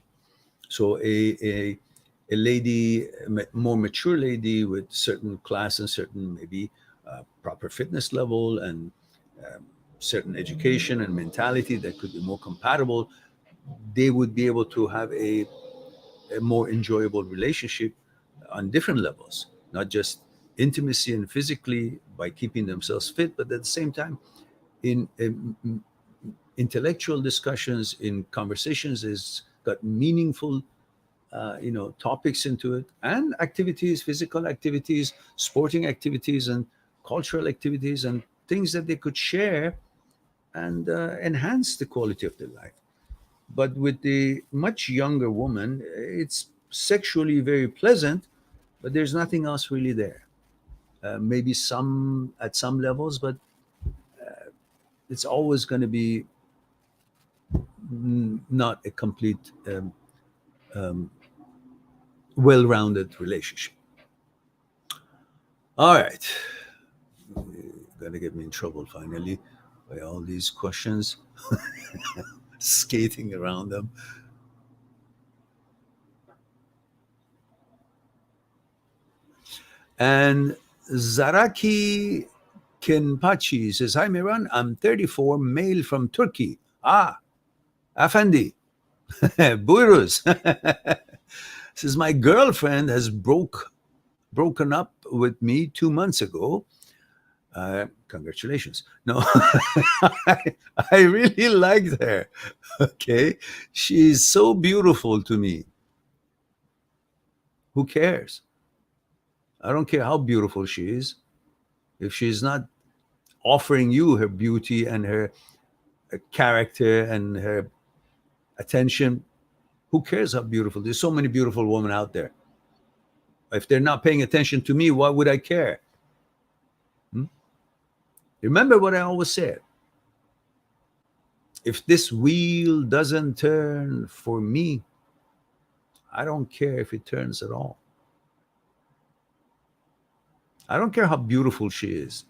So a lady, a more mature lady with certain class and certain maybe proper fitness level and um, certain education and mentality that could be more compatible, they would be able to have a more enjoyable relationship on different levels, not just intimacy and physically by keeping themselves fit, but at the same time in intellectual discussions, in conversations, is got meaningful topics into it, and activities, physical activities, sporting activities, and cultural activities, and things that they could share and enhance the quality of their life. But with the much younger woman, it's sexually very pleasant, but there's nothing else really there. Maybe some at some levels, but it's always going to be not a complete, well-rounded relationship. All right, gonna get me in trouble finally by all these questions, skating around them. And Zaraki Kenpachi says, "Hi, Miran. I'm 34, male from Turkey. Ah, Afandi, Buyuruz." Says, "My girlfriend has broken up with me 2 months ago. Congratulations. No, I really liked her. Okay. She's so beautiful to me. Who cares? I don't care how beautiful she is. If she's not offering you her beauty and her character and her attention, who cares how beautiful? There's so many beautiful women out there. If they're not paying attention to me, why would I care? Hmm? Remember what I always said. If this wheel doesn't turn for me, I don't care if it turns at all. I don't care how beautiful she is.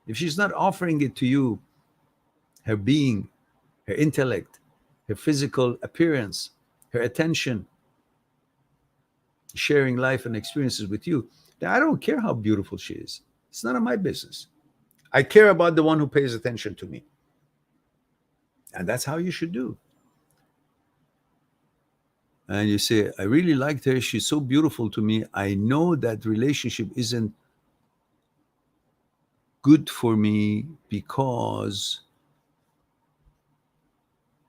If she's not offering it to you, her being, her intellect, her physical appearance, her attention, sharing life and experiences with you, then I don't care how beautiful she is. It's none of my business. I care about the one who pays attention to me. And that's how you should do. And you say, I really liked her. She's so beautiful to me. I know that relationship isn't good for me because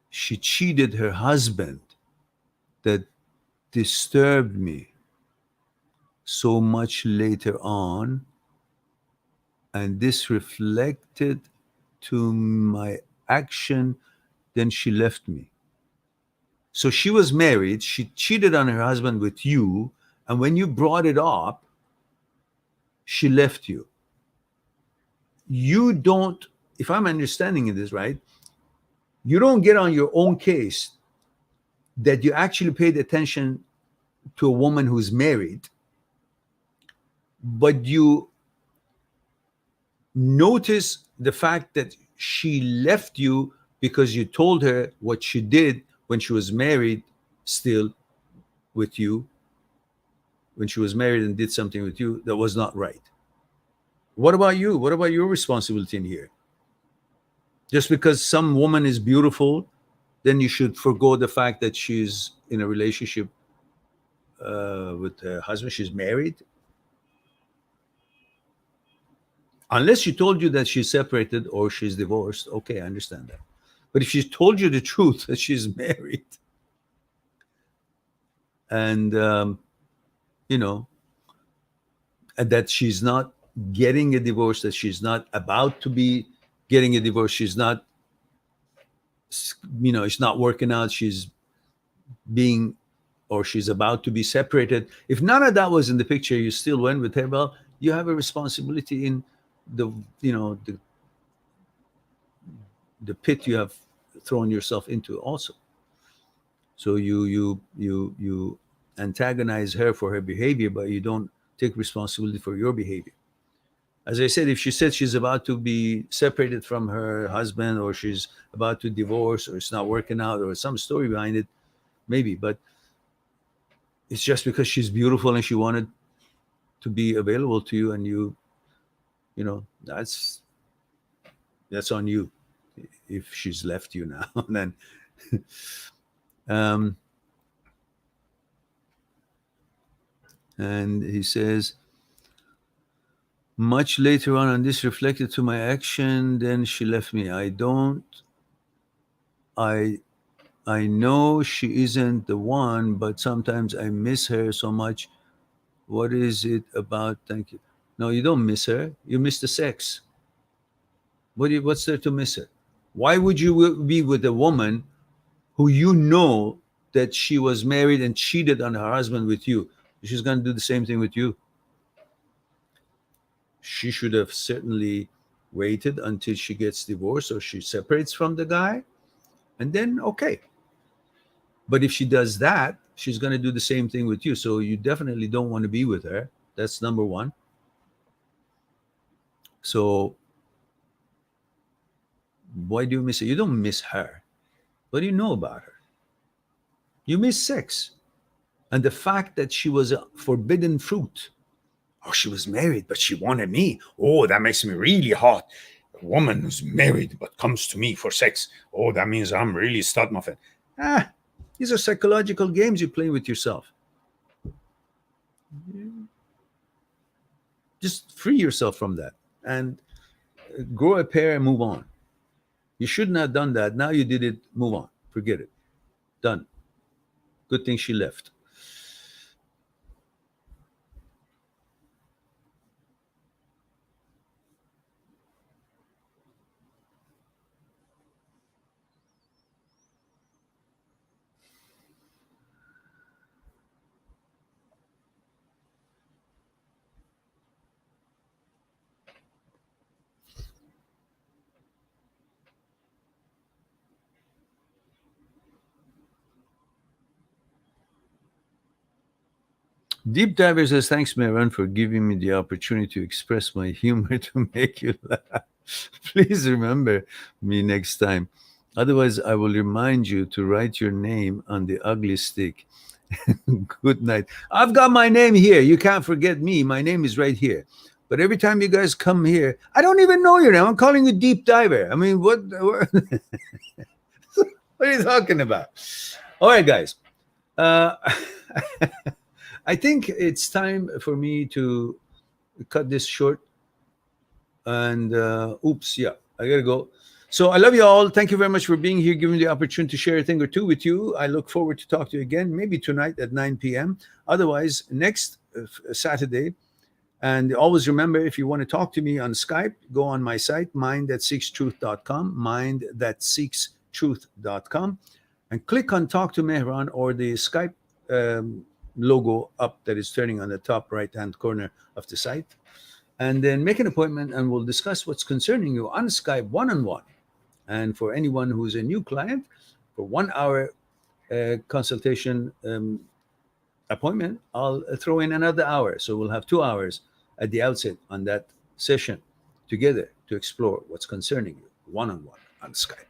she cheated her husband. That disturbed me so much later on, and this reflected to my action. Then she left me. So she was married, she cheated on her husband with you, and when you brought it up, she left you. You don't, if I'm understanding this right, you don't get on your own case that you actually paid attention to a woman who's married, but you notice the fact that she left you because you told her what she did when she was married still with you, when she was married and did something with you that was not right. What about you? What about your responsibility in here? Just because some woman is beautiful, then you should forego the fact that she's in a relationship with her husband, she's married? Unless she told you that she's separated or she's divorced, okay, I understand that. But if she's told you the truth that she's married and, and that she's not getting a divorce, that she's not about to be getting a divorce, she's not, it's not working out, she's being, or she's about to be separated. If none of that was in the picture, you still went with her, well, you have a responsibility in the the pit you have thrown yourself into also. So you antagonize her for her behavior, but you don't take responsibility for your behavior. As I said, if she said she's about to be separated from her husband, or she's about to divorce, or it's not working out, or some story behind it, maybe, but it's just because she's beautiful and she wanted to be available to you, and you know, that's on you. If she's left you now, then um, and he says, much later on this reflected to my action, then she left me. I I know she isn't the one, but sometimes I miss her so much. What is it about? Thank you. No, you don't miss her. You miss the sex. What's there to miss her? Why would you be with a woman who you know that she was married and cheated on her husband with you? She's going to do the same thing with you. She should have certainly waited until she gets divorced or she separates from the guy, and then okay. But if she does that, she's going to do the same thing with you. So you definitely don't want to be with her. That's number one. So why do you miss her? You don't miss her. What do you know about her? You miss sex. And the fact that she was a forbidden fruit. Oh, she was married, but she wanted me. Oh, that makes me really hot. A woman who's married but comes to me for sex. Oh, that means I'm really stud muffin. These are psychological games you play with yourself. Just free yourself from that and grow a pair and move on. You shouldn't have done that. Now you did it. Move on. Forget it. Done. Good thing she left. Deep Diver says, thanks, Mehran, for giving me the opportunity to express my humor to make you laugh. Please remember me next time. Otherwise, I will remind you to write your name on the ugly stick. Good night. I've got my name here. You can't forget me. My name is right here. But every time you guys come here, I don't even know your name. I'm calling you Deep Diver. I mean, what are you talking about? All right, guys. I think it's time for me to cut this short. And oops, yeah, I gotta go. So I love you all. Thank you very much for being here, giving me the opportunity to share a thing or two with you. I look forward to talk to you again, maybe tonight at 9 p.m. Otherwise, next Saturday. And always remember, if you want to talk to me on Skype, go on my site, mindthatseekstruth.com, mindthatseekstruth.com, and click on Talk to Mehran or the Skype logo up that is turning on the top right-hand corner of the site. And then make an appointment and we'll discuss what's concerning you on Skype one-on-one. And for anyone who's a new client, for 1 hour consultation appointment, I'll throw in another hour. So we'll have 2 hours at the outset on that session together to explore what's concerning you one-on-one on Skype.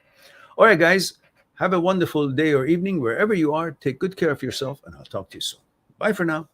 All right, guys, have a wonderful day or evening wherever you are. Take good care of yourself, and I'll talk to you soon. Bye for now.